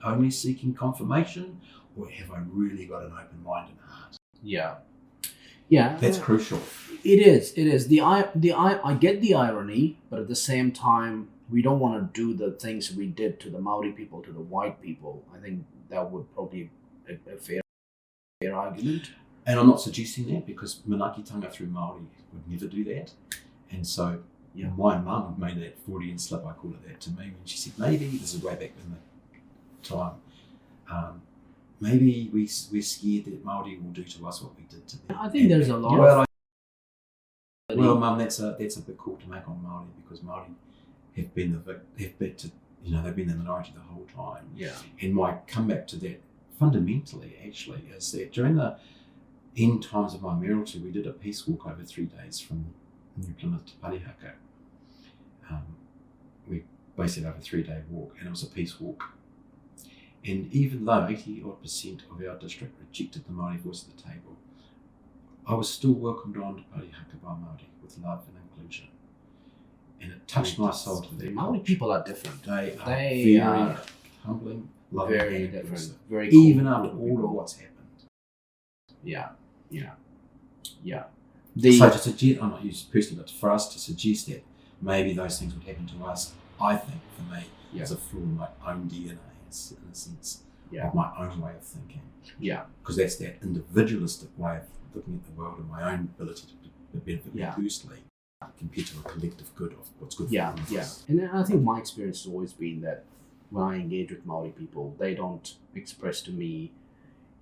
only seeking confirmation, or have I really got an open mind and heart? Yeah. Yeah. That's crucial. It is. I get the irony, but at the same time, we don't want to do the things we did to the Māori people, to the white people. I think that would probably be a fair argument. And I'm not suggesting that, because manaakitanga through Māori would never do that. And so my mum made that Freudian slip, I call it that, to me when she said, maybe, this is way back in the time, maybe we're scared that Māori will do to us what we did to them. I think there's a lot Well, Mum, that's a big call to make on Māori, because Māori have been they've been the minority the whole time. Yeah. And my comeback to that fundamentally actually is that during the end times of my mayoralty, we did a peace walk over 3 days from New Plymouth to Parihaka. We basically over a 3-day walk, and it was a peace walk. And even though 80% of our district rejected the Māori voice at the table, I was still welcomed on to Parihaka by Māori with love and inclusion. And it touched my soul to the that. Māori people are different. They They are very are humbling, loving, very and different. inclusive. Very Even cool after people. all of what's happened. Yeah. So to suggest, I'm not used personally, but for us to suggest that maybe those things would happen to us, I think for me, is a flaw in my own DNA, in a sense, of my own way of thinking. Yeah. Because that's that individualistic way of looking at the world and my own ability to benefit me personally compared to a collective good of what's good for all of us. And I think my experience has always been that when I engage with Māori people, they don't express to me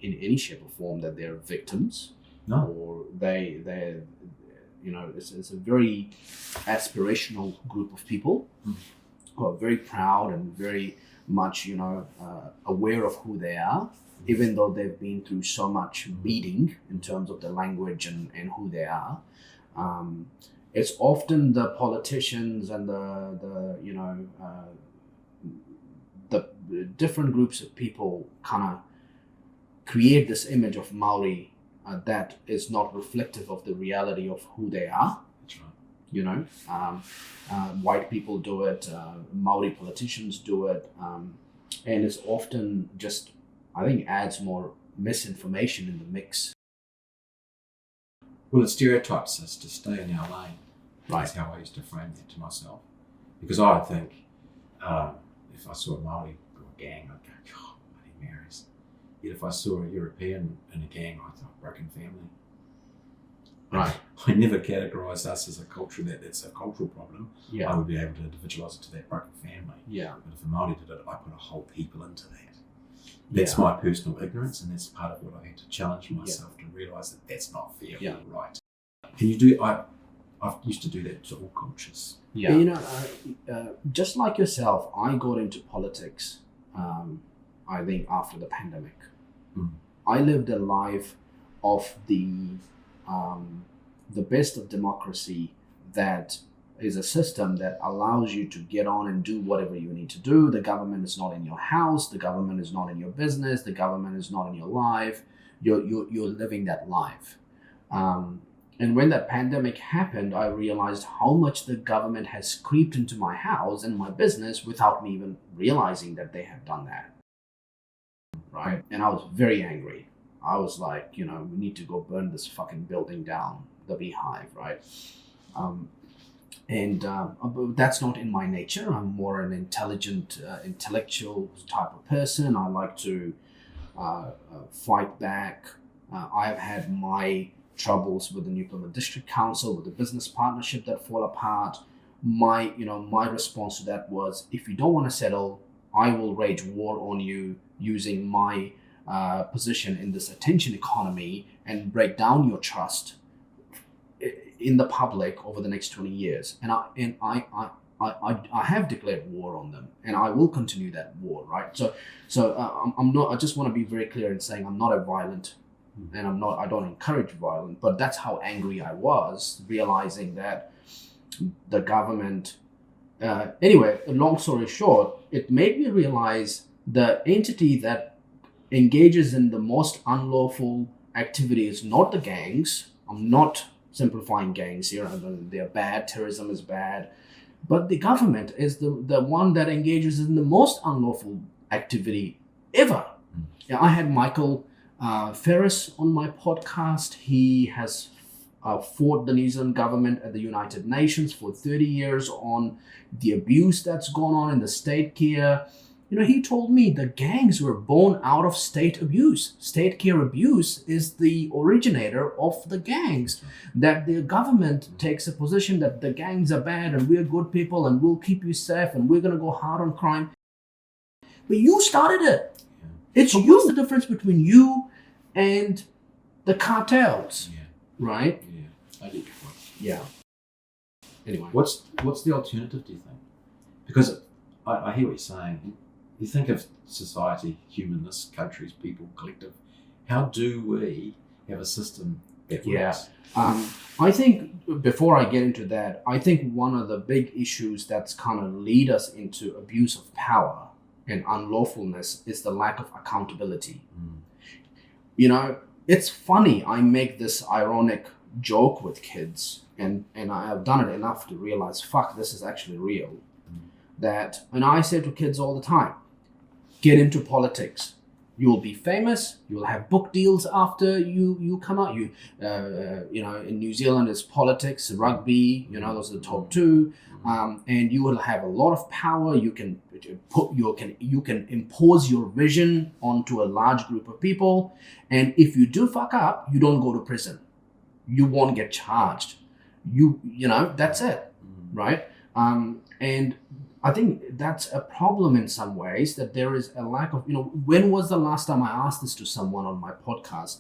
in any shape or form that they're victims. No. Or they're it's a very aspirational group of people who are very proud and very much, aware of who they are, even though they've been through so much beating in terms of the language and who they are. It's often the politicians and the different groups of people kind of create this image of Māori that is not reflective of the reality of who they are. That's right. White people do it, Māori politicians do it, and it's often just, I think, adds more misinformation in the mix. Well, it stereotypes us to stay in our lane. Right. That's how I used to frame that to myself. Because I think if I saw a Māori or a gang, I'd go, God, bloody Marys. Yet if I saw a European in a gang, I thought, broken family. Right. I never categorised us as a culture that's a cultural problem. Yeah. I would be able to individualise it to that broken family. Yeah. But if a Māori did it, I put a whole people into that. That's my personal ignorance, and that's part of what I had to challenge myself to realise that that's not fair or right. And you do, I've used to do that to all cultures. Yeah. Just like yourself, I got into politics, I think, after the pandemic. I lived a life of the best of democracy, that is a system that allows you to get on and do whatever you need to do. The government is not in your house. The government is not in your business. The government is not in your life. You're living that life. And when that pandemic happened, I realized how much the government has creeped into my house and my business without me even realizing that they have done that. Right? And I was very angry. I was like, we need to go burn this fucking building down, the beehive, right? But that's not in my nature. I'm more an intellectual type of person. I like to fight back. I've had my troubles with the New Plymouth District Council, with the business partnership that fall apart. My response to that was, if you don't want to settle, I will wage war on you using my position in this attention economy and break down your trust in the public over the next 20 years. And I have declared war on them, and I will continue that war, right? So I'm not. I just want to be very clear in saying I'm not a violent, and I don't encourage violence. But that's how angry I was, realizing that the government. Anyway, long story short, it made me realize the entity that engages in the most unlawful activity is not the gangs. I'm not simplifying gangs here. They're bad. Terrorism is bad. But the government is the one that engages in the most unlawful activity ever. Yeah, I had Michael Ferris on my podcast. He has fought the New Zealand government at the United Nations for 30 years on the abuse that's gone on in the state care. He told me the gangs were born out of state abuse. State care abuse is the originator of the gangs. That the government takes a position that the gangs are bad and we're good people and we'll keep you safe and we're going to go hard on crime. But you started it. It's you. The difference between you and the cartels, right? Yeah, I get your point. Yeah. Anyway. What's the alternative, do you think? Because I hear what you're saying. You think of society, humanness, countries, people, collective. How do we have a system that works? I think before I get into that, I think one of the big issues that's kind of lead us into abuse of power and unlawfulness is the lack of accountability. It's funny. I make this ironic joke with kids, and I have done it enough to realize, fuck, this is actually real. And I say to kids all the time, get into politics. You'll be famous. You'll have book deals after you come out. In New Zealand, it's politics, rugby. Those are the top two. And you will have a lot of power. You can impose your vision onto a large group of people. And if you do fuck up, you don't go to prison. You won't get charged. That's it, right? And I think that's a problem in some ways, that there is a lack of, when was the last time I asked this to someone on my podcast?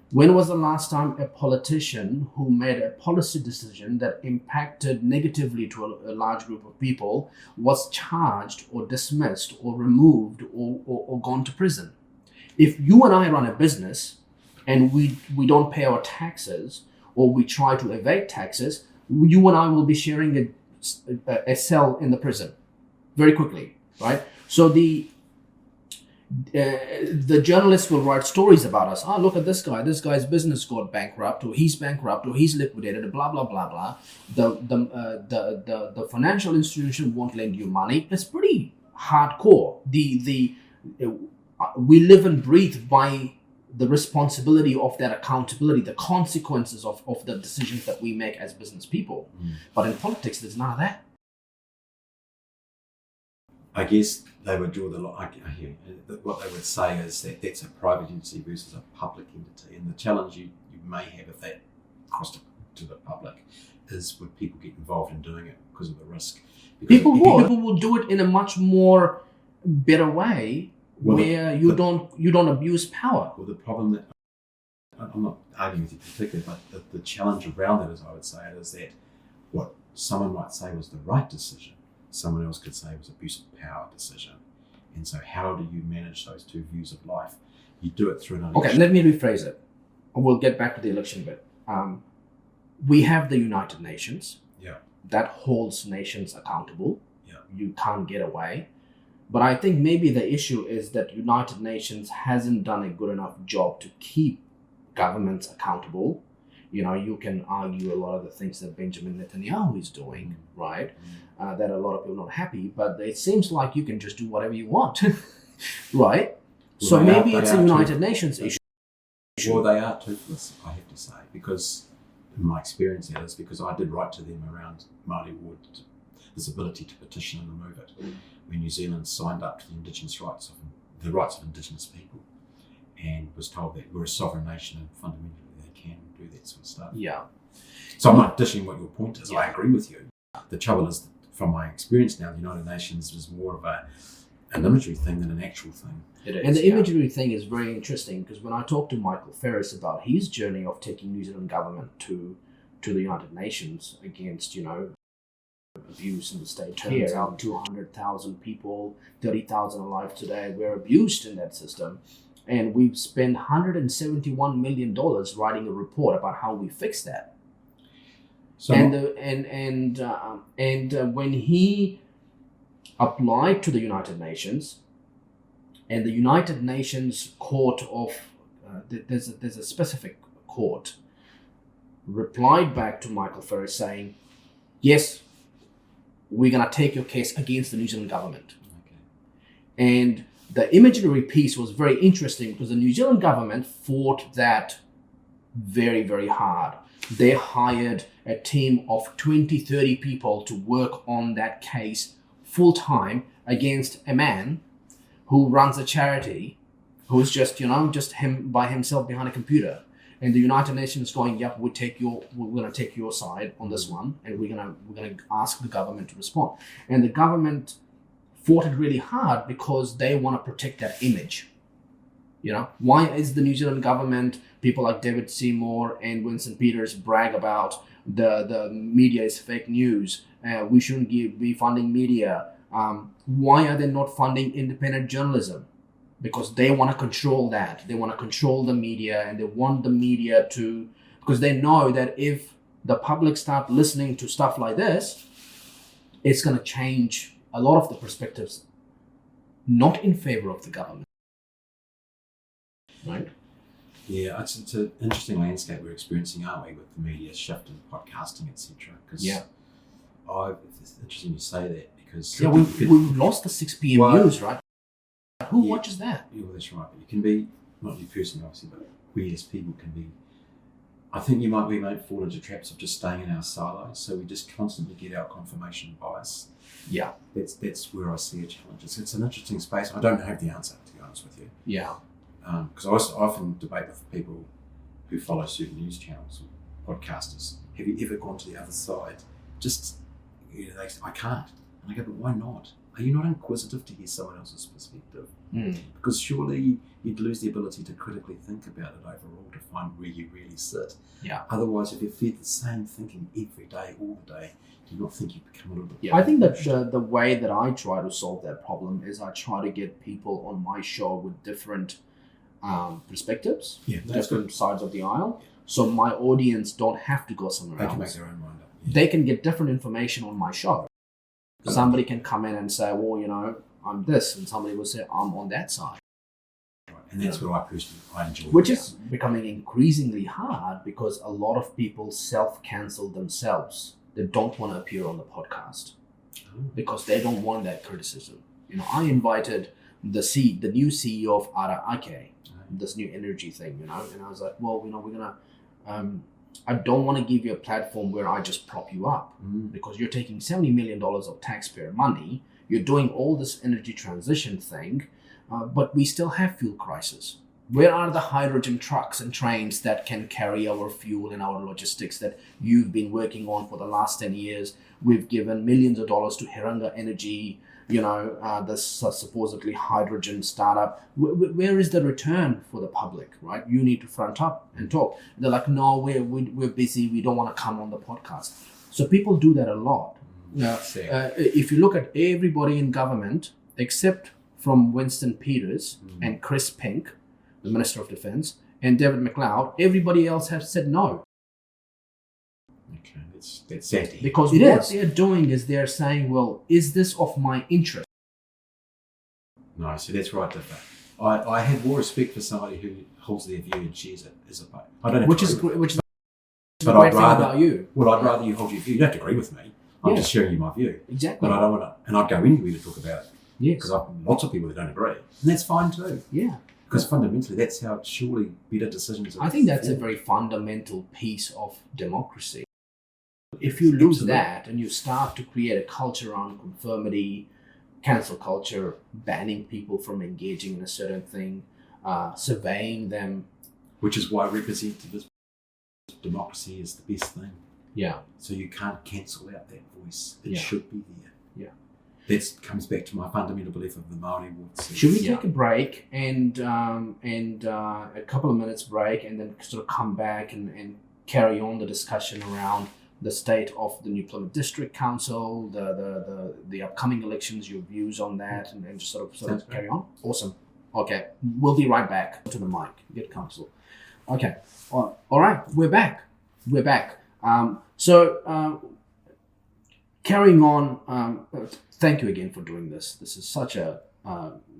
When was the last time a politician who made a policy decision that impacted negatively to a large group of people was charged or dismissed or removed or gone to prison? If you and I run a business and we don't pay our taxes or we try to evade taxes, you and I will be sharing a cell in the prison very quickly, right? So the journalists will write stories about us. Oh, look at this guy. This guy's business got bankrupt, or he's bankrupt, or he's liquidated. Blah blah blah blah. The financial institution won't lend you money. It's pretty hardcore. We live and breathe by the responsibility of that accountability, the consequences of the decisions that we make as business people. But in politics, there's none of that. I guess they would draw the line. I hear what they would say is that that's a private entity versus a public entity, and the challenge you may have if that crossed to the public is would people get involved in doing it because of the risk? People will do it in a much more better way, where you don't abuse power. Well, the problem that I'm not arguing with you particularly, but the challenge around that, as I would say it, is that what someone might say was the right decision, someone else could say was abuse of power decision. And so how do you manage those two views of life? You do it through an election. Okay, let me rephrase it. We'll get back to the election bit. We have the United Nations. Yeah. That holds nations accountable. Yeah. You can't get away. But I think maybe the issue is that United Nations hasn't done a good enough job to keep governments accountable. You can argue a lot of the things that Benjamin Netanyahu is doing, right? That a lot of people are not happy, but it seems like you can just do whatever you want, right? Well, so maybe it's a United Nations issue. Well, they are toothless, I have to say, because in my experience that is because I did write to them around Māori Ward, this ability to petition and remove it, when New Zealand signed up to the rights of Indigenous people, and was told that we're a sovereign nation and fundamentally they can do that sort of stuff. Yeah. So I'm not dishing what your point is. Yeah. I agree with you. The trouble is, from my experience now, the United Nations is more of an imagery thing than an actual thing. It is, and the imagery thing is very interesting because when I talked to Michael Ferris about his journey of taking New Zealand government to the United Nations against, abuse in the state, turns out 200,000 people, 30,000 alive today, were abused in that system. And we've spent $171 million writing a report about how we fix that. So when he applied to the United Nations, and the United Nations Court of there's a specific court replied back to Michael Ferris saying, yes, we're gonna take your case against the New Zealand government. Okay. And the imagery piece was very interesting because the New Zealand government fought that very, very hard. They hired a team of 20, 30 people to work on that case full time against a man who runs a charity, who's just him by himself behind a computer. And the United Nations going, yep, we're going to take your side on this one, and we're going to ask the government to respond. And the government fought it really hard because they want to protect that image. Why is the New Zealand government, people like David Seymour and Winston Peters brag about the media is fake news, we shouldn't be funding media. Why are they not funding independent journalism? Because they want to control that. They want to control the media, and they want the media to, because they know that if the public start listening to stuff like this, it's going to change a lot of the perspectives, not in favor of the government. Right? Yeah, it's an interesting landscape we're experiencing, aren't we, with the media shift and podcasting, etc. It's interesting you say that because we've lost the 6 p.m. news, right? Who watches that? Yeah, well, that's right. But you can be, not you personally, obviously, but we as people can be. I think we might fall into traps of just staying in our silos, so we just constantly get our confirmation bias. Yeah, that's where I see a challenge. It's an interesting space. I don't have the answer, to be honest with you. Yeah. Because I often debate with people who follow certain news channels or podcasters. Have you ever gone to the other side? Just, they say, I can't. And I go, but why not? Are you not inquisitive to hear someone else's perspective? Because surely you'd lose the ability to critically think about it overall to find where you really sit. Yeah. Otherwise, if you fed the same thinking every day, all the day, do you not think you become a little bit... Yeah, I think that the way that I try to solve that problem is I try to get people on my show with different perspectives, different sides of the aisle. So my audience don't have to go somewhere else. They can make their own mind up. Yeah. They can get different information on my show. Somebody can come in and say, well, I'm this, and somebody will say, I'm on that side. Right. And that's what I personally enjoy. Which is becoming increasingly hard because a lot of people self-cancel themselves. They don't want to appear on the podcast because they don't want that criticism. I invited the new CEO of Ara Ake, this new energy thing, and I was like, well, we're gonna, I don't want to give you a platform where I just prop you up because you're taking $70 million of taxpayer money, you're doing all this energy transition thing, but we still have fuel crisis. Where are the hydrogen trucks and trains that can carry our fuel and our logistics that you've been working on for the last 10 years? We've given millions of dollars to Herunga Energy, this supposedly hydrogen startup. Where is the return for the public, right? You need to front up and talk. They're like, no, we're busy. We don't want to come on the podcast. So people do that a lot. If you look at everybody in government, except from Winston Peters and Chris Pink, the Minister of Defence, and David McLeod, everybody else has said no. Okay, that's sad. Because what they're doing is they're saying, well, is this of my interest? No, so that's right. I have more respect for somebody who holds their view and shares it as a vote. I don't have which is the great thing about you. Well, I'd rather you hold your view. You don't have to agree with me. I'm just sharing you my view. Exactly. But I don't want to, and I'd go anywhere to talk about it. Yes. Because I've lots of people that don't agree. And that's fine too. Yeah. Because fundamentally, that's how surely better decisions are I think that's a formed. very fundamental piece of democracy. If you lose Absolutely. that and you start to create a culture around conformity, cancel culture, banning people from engaging in a certain thing, surveying them. Which is why representative democracy is the best thing. Yeah. So you can't cancel out that voice. It Yeah. should be there. Yeah. That comes back to my fundamental belief of the Māori would say. Should we take a break and a couple of minutes break and then sort of come back and carry on the discussion around the state of the New Plymouth District Council, the upcoming elections, your views on that, and just sort Sounds of carry on? Awesome. Okay, we'll be right back to the mic. Get council. Okay. All right. We're back. Carrying on. Thank you again for doing this. This is such a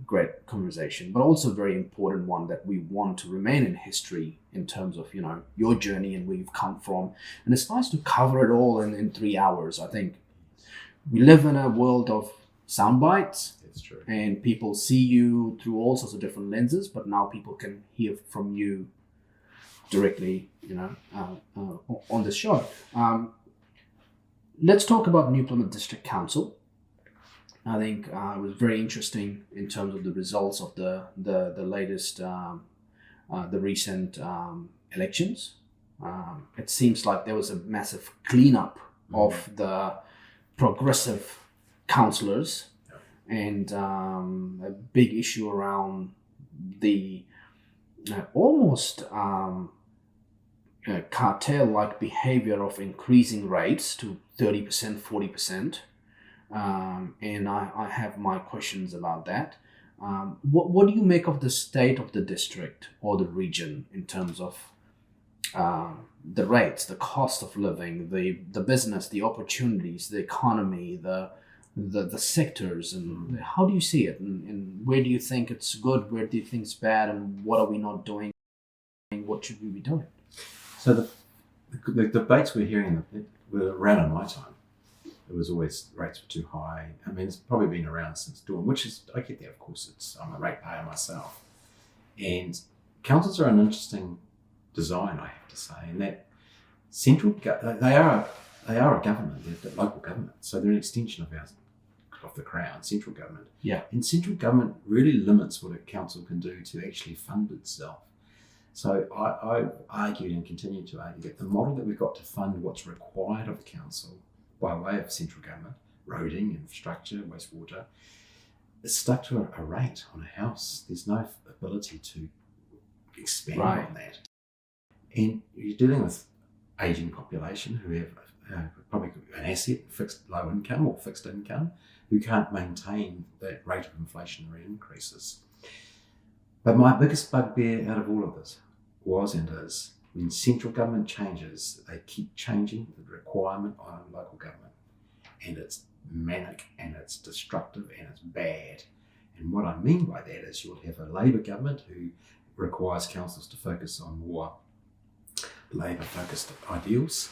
great conversation, but also a very important one that we want to remain in history in terms of, your journey and where you've come from. And it's nice to cover it all in 3 hours. I think we live in a world of sound bites. That's true. And people see you through all sorts of different lenses, but now people can hear from you directly, on the show. Let's talk about New Plymouth District Council. I think it was very interesting in terms of the results of the latest, the recent elections. It seems like there was a massive cleanup of the progressive councillors, and a big issue around the almost cartel-like behavior of increasing rates to 30%, 40%. And I have my questions about that. What do you make of the state of the district or the region in terms of the rates, the cost of living, the business, the opportunities, the economy, the sectors, and how do you see it? And where do you think it's good? Where do you think it's bad? And what are we not doing? What should we be doing? So the debates we're hearing were around in my time. It was always rates were too high. I mean, it's probably been around since dawn, which is, I get that, of course. I'm a ratepayer myself. And councils are an interesting design, I have to say, in that they are a government, they're local government. So they're an extension of the Crown, central government. Yeah. And central government really limits what a council can do to actually fund itself. So I argued and continue to argue that the model that we've got to fund what's required of the council by way of central government, roading, infrastructure, wastewater, is stuck to a rate on a house. There's no ability to expand on that. And you're dealing with ageing population who have probably an asset, fixed low income or fixed income, who can't maintain that rate of inflationary increases. But my biggest bugbear out of all of this was and is when central government changes, they keep changing the requirement on local government. And it's manic and it's destructive and it's bad. And what I mean by that is you'll have a Labour government who requires councils to focus on more Labour-focused ideals,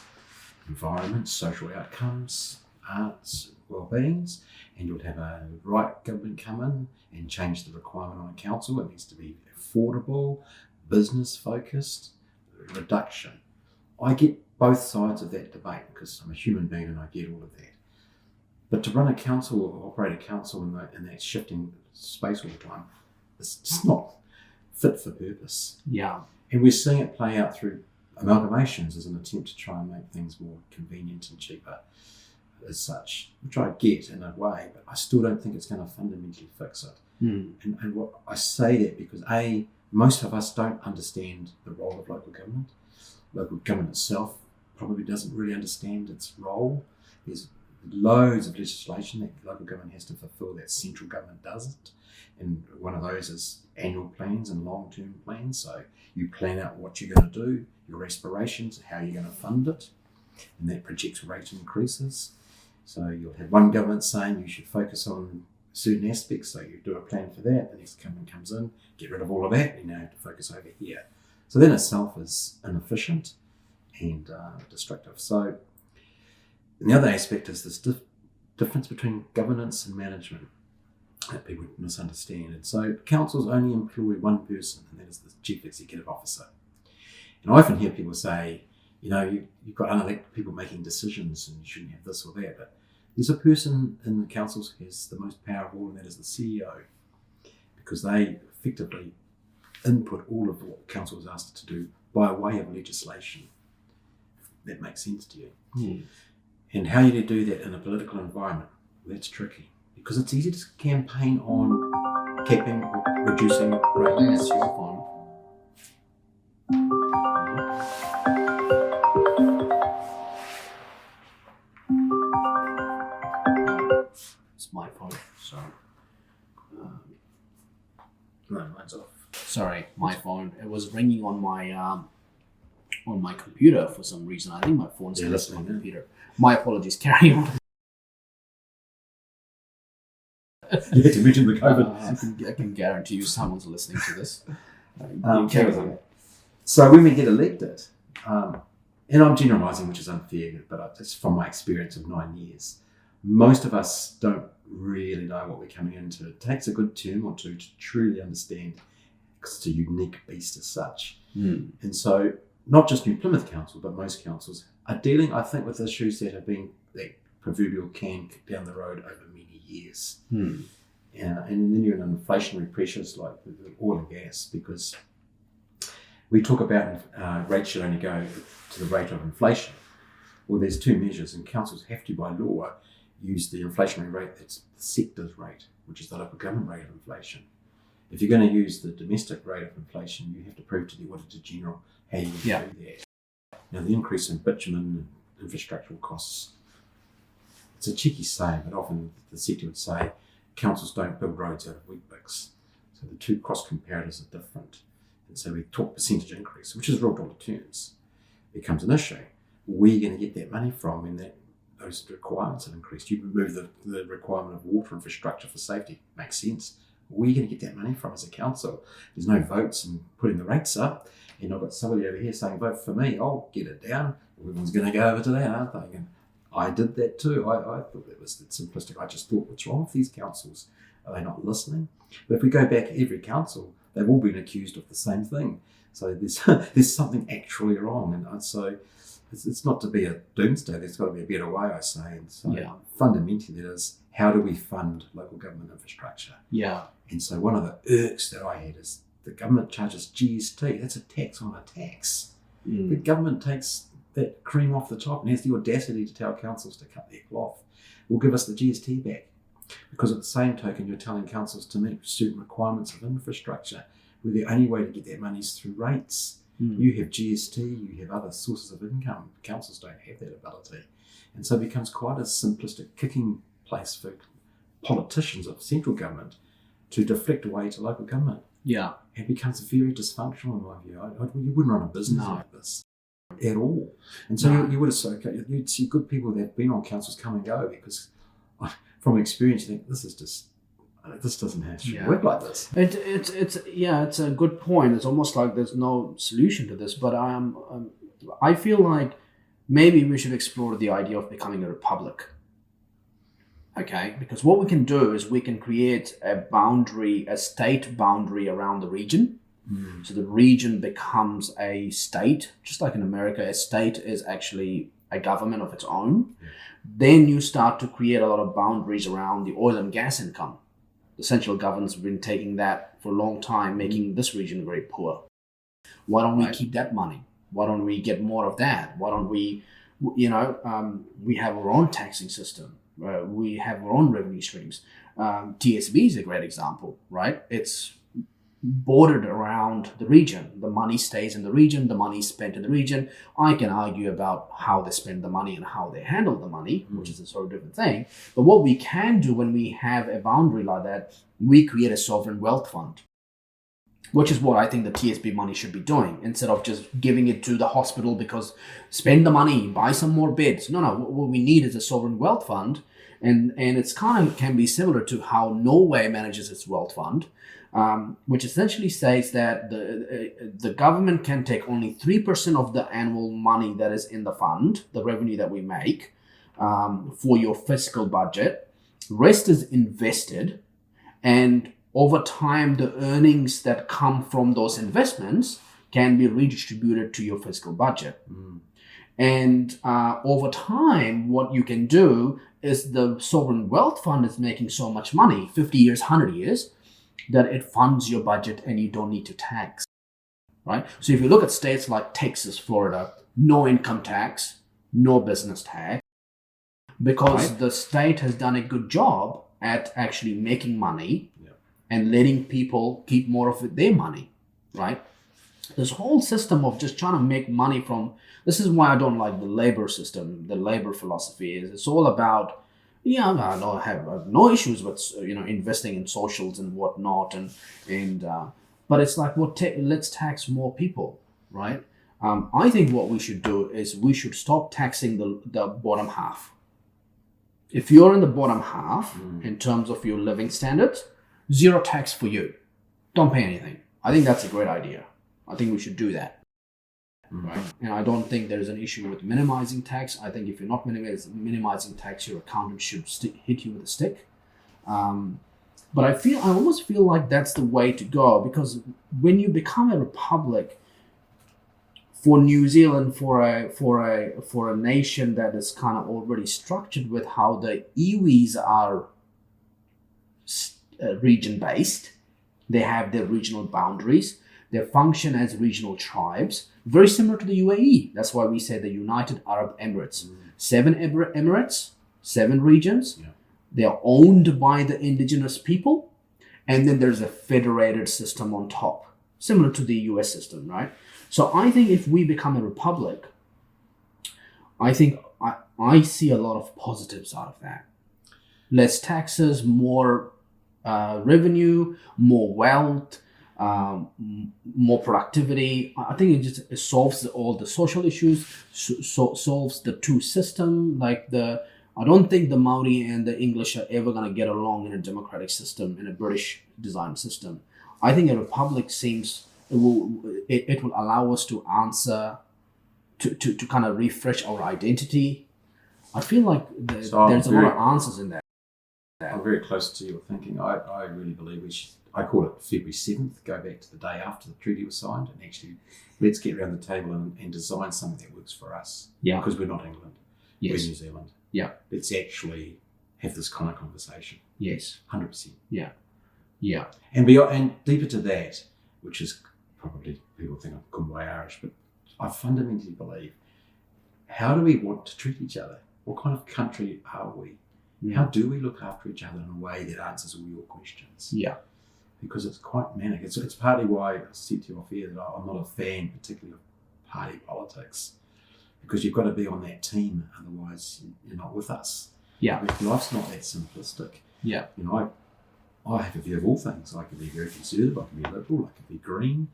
environment, social outcomes, arts, well-beings, and you'll have a right government come in and change the requirement on a council. It needs to be affordable, business-focused, reduction. I get both sides of that debate because I'm a human being and I get all of that. But to run a council or operate a council in that shifting space all the time, it's just not fit for purpose. Yeah. And we're seeing it play out through amalgamations as an attempt to try and make things more convenient and cheaper as such, which I get in a way, but I still don't think it's going to fundamentally fix it. And what I say that because most of us don't understand the role of local government. Local government itself probably doesn't really understand its role. There's loads of legislation that local government has to fulfill that central government doesn't. And one of those is annual plans and long-term plans. So you plan out what you're going to do, your aspirations, how you're going to fund it, and that projects rate increases. So you'll have one government saying you should focus on certain aspects, so you do a plan for that. The next government comes in, get rid of all of that, you now have to focus over here. So that itself is inefficient and destructive. So and the other aspect is this difference between governance and management. that people misunderstand. And so councils only employ one person, and that is the chief executive officer. And I often hear people say, you've got unelected people making decisions and you shouldn't have this or that. But there's a person in the councils who has the most power of all, and that is the CEO, because they effectively input all of what the council is asked to do by way of legislation. If that makes sense to you. Mm. And how you do that in a political environment, that's tricky, because it's easy to campaign on capping or reducing rates. That's your phone. It's my phone. Sorry. No, mine's off. Sorry, my phone. It was ringing on my computer for some reason. I think my phone's connected on my computer. My apologies. Carry on. You had to mention the COVID. I can guarantee you someone's listening to this. Carry on. So when we get elected, and I'm generalising, which is unfair, but it's from my experience of 9 years, most of us don't really know what we're coming into. It takes a good term or two to truly understand, because it's a unique beast as such. Mm. And so not just New Plymouth Council, but most councils are dealing, I think, with issues that have been that proverbial can kick down the road over many years. Mm. And then you're in inflationary pressures like the oil and gas, because we talk about rates should only go to the rate of inflation. Well, there's two measures, and councils have to, by law, use the inflationary rate that's the sector's rate, which is the local government rate of inflation. If you're going to use the domestic rate of inflation, you have to prove to the Auditor General how you do that. Now, the increase in bitumen and infrastructural costs, it's a cheeky saying, but often the sector would say councils don't build roads out of wheat bix. So the two cross comparators are different. And so we talk percentage increase, which is real dollar terms, becomes an issue. Where are you going to get that money from when those requirements have increased? You remove the requirement of water infrastructure for safety. Makes sense. Where are you going to get that money from as a council? There's no votes and putting the rates up. And I've got somebody over here saying, vote for me. I'll get it down. Everyone's going to go over to that, aren't they? And I did that too. I thought that was that simplistic. I just thought, what's wrong with these councils? Are they not listening? But if we go back, every council, they've all been accused of the same thing. So there's something actually wrong. And so it's not to be a doomsday. There's got to be a better way, I say. And so fundamentally, that is, how do we fund local government infrastructure? Yeah. And so one of the irks that I had is the government charges GST. That's a tax on a tax. Mm. The government takes that cream off the top and has the audacity to tell councils to cut their cloth. We'll give us the GST back. Because at the same token, you're telling councils to meet certain requirements of infrastructure, where the only way to get that money is through rates. Mm. You have GST, you have other sources of income. Councils don't have that ability. And so it becomes quite a simplistic kicking place for politicians of central government to deflect away to local government. Yeah. It becomes very dysfunctional in my view. You wouldn't run a business like this at all. And so you would have you'd see good people that have been on councils come and go, because from experience, you think this doesn't have to work like this. It's a good point. It's almost like there's no solution to this, but I feel like maybe we should explore the idea of becoming a republic. Okay, because what we can do is we can create a state boundary around the region. Mm. So the region becomes a state, just like in America, a state is actually a government of its own. Yeah. Then you start to create a lot of boundaries around the oil and gas income. The central government's been taking that for a long time, making this region very poor. Why don't we keep that money? Why don't we get more of that? Why don't we, we have our own taxing system. We have our own revenue streams. TSB is a great example, right? It's bordered around the region. The money stays in the region. The money is spent in the region. I can argue about how they spend the money and how they handle the money, which is a sort of different thing. But what we can do when we have a boundary like that, we create a sovereign wealth fund, which is what I think the TSB money should be doing, instead of just giving it to the hospital because spend the money, buy some more beds. No, what we need is a sovereign wealth fund. And it's can be similar to how Norway manages its wealth fund, which essentially says that the government can take only 3% of the annual money that is in the fund, the revenue that we make, for your fiscal budget. Rest is invested, And over time, the earnings that come from those investments can be redistributed to your fiscal budget. And over time, what you can do is the sovereign wealth fund is making so much money, 50 years, 100 years, that it funds your budget and you don't need to tax, right? So if you look at states like Texas, Florida, no income tax, no business tax, because the state has done a good job at actually making money and letting people keep more of their money, right? This whole system of just trying to make money from, this is why I don't like the labor system, the labor philosophy is it's all about, I have no issues with, investing in socials and whatnot. But it's like, let's tax more people, right? I think what we should do is we should stop taxing the bottom half. If you're in the bottom half in terms of your living standards, zero tax for you. Don't pay anything. I think that's a great idea. I think we should do that, right? And I don't think there's an issue with minimizing tax. I think if you're not minimizing tax, your accountant should hit you with a stick. But I almost feel like that's the way to go, because when you become a republic, for New Zealand, for a nation that is kind of already structured with how the iwis are region based, they have their regional boundaries. They function as regional tribes, very similar to the UAE. That's why we say the United Arab Emirates. 7 Emirates, 7 regions. Yeah. They are owned by the indigenous people. And then there's a federated system on top, similar to the US system, right? So I think if we become a republic, I think I see a lot of positives out of that. Less taxes, more revenue, more wealth, more productivity. I think it solves all the social issues, solves the two system. I don't think the Māori and the English are ever going to get along in a democratic system, in a British design system. I think a republic it will allow us to answer, to kind of refresh our identity. I feel like there's a lot of answers in that. I'm very close to your thinking. I really believe we should, I call it February 7th, go back to the day after the treaty was signed, and actually let's get around the table and design something that works for us. Yeah. Because we're not England. Yes. We're New Zealand. Yeah. Let's actually have this kind of conversation. Yes. 100%. Yeah. Yeah. And deeper to that, which is probably people think I'm Kumbai Irish, but I fundamentally believe, how do we want to treat each other? What kind of country are we? Yeah. How do we look after each other in a way that answers all your questions? Yeah. Because it's quite manic. It's partly why I said to you off air that I'm not a fan particularly of party politics, because you've got to be on that team, otherwise you're not with us. Yeah. Life's not that simplistic. Yeah. I have a view of all things. I can be very conservative, I can be liberal, I can be green,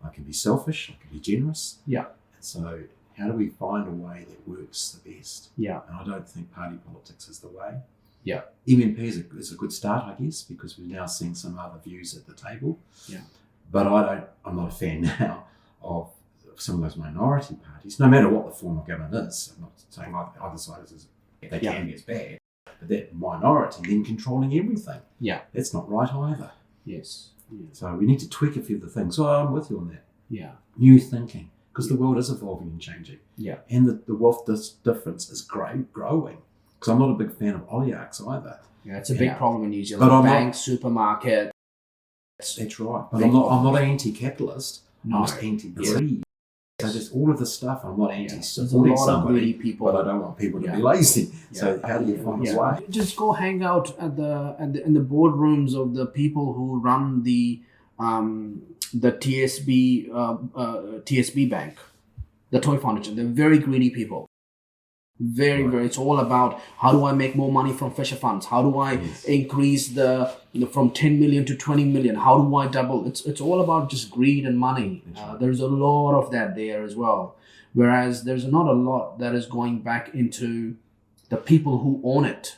I can be selfish, I can be generous. Yeah. And so how do we find a way that works the best? Yeah. And I don't think party politics is the way. Yeah. MMP is a good start, I guess, because we're now seeing some other views at the table. Yeah. But I'm not a fan now of some of those minority parties, no matter what the form of government is. I'm not saying either side is they can be as bad, but that minority then controlling everything. Yeah. That's not right either. Yes. Yeah. So we need to tweak a few of the things. So I'm with you on that. Yeah. New thinking, because the world is evolving and changing. Yeah. And the wealth difference is growing. Because I'm not a big fan of oligarchs either. Yeah, it's a big problem in New Zealand. But banks, supermarket. That's right. But I'm not anti-capitalist. No. I'm just anti-greed. So just all of the stuff, I'm not anti-supporting somebody, but I don't want people to be lazy. Yeah. So how do you find a way? Just go hang out in the boardrooms of the people who run the TSB bank, the toy foundation. They're very greedy people. Very, it's all about how do I make more money from Fisher funds? How do I increase from 10 million to 20 million? How do I double? It's all about just greed and money. There's a lot of that there as well. Whereas there's not a lot that is going back into the people who own it.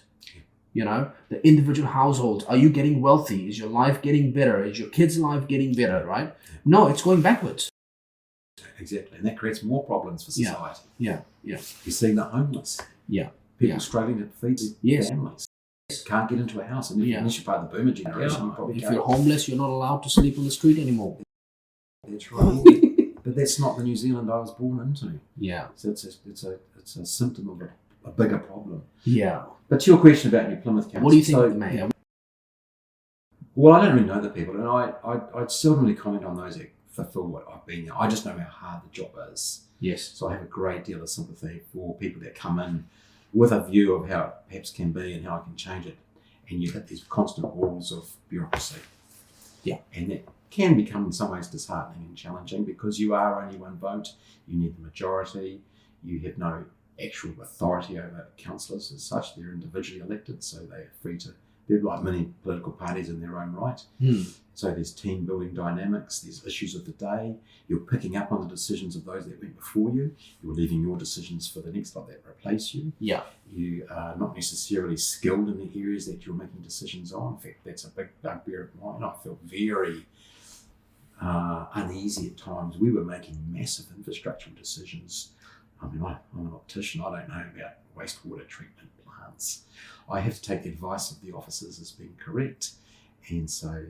The individual households. Are you getting wealthy? Is your life getting better? Is your kids' life getting better, right? No, it's going backwards. Exactly, and that creates more problems for society. Yeah. You're seeing the homeless. Yeah. People struggling to feed their families. can't get into a house, and unless you're part of the boomer generation, you probably If can't. you're homeless, you're not allowed to sleep on the street anymore. That's right. But that's not the New Zealand I was born into. Yeah. So it's a symptom of a bigger problem. Yeah. But to your question about New Plymouth Council, What do you think of the mayor? Well, I don't really know the people, and I seldomly comment on those that fulfil what I've been there. I just know how hard the job is. Yes. So I have a great deal of sympathy for people that come in with a view of how it perhaps can be and how I can change it. And you hit these constant walls of bureaucracy. Yeah. And that can become in some ways disheartening and challenging because you are only one vote, you need the majority, you have no actual authority over councillors as such. They're individually elected, so they are free to, they're like many political parties in their own right. So there's team building dynamics, there's issues of the day, you're picking up on the decisions of those that went before you, you're leaving your decisions for the next lot that replace you. Yeah. You are not necessarily skilled in the areas that you're making decisions on. In fact, that's a big bugbear of mine. I felt very uneasy at times. We were making massive infrastructural decisions. I mean, I'm an optician, I don't know about wastewater treatment plants. I have to take the advice of the officers as being correct. And so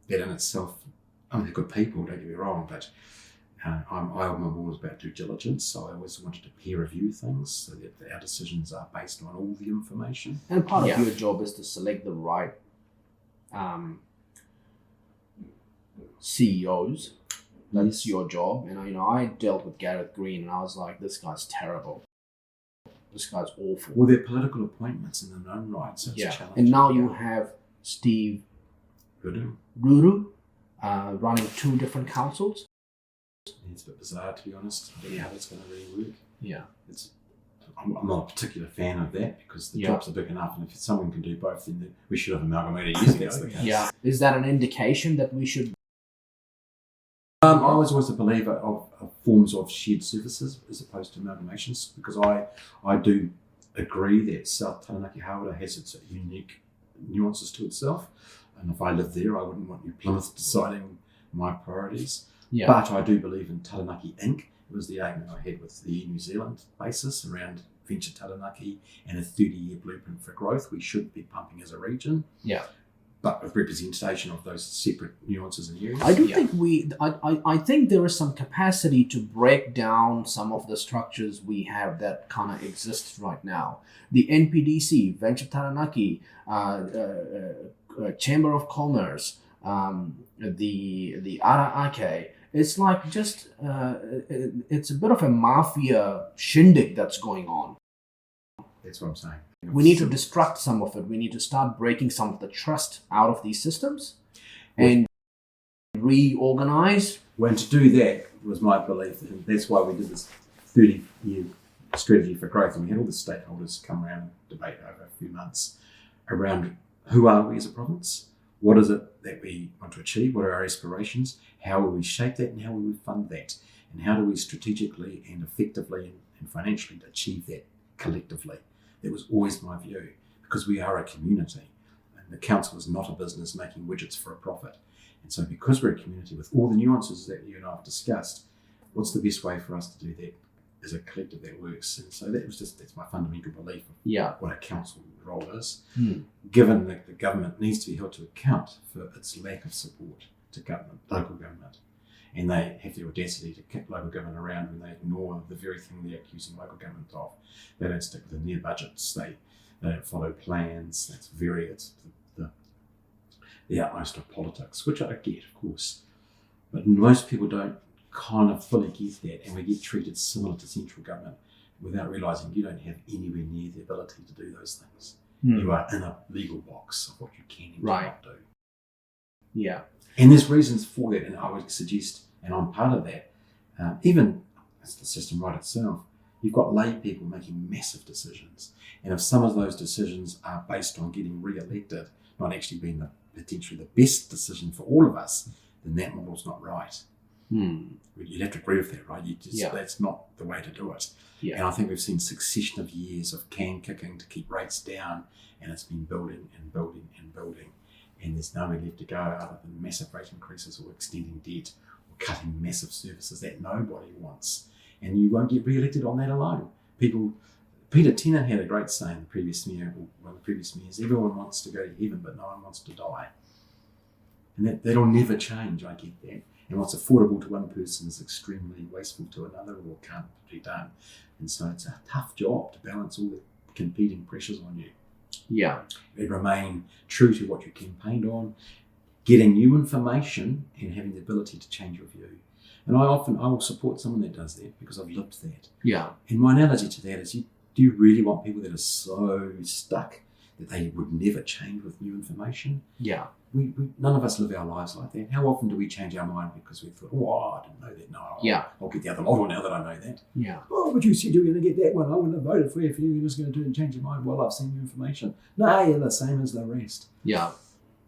that in itself, I mean, they're good people, don't get me wrong, but I'm always about due diligence, so I always wanted to peer review things so that our decisions are based on all the information. And part of your job is to select the right CEOs. That's your job. And I dealt with Gareth Green, and I was like, this guy's terrible. This guy's awful. Well, they're political appointments in their own right, so it's challenging. And now you have Steve Ruru running 2 different councils. It's a bit bizarre, to be honest. I don't know how that's going to really work. Yeah. I'm not a particular fan of that because the jobs are big enough, and if someone can do both, then we should have amalgamated years ago. That's the case. Yeah. Is that an indication that we should? I was always a believer of forms of shared services as opposed to amalgamations, because I do agree that South Taranaki Hawara has its unique nuances to itself, and if I lived there, I wouldn't want New Plymouth deciding my priorities. Yeah. But I do believe in Taranaki Inc. It was the argument I had with the New Zealand basis around Venture Taranaki and a 30-year blueprint for growth. We should be pumping as a region. Yeah. But with representation of those separate nuances and areas. I do think I think there is some capacity to break down some of the structures we have that kind of exists right now. The NPDC, Venture Taranaki, Chamber of Commerce, the Ara-Ake. It's like just, it's a bit of a mafia shindig that's going on. That's what I'm saying. We need to destruct some of it. We need to start breaking some of the trust out of these systems and reorganize. When to do that was my belief, and that's why we did this 30-year strategy for growth, and we had all the stakeholders come around and debate over a few months around who are we as a province, what is it that we want to achieve, what are our aspirations, how will we shape that, and how will we fund that, and how do we strategically and effectively and financially achieve that collectively. That was always my view, because we are a community, and the council is not a business making widgets for a profit. And so because we're a community with all the nuances that you and I have discussed, what's the best way for us to do that as a collective that works? And so that's my fundamental belief of what a council role is, given that the government needs to be held to account for its lack of support to government, local government. And they have the audacity to kick local government around when they ignore the very thing they're accusing local government of. They don't stick within their budgets. They don't follow plans. It's the utmost of politics, which I get, of course. But most people don't kind of fully get that, and we get treated similar to central government without realising you don't have anywhere near the ability to do those things. You are in a legal box of what you can and cannot do. Yeah. And there's reasons for that, and I would suggest, and I'm part of that, even as the system right itself, you've got lay people making massive decisions. And if some of those decisions are based on getting re-elected, not actually being potentially the best decision for all of us, then that model's not right. You'd have to agree with that, right? That's not the way to do it. And I think we've seen succession of years of can kicking to keep rates down, and it's been building and building and building. And there's nowhere left to go other than massive rate increases or extending debt or cutting massive services that nobody wants. And you won't get re-elected on that alone. People Peter Tennant had a great saying, the previous mayor, everyone wants to go to heaven, but no one wants to die. And that'll never change, I get that. And what's affordable to one person is extremely wasteful to another or can't be done. And so it's a tough job to balance all the competing pressures on you. Yeah. And remain true to what you campaigned on, getting new information and having the ability to change your view. And I will support someone that does that because I've lived that. Yeah. And my analogy to that is, do you really want people that are so stuck that they would never change with new information? Yeah. We none of us live our lives like that. How often do we change our mind because we thought, I didn't know that. No, I'll get the other model now that I know that. Yeah. Oh, but you said you were going to get that one. I wouldn't have voted for you if you were just going to change your mind. Well, I've seen new information. No, you're the same as the rest. Yeah.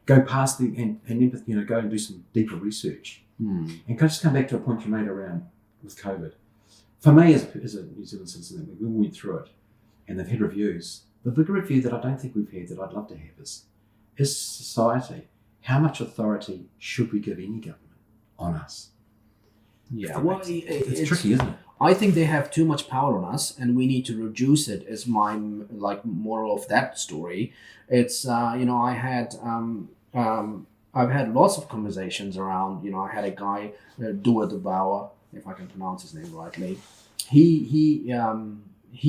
Go past and go and do some deeper research. And can I just come back to a point you made around with COVID? For me, as a New Zealand citizen, we all went through it, and they've had reviews. The bigger review that I don't think we've had that I'd love to have is society. How much authority should we give any government on us? Yeah. Well, it's tricky, isn't it? I think they have too much power on us, and we need to reduce it. Is my moral of that story. It's I've had lots of conversations around. I had a guy, Judd, if I can pronounce his name rightly. He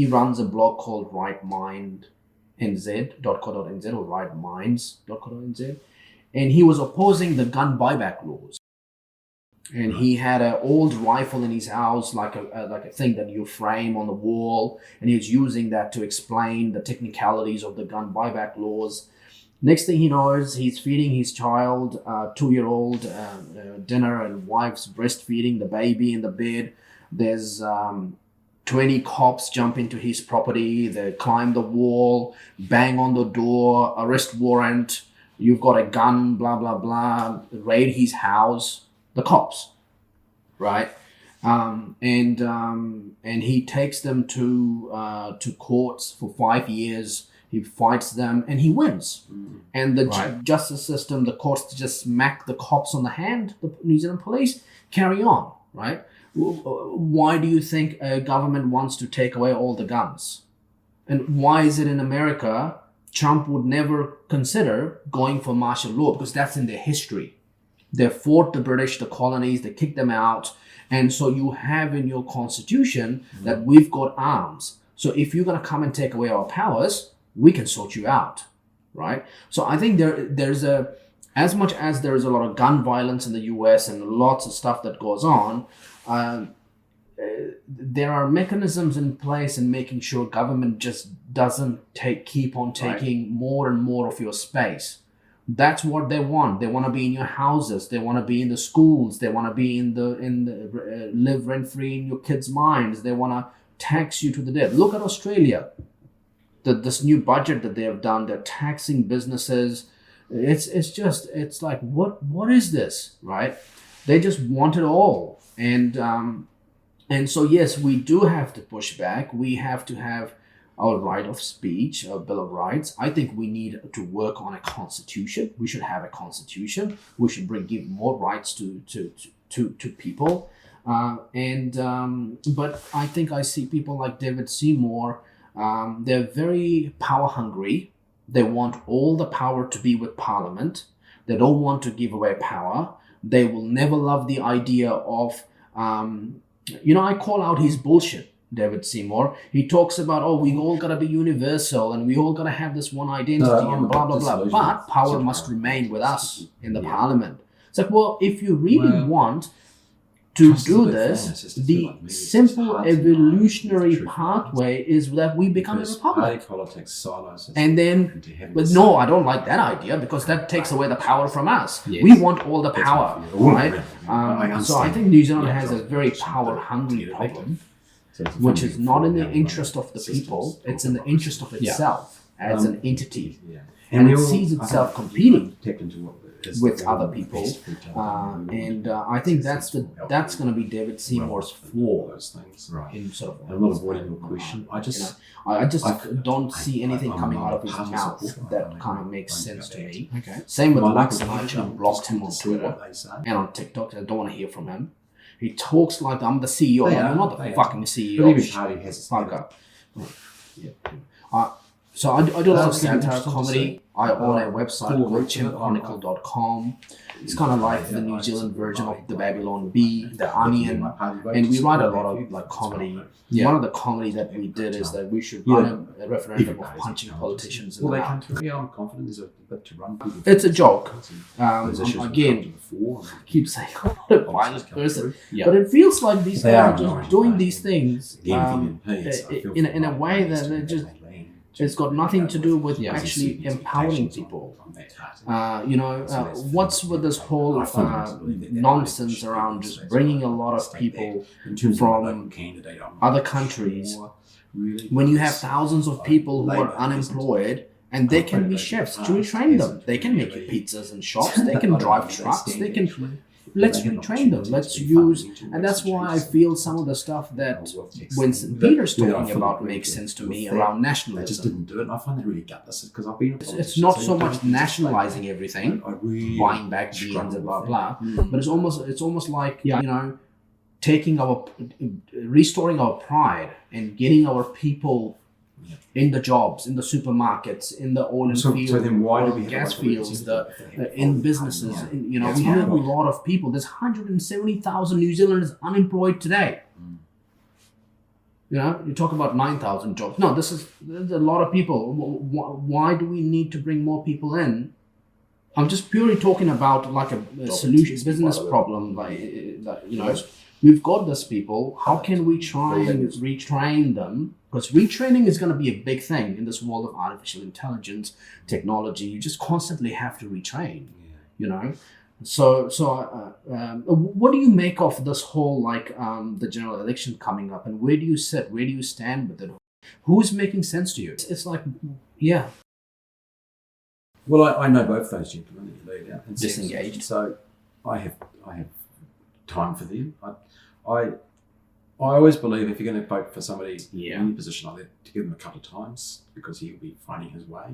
runs a blog called rightmindnz.co.nz or rightminds.co.nz, and he was opposing the gun buyback laws. And he had an old rifle in his house, like a thing that you frame on the wall, and he was using that to explain the technicalities of the gun buyback laws. Next thing he knows, he's feeding his child, 2-year-old, dinner, and wife's breastfeeding the baby in the bed. There's 20 cops jump into his property. They climb the wall, bang on the door, arrest warrant. You've got a gun, blah, blah, blah. Raid his house. The cops, right? And he takes them to courts for 5 years. He fights them and he wins. And the justice system, the courts just smack the cops on the hand, the New Zealand police, carry on, right? Why do you think a government wants to take away all the guns? And why is it in America, Trump would never consider going for martial law? Because that's in their history. They fought the British, the colonies, they kicked them out. And so you have in your constitution that we've got arms. So if you're going to come and take away our powers, we can sort you out, right? So I think there's as much as there is a lot of gun violence in the US and lots of stuff that goes on, there are mechanisms in place in making sure government just doesn't keep on taking more and more of your space. That's what they want. They want to be in your houses. They want to be in the schools. They want to be in the live rent free in your kids' minds. They want to tax you to the death. Look at Australia. This new budget that they have done, they're taxing businesses. It's like, what is this, right? They just want it all. And so, yes, we do have to push back. We have to have our right of speech, our Bill of Rights. I think we need to work on a constitution. We should have a constitution. We should give more rights to people. But I think I see people like David Seymour. They're very power hungry. They want all the power to be with Parliament. They don't want to give away power. They will never love the idea of, I call out his bullshit, David Seymour. He talks about, we all got to be universal and we all got to have this one identity and blah, blah, blah. But power must remain with us in the Parliament. It's like, well, if you really want to do this, the simple evolutionary pathway is that we become a republic. Politics silos. And then, but no, I don't like that idea because that takes away the power from us. Yes. We want all the power, right? So I think New Zealand has a very power-hungry problem, which is not in the interest of the people. It's in the interest of itself as an entity. And it sees itself competing with other people, and I think that's going to be David Seymour's flaw in sort of. I'm not avoiding your question. I don't see anything coming out of his mouth that kind of makes sense to me. Okay. Same with Lux. I actually blocked him on Twitter and on TikTok. I don't want to hear from him. He talks like I'm the CEO. I'm not the fucking CEO. But every party has its fuck up. So I do a lot of satire comedy. I own a website called chimpchronicle.com. It's kind of like the New Zealand version of the Babylon Bee, the Onion, and we write a lot of like comedy. One of the comedy that we did is that we should run a referendum of punching politicians in the mouth. I'm confident there's a bit to run. It's a joke. Again, keep saying I'm not a violent person, but it feels like these guys are just doing these things in a way that they're just. It's got nothing to do with actually empowering people. What's with this whole nonsense around just bringing a lot of people from other countries when you have thousands of people who are unemployed and they can be chefs? To retrain them. They can make you pizzas in shops. They can drive trucks. They can... Let's retrain them. Let's use, and that's why I feel some of the stuff that Winston Peter's talking about makes sense to me around nationalism. I just didn't do it, and I find that really gutless because I've been. It's not so much nationalizing everything, buying back beans and blah blah, but it's almost like taking restoring our pride and getting our people in the jobs, in the supermarkets, in the oil and fields, oil and gas fields, in businesses. We have a lot of people. There's 170,000 New Zealanders unemployed today. You talk about 9,000 jobs. No, there's a lot of people. Why do we need to bring more people in? I'm just purely talking about like a solution, business problem. We've got these people. How can we try and retrain them? Because retraining is going to be a big thing in this world of artificial intelligence, technology. You just constantly have to retrain, So what do you make of this whole, the general election coming up? And where do you sit? Where do you stand with it? Who's making sense to you? It's like, yeah. Well, I know both those gentlemen that you laid out. Disengaged. So I have time for them. I always believe if you're going to vote for somebody in any position like that, to give them a couple of times because he'll be finding his way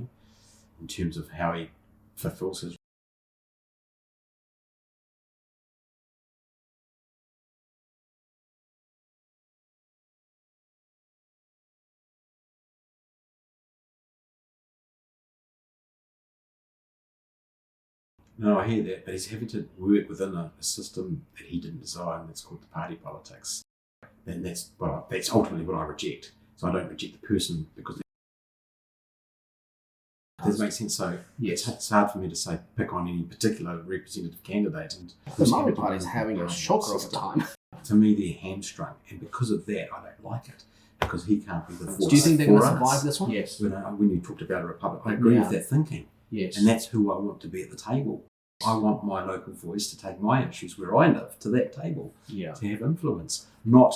in terms of how he fulfills his. No, I hear that, but he's having to work within a system that he didn't design. That's called the party politics. And that's ultimately what I reject. So I don't reject the person because does it make sense? So it's hard for me to say pick on any particular representative candidate. And the Māori Party is having a shocker of a time. To me, they're hamstrung, and because of that, I don't like it because he can't be the voice. Do you think they're going to survive this one? Yes. When you talked about a republic, I agree with that thinking. Yes. And that's who I want to be at the table. I want my local voice to take my issues where I live to that table, to have influence, not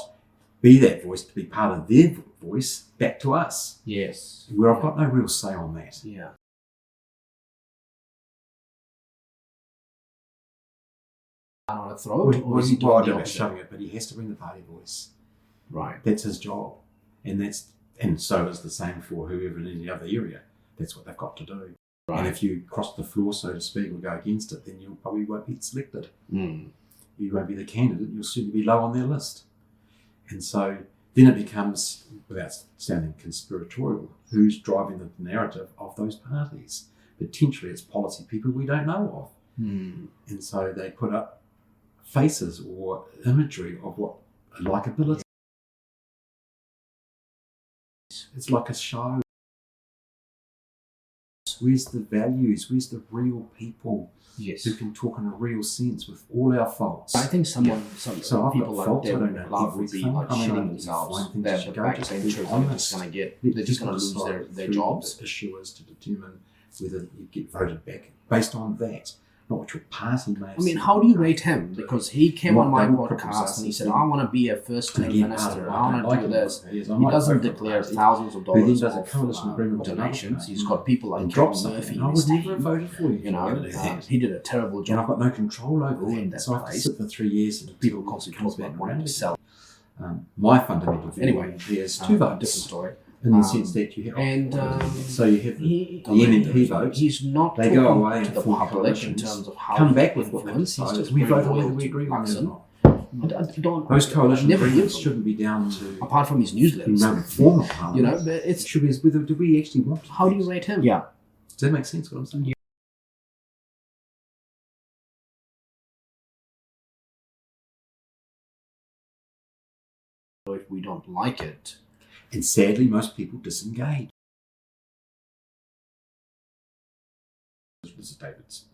be that voice, to be part of their voice back to us. Yes. Where I've got no real say on that. Yeah. On a throat, or is he doing the opposite? Showing it, but he has to bring the party voice. Right. That's his job, and so is the same for whoever in any other area. That's what they've got to do. Right. And if you cross the floor, so to speak, or go against it, then you probably won't be selected. You won't be the candidate. You'll certainly be low on their list. And so then it becomes, without sounding conspiratorial, who's driving the narrative of those parties? Potentially it's policy people we don't know of. And so they put up faces or imagery of what likability. It's like a show. Where's the values? Where's the real people who can talk in a real sense with all our faults? I think some people like Devin Love would be like shitting themselves. They're the backbenchers are just going to they're just going to lose their jobs. The issue is to determine whether you get voted back based on that, not what your party may have. I mean, how do you rate him? Because he came on my podcast and he said, I want to be a first-term minister. I want to do this. He doesn't declare thousands of dollars of donations. He's got people like Kevin Murphy. I would never have voted for you. He did a terrible job. And I've got no control over that. So I have to sit for 3 years and people constantly talk about wanting to sell. My fundamental view is two votes. Different story. In the sense that you have, so you have the MMP vote. He's not they go away to the public in terms of how come back with influence. He's just we vote whether we agree with it or not. I don't. Those coalition never hear agreements from shouldn't be down to apart from his newsletters. no form of parliament. You know, but it's It should be as whether do we actually want to how do you rate him? Yeah. Does that make sense what I'm saying? If we don't like it, And sadly, most people disengage. This is David's.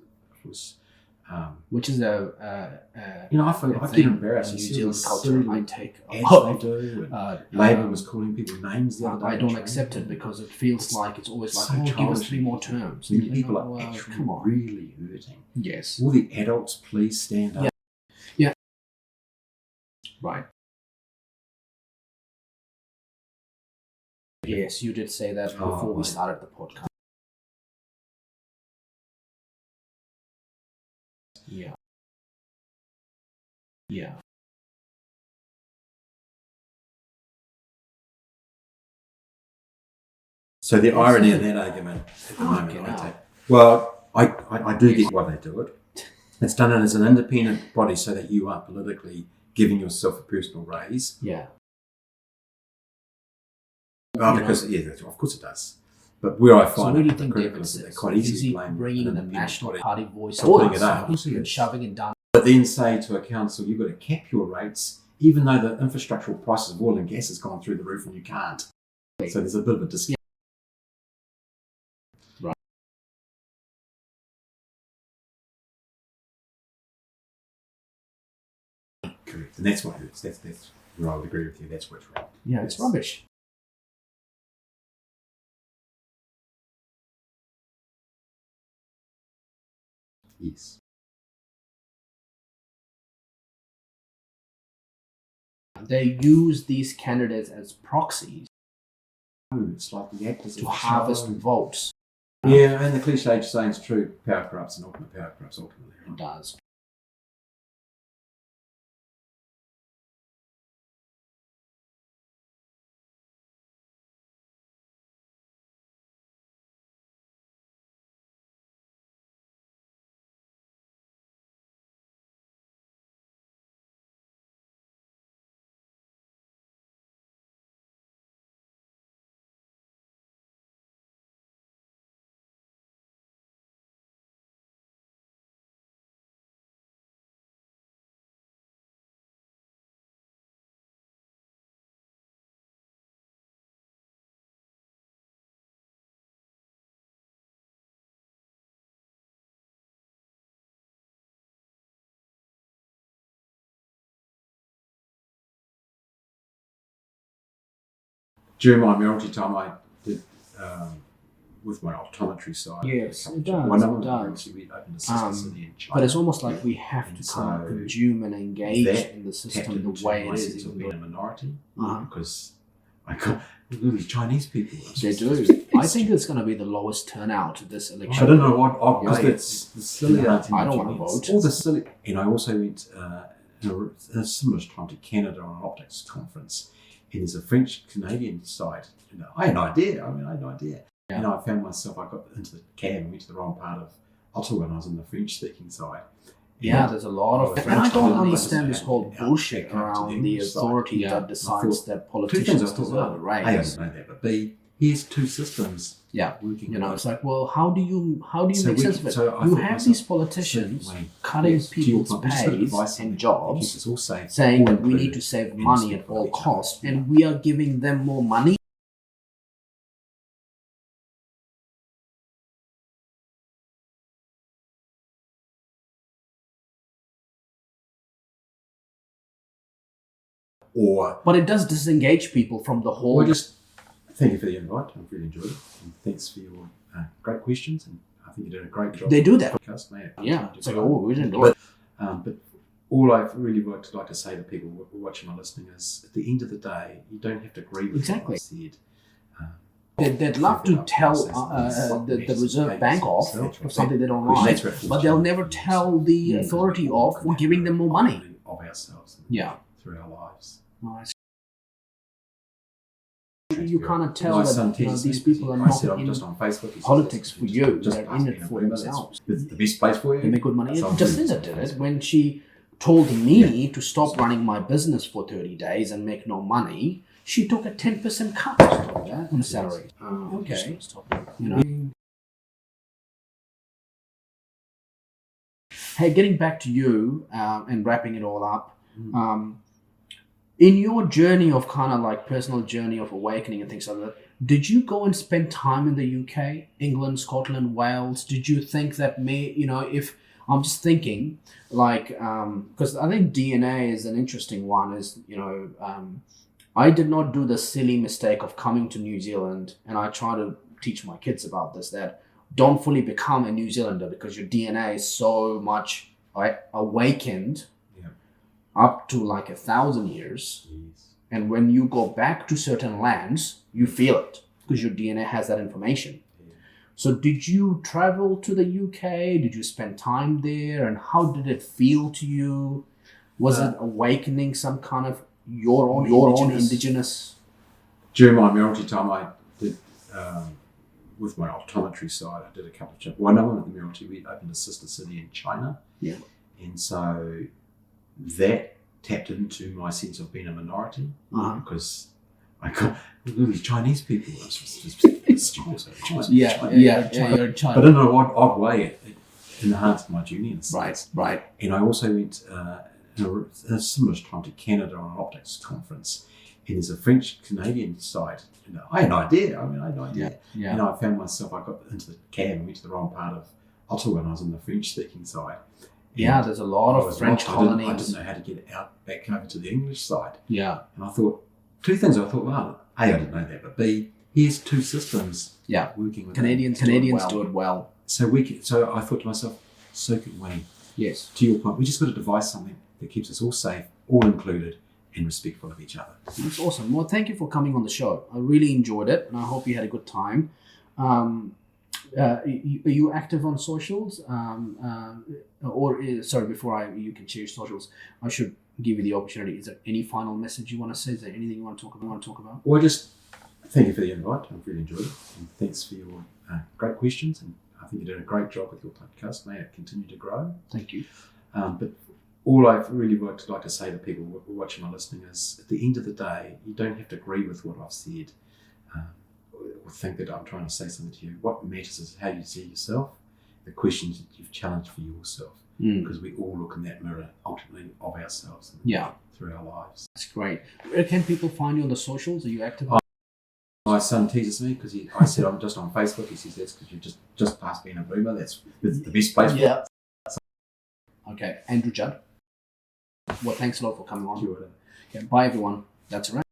which is I I get embarrassed. in You New see Zealand these culture. silly I take a ads lot. they do. Labour was calling people names the other day. I on don't train. accept it because it feels like it's always like, So oh, give us childish. 3 more terms. When You people know, are well, actually come on. really hurting. Yes. All the adults, please stand up. Yeah. Right. Yes, you did say that before we right. started the podcast. Yeah. Yeah. So the irony in that argument at the moment, Fucking I hell. take, well, I do get why they do it. It's done as an independent body so that you aren't politically giving yourself a personal raise. Yeah. Because, of course it does. But where I So find where do you it think critical David is that they're sits? quite easy Is to he blame bringing an the independent National body. Party voice for putting up it up. and shoving it down? But then say to a council, you've got to cap your rates, even though the infrastructural prices of oil and gas has gone through the roof and you can't. So there's a bit of a disconnect. Right. Correct. And that's what hurts. That's where I would agree with you. That's what's wrong. Yeah, it's rubbish. Yes. They use these candidates as proxies It's like the actors to of the harvest show. votes. Yeah, and the cliche saying is true. Power corrupts and ultimate power corrupts ultimately. It does. During my Mayoralty time, I did with my optometry side. Yes, it does, Well, no, it does. obviously we opened a sister city in China. But it's almost like we have And to kind of so consume and engage that in the tapped system the into way my it sense is. of being a minority Uh-huh. because I got really Chinese people. They do. I think it's going to be the lowest turnout this election. I don't know what because Yeah. it's the silly. No, I don't wanna vote. All the silly. And I also went in a similar time to Canada on an optics conference, and there's a French Canadian side. And I had no idea. I had no idea. Yeah. And I found myself. I got into the cab and went to the wrong part of Ottawa, and I was on the French-speaking side. Yeah, And there's a lot of. Oh, And I don't French understand this Canadians whole had bullshit to come to around the the English side. authority Yeah. that I decides thought- that two things politicians I thought, deserve a A, I raise. don't know that, but B, here's two systems Yeah, working. you know, it's like, well, how do you So make we- sense of it? so I You thought have myself, these politicians certainly, cutting yes, to your people's point, just a bit of pays advice on and that. jobs, Keep us all safe, saying all that we need included, to save and money at respect all each other. costs, and we are giving them more money. Or But it does disengage people from the whole. just thank you for the invite. I've really enjoyed it. And thanks for your great questions. And I think you did a great job. They do that. Podcast, mate. Yeah, it's like, oh, we didn't do it. But all I really like to say to people who are watching or listening is, at the end of the day, you don't have to agree with Exactly. what I said. They'd love to tell the Reserve Bank off for something they don't like, but they'll never tell the authority off for giving them more money. Of ourselves. Yeah. Through our lives. Nice. You kind of tell My that son you know, teases these me, people are I not said, I'm in just on Facebook. He said, politics for you. Just They're ask in me it in for agreement. themselves. It's the best place for you. They make good money. So I'm Jacinda doing did this it on when she told me to stop running my business for 30 days and make no money, she took a 10% cut on salary. Okay. You know. Hey, getting back to you and wrapping it all up, in your journey of kind of like personal journey of awakening and things like that, did you go and spend time in the UK, England, Scotland, Wales? Did you think that if I'm just thinking like, because I think DNA is an interesting one, is, I did not do the silly mistake of coming to New Zealand, and I try to teach my kids about this, that don't fully become a New Zealander because your DNA is so much awakened up to like 1,000 years. Yes. And when you go back to certain lands, you feel it because your DNA has that information. Yeah. So did you travel to the UK? Did you spend time there? And how did it feel to you? Was it awakening some kind of your own indigenous? During my Maori time, I did, with my optometry side, I did a couple of jobs. One of them at the Maori, we opened a sister city in China. Yeah. And so that tapped into my sense of being a minority, because I got all these Chinese people. I was just You're China. But in an odd way, it enhanced my journey in a sense. Right. And I also went in a similar time to Canada on an optics conference, and there's a French-Canadian side. I had no idea. Yeah. And I found myself, I got into the cab and went to the wrong part of Ottawa, and I was on the French-speaking side. Yeah, there's a lot of French colonies. I didn't know how to get out back over to the English side. Yeah. And I thought, two things. I thought, well, A, I didn't know that, but B, here's two systems working with Canadians do it well. So I thought to myself, so can we. Yes. To your point, we just got to devise something that keeps us all safe, all included, and respectful of each other. That's awesome. Well, thank you for coming on the show. I really enjoyed it, and I hope you had a good time. Are you active on socials? Before you can share your socials, I should give you the opportunity. Is there any final message you want to say? Is there anything you want to talk about? Well, just thank you for the invite. I've really enjoyed it. And thanks for your great questions. And I think you did a great job with your podcast. May it continue to grow. Thank you. But all I've really like to say to people watching or listening is, at the end of the day, you don't have to agree with what I've said, or think that I'm trying to say something to you. What matters is how you see yourself, the questions that you've challenged for yourself, because we all look in that mirror ultimately of ourselves through our lives. That's great. Where can people find you on the socials? Are you active? My son teases me because I said I'm just on Facebook. He says that's because you just past being a boomer. That's the best place for it. Okay, Andrew Judd. Well, thanks a lot for coming on. Sure. Okay, bye everyone. That's a wrap.